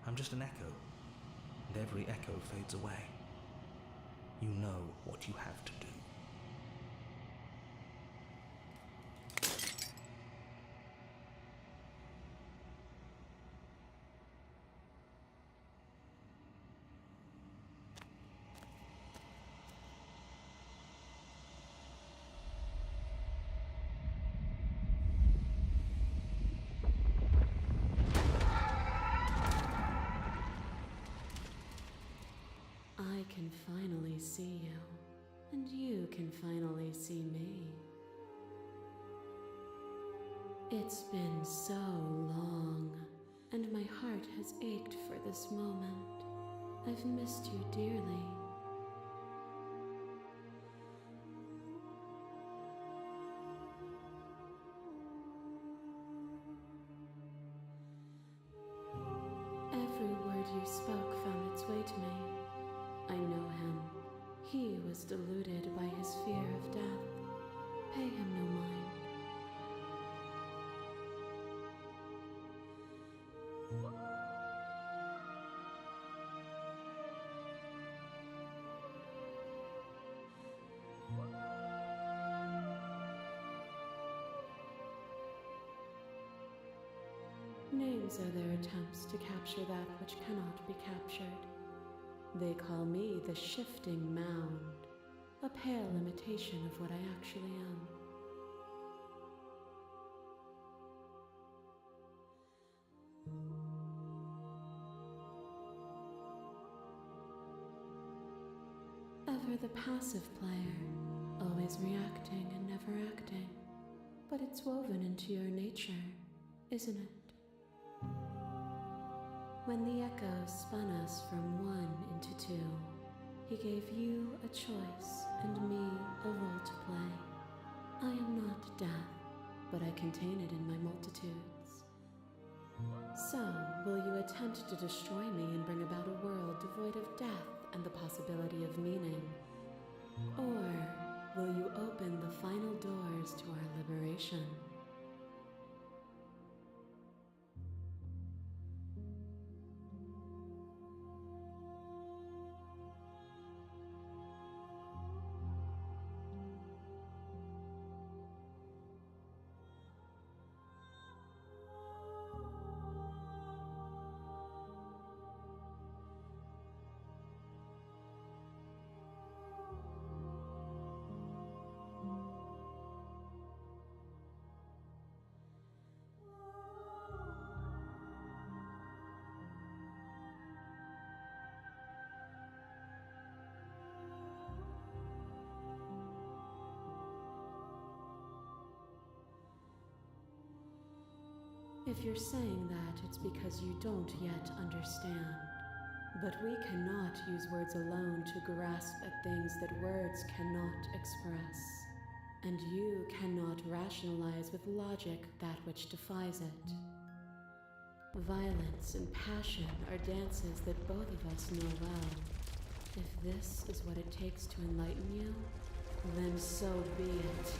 I'm just an echo, and every echo fades away. You know what you have to do. I can finally see you, and you can finally see me. It's been so long, and my heart has ached for this moment. I've missed you dearly. Every word you spoke found its way to me. I know him. He was deluded by his fear of death. Pay him no mind. Names are their attempts to capture that which cannot be captured. They call me the Shifting Mound, a pale imitation of what I actually am. Never the passive player, always reacting and never acting. But it's woven into your nature, isn't it? When the echoes spun us from one into two, he gave you a choice and me a role to play. I am not death, but I contain it in my multitudes. So, will you attempt to destroy me and bring about a world devoid of death and the possibility of meaning? Or will you open the final doors to our liberation? If you're saying that, it's because you don't yet understand. But we cannot use words alone to grasp at things that words cannot express. And you cannot rationalize with logic that which defies it. Violence and passion are dances that both of us know well. If this is what it takes to enlighten you, then so be it.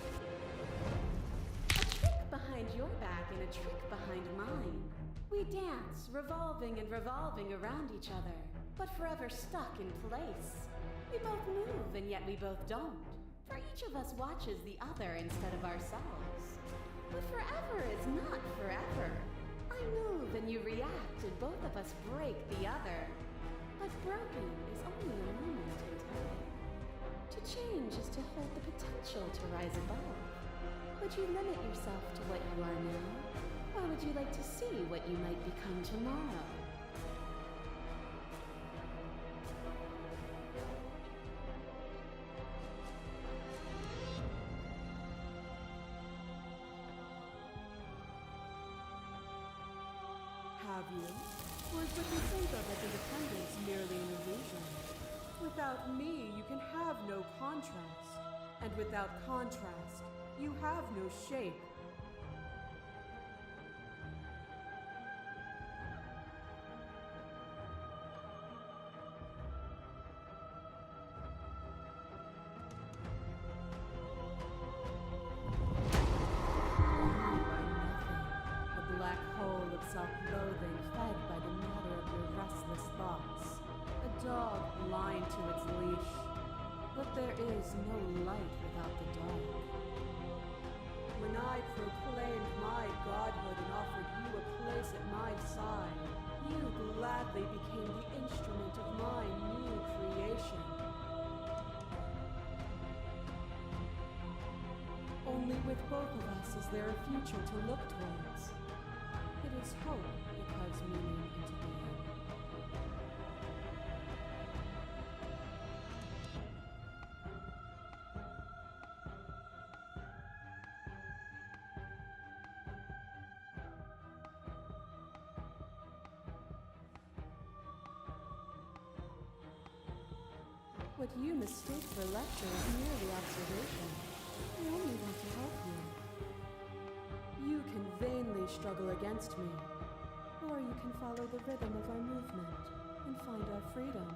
Behind your back and a trick behind mine. We dance, revolving and revolving around each other, but forever stuck in place. We both move, and yet we both don't. For each of us watches the other instead of ourselves. But forever is not forever. I move and you react, and both of us break the other. But broken is only a moment in time. To change is to hold the potential to rise above. Would you limit yourself to what you are now? Or would you like to see what you might become tomorrow? Have you? Or is what you think of as independence merely an illusion? Without me, you can have no contrast. And without contrast, you have no shape. A black hole of self-loathing fed by the matter of your restless thoughts. A dog blind to its leash. But there is no light without the dark. When I proclaimed my godhood and offered you a place at my side, you gladly became the instrument of my new creation. Only with both of us is there a future to look towards. It is hope that carves meaning into being. What you mistake for lecture is merely observation. I only want to help you. You can vainly struggle against me, or you can follow the rhythm of our movement and find our freedom.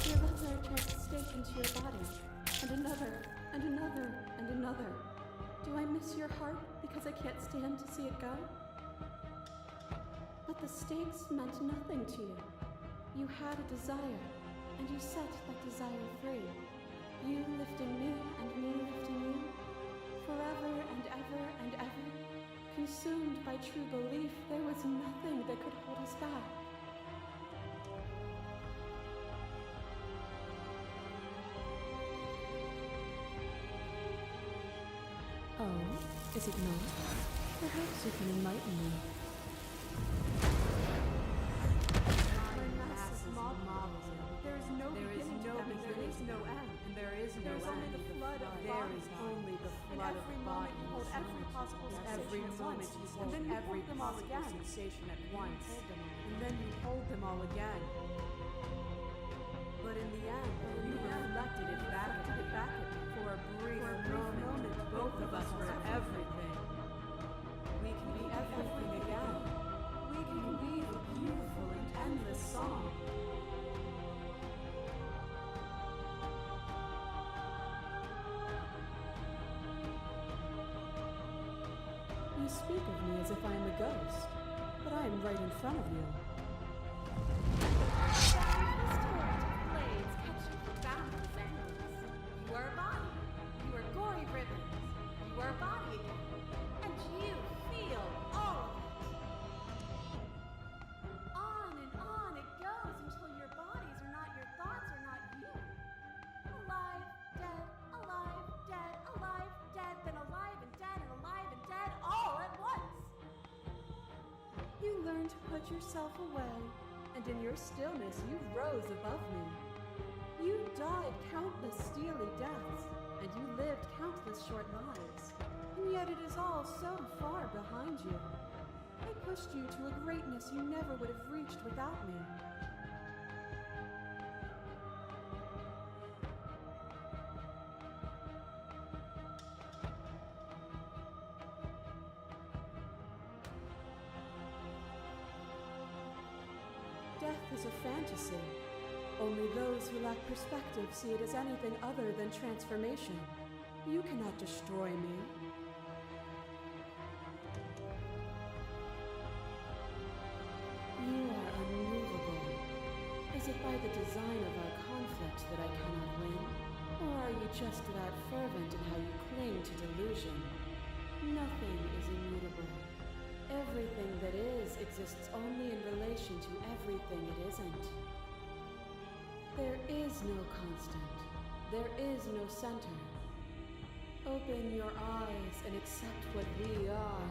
Your legs are trying to stake into your body, and another, and another, and another. Do I miss your heart because I can't stand to see it go? But the stakes meant nothing to you. You had a desire, and you set that desire free. You lifting me and me lifting you, forever and ever and ever. Consumed by true belief, there was nothing that could hold us back. Oh, is it not? Perhaps you can enlighten me. There is no is no end, and there is no There's end. only the flood of There bodies. is only the In flood of every moment bodies. you hold every possible Every sensation at moment once, you and hold then you every hold them all possible again. sensation at once, and then you hold them all again. But in the end, you reflected it back at me. For a brief moment, both of us were everything. We can be everything again. We can weave a beautiful and endless song. You speak of me as if I am a ghost, but I am right in front of you. Blades catching from boundless angles. You are a body. You are gory ribbons. You are a body again. And you feel all of it. On and on it goes until your bodies are not your thoughts, are not you. Alive, dead, alive, dead, alive, dead, then alive and dead and alive and dead all at once. You learned to put yourself away, and in your stillness you rose above me. You died countless steely deaths, and you lived countless short lives, and yet it is all so far behind you. I pushed you to a greatness you never would have reached without me. Death is a fantasy. Only those who lack perspective see it as anything other than transformation. You cannot destroy me. You are unmovable. Is it by the design of our conflict that I cannot win? Or are you just that fervent in how you cling to delusion? Nothing is immutable. Everything that is exists only in relation to everything it isn't. There is no constant. There is no center. Open your eyes and accept what we are.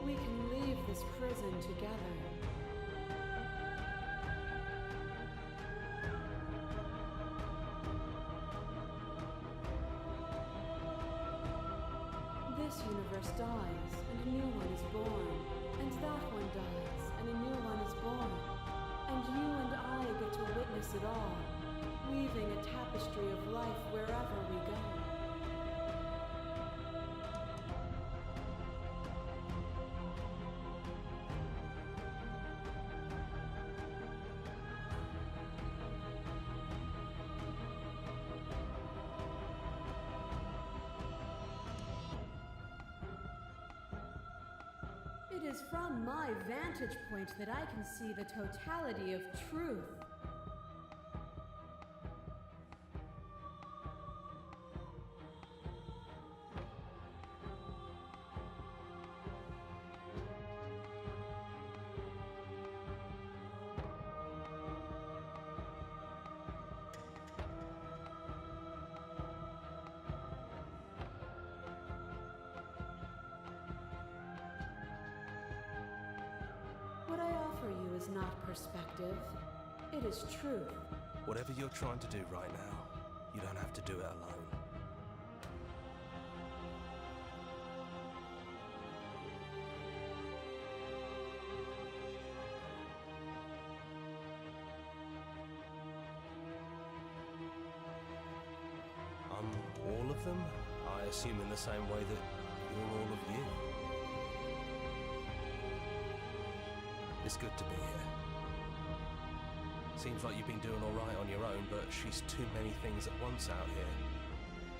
We can leave this prison together. This universe dies, and a new one is born. And that one dies, and a new one is born. And you and I get to witness it all, weaving a tapestry of life wherever we go. It is from my vantage point that I can see the totality of truth. What I offer you is not perspective. It is truth. Whatever you're trying to do right now, you don't have to do it alone. I'm all of them, I assume in the same way that you're all of you. It's good to be here. Seems like you've been doing all right on your own, but she's too many things at once out here.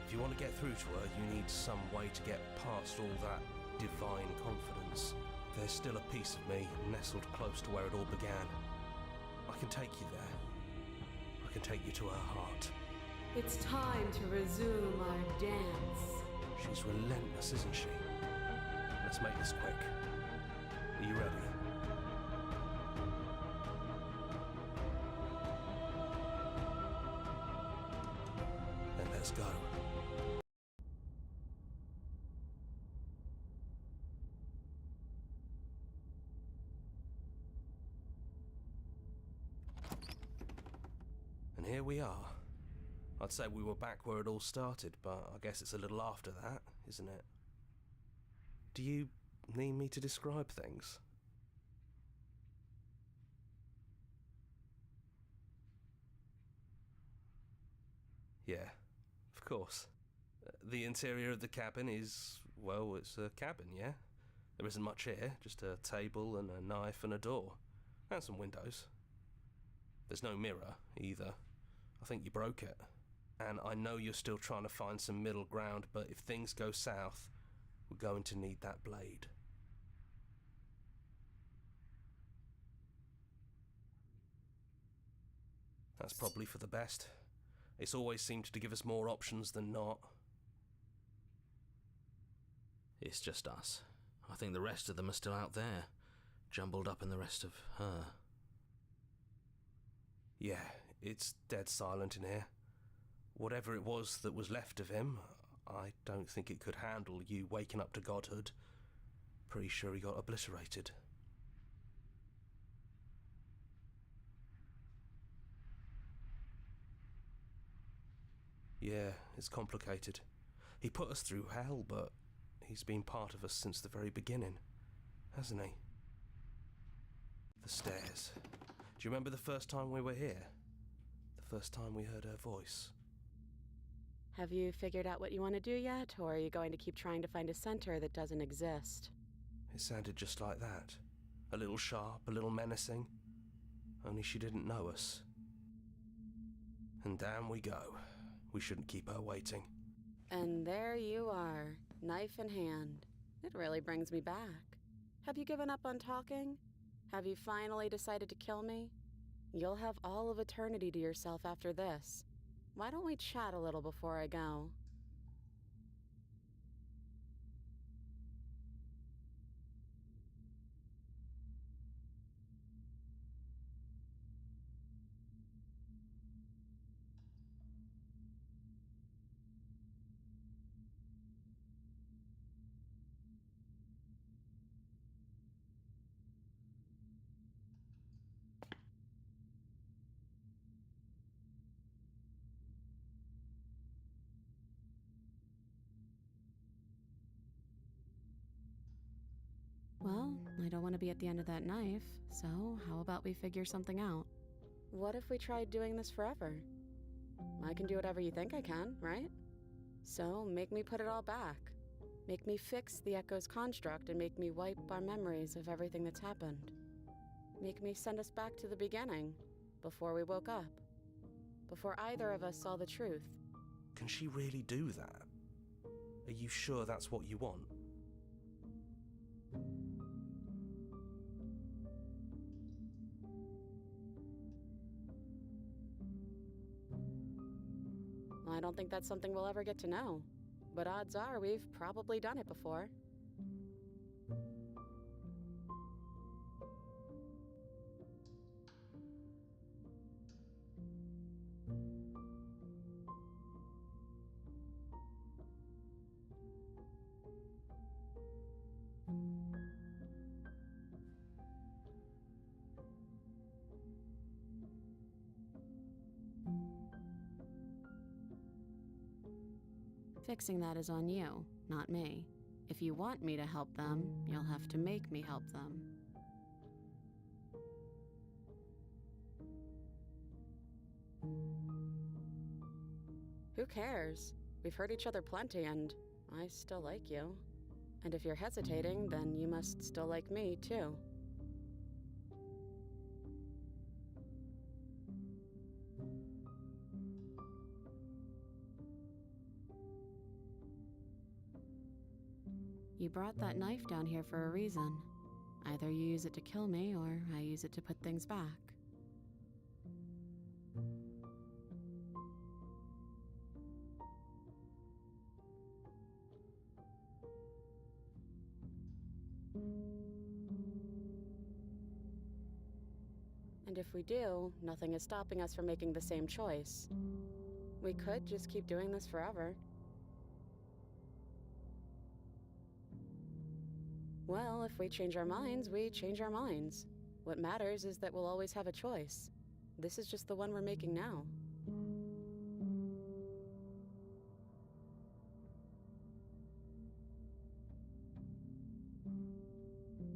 If you want to get through to her, you need some way to get past all that divine confidence. There's still a piece of me nestled close to where it all began. I can take you there. I can take you to her heart. It's time to resume our dance. She's relentless, isn't she? Let's make this quick. Are you ready? Then let's go. And here we are. I'd say we were back where it all started, but I guess it's a little after that, isn't it? Do you need me to describe things? Yeah, of course. The interior of the cabin is, well, it's a cabin, yeah? There isn't much here, just a table and a knife and a door. And some windows. There's no mirror, either. I think you broke it. And I know you're still trying to find some middle ground, but if things go south, we're going to need that blade. That's probably for the best. It's always seemed to give us more options than not. It's just us. I think the rest of them are still out there, jumbled up in the rest of her. Yeah, it's dead silent in here. Whatever it was that was left of him, I don't think it could handle you waking up to godhood. Pretty sure he got obliterated. Yeah, it's complicated. He put us through hell, but he's been part of us since the very beginning, hasn't he? The stairs. Do you remember the first time we were here? The first time we heard her voice? Have you figured out what you want to do yet, or are you going to keep trying to find a center that doesn't exist? It sounded just like that. A little sharp, a little menacing. Only she didn't know us. And down we go. We shouldn't keep her waiting. And there you are, knife in hand. It really brings me back. Have you given up on talking? Have you finally decided to kill me? You'll have all of eternity to yourself after this. Why don't we chat a little before I go? Well, I don't want to be at the end of that knife, so how about we figure something out? What if we tried doing this forever? I can do whatever you think I can, right? So make me put it all back. Make me fix the Echo's construct and make me wipe our memories of everything that's happened. Make me send us back to the beginning, before we woke up. Before either of us saw the truth. Can she really do that? Are you sure that's what you want? I don't think that's something we'll ever get to know. But odds are we've probably done it before. Fixing that is on you, not me. If you want me to help them, you'll have to make me help them. Who cares? We've hurt each other plenty, and I still like you. And if you're hesitating, then you must still like me, too. You brought that knife down here for a reason. Either you use it to kill me, or I use it to put things back. And if we do, nothing is stopping us from making the same choice. We could just keep doing this forever. Well, if we change our minds, we change our minds. What matters is that we'll always have a choice. This is just the one we're making now.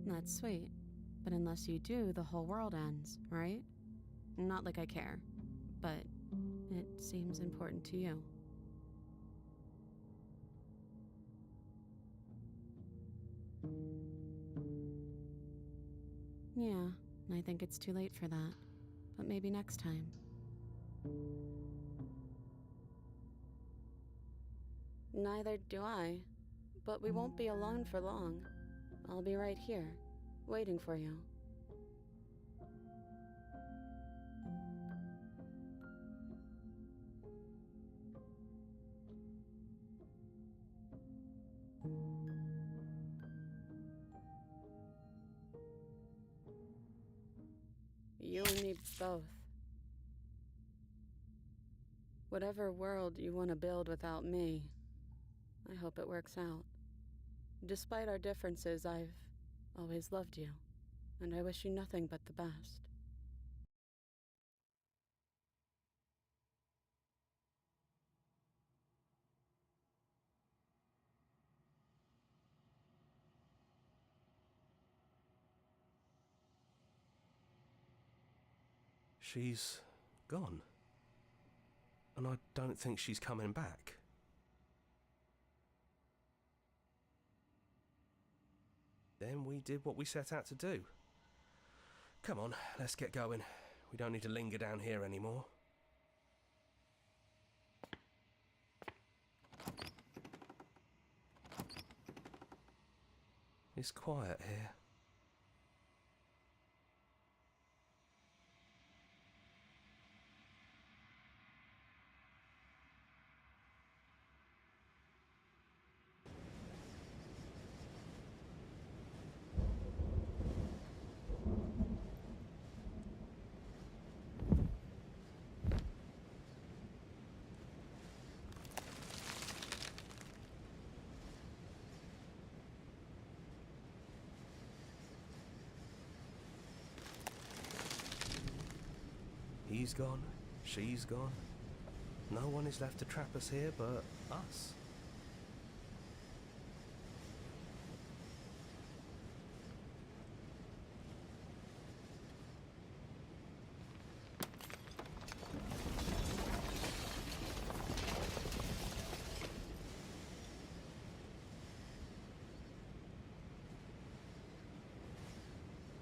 That's sweet. But unless you do, the whole world ends, right? Not like I care, but it seems important to you. Yeah, I think it's too late for that. But maybe next time. Neither do I. But we won't be alone for long. I'll be right here, waiting for you. You and me both. Whatever world you want to build without me, I hope it works out. Despite our differences, I've always loved you, and I wish you nothing but the best. She's gone. And I don't think she's coming back. Then we did what we set out to do. Come on, let's get going. We don't need to linger down here anymore. It's quiet here. He's gone, she's gone. No one is left to trap us here but us.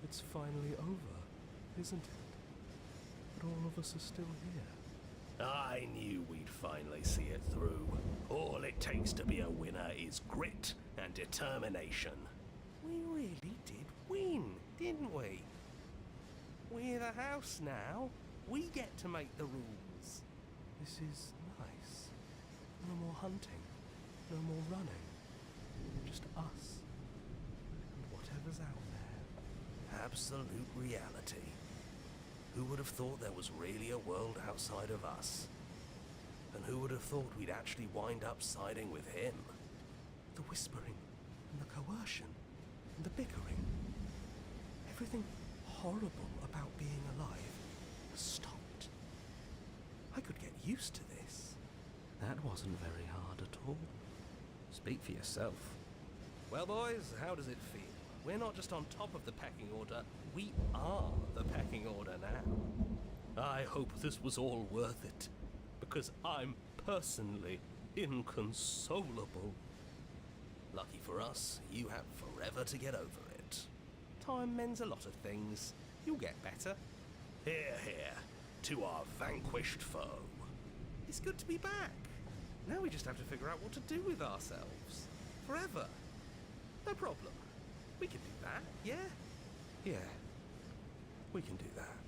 It's finally over, isn't it? But all of us are still here. I knew we'd finally see it through. All it takes to be a winner is grit and determination. We really did win, didn't we? We're the house now. We get to make the rules. This is nice. No more hunting. No more running. Just us. And whatever's out there. Absolute reality. Who would have thought there was really a world outside of us? And who would have thought we'd actually wind up siding with him? The whispering, and the coercion, and the bickering. Everything horrible about being alive has stopped. I could get used to this. That wasn't very hard at all. Speak for yourself. Well, boys, how does it feel? We're not just on top of the pecking order, we are the pecking order now. I hope this was all worth it, because I'm personally inconsolable. Lucky for us, you have forever to get over it. Time mends a lot of things. You'll get better. Hear, hear, to our vanquished foe. It's good to be back. Now we just have to figure out what to do with ourselves. Forever. No problem. We can do that, yeah? Yeah, we can do that.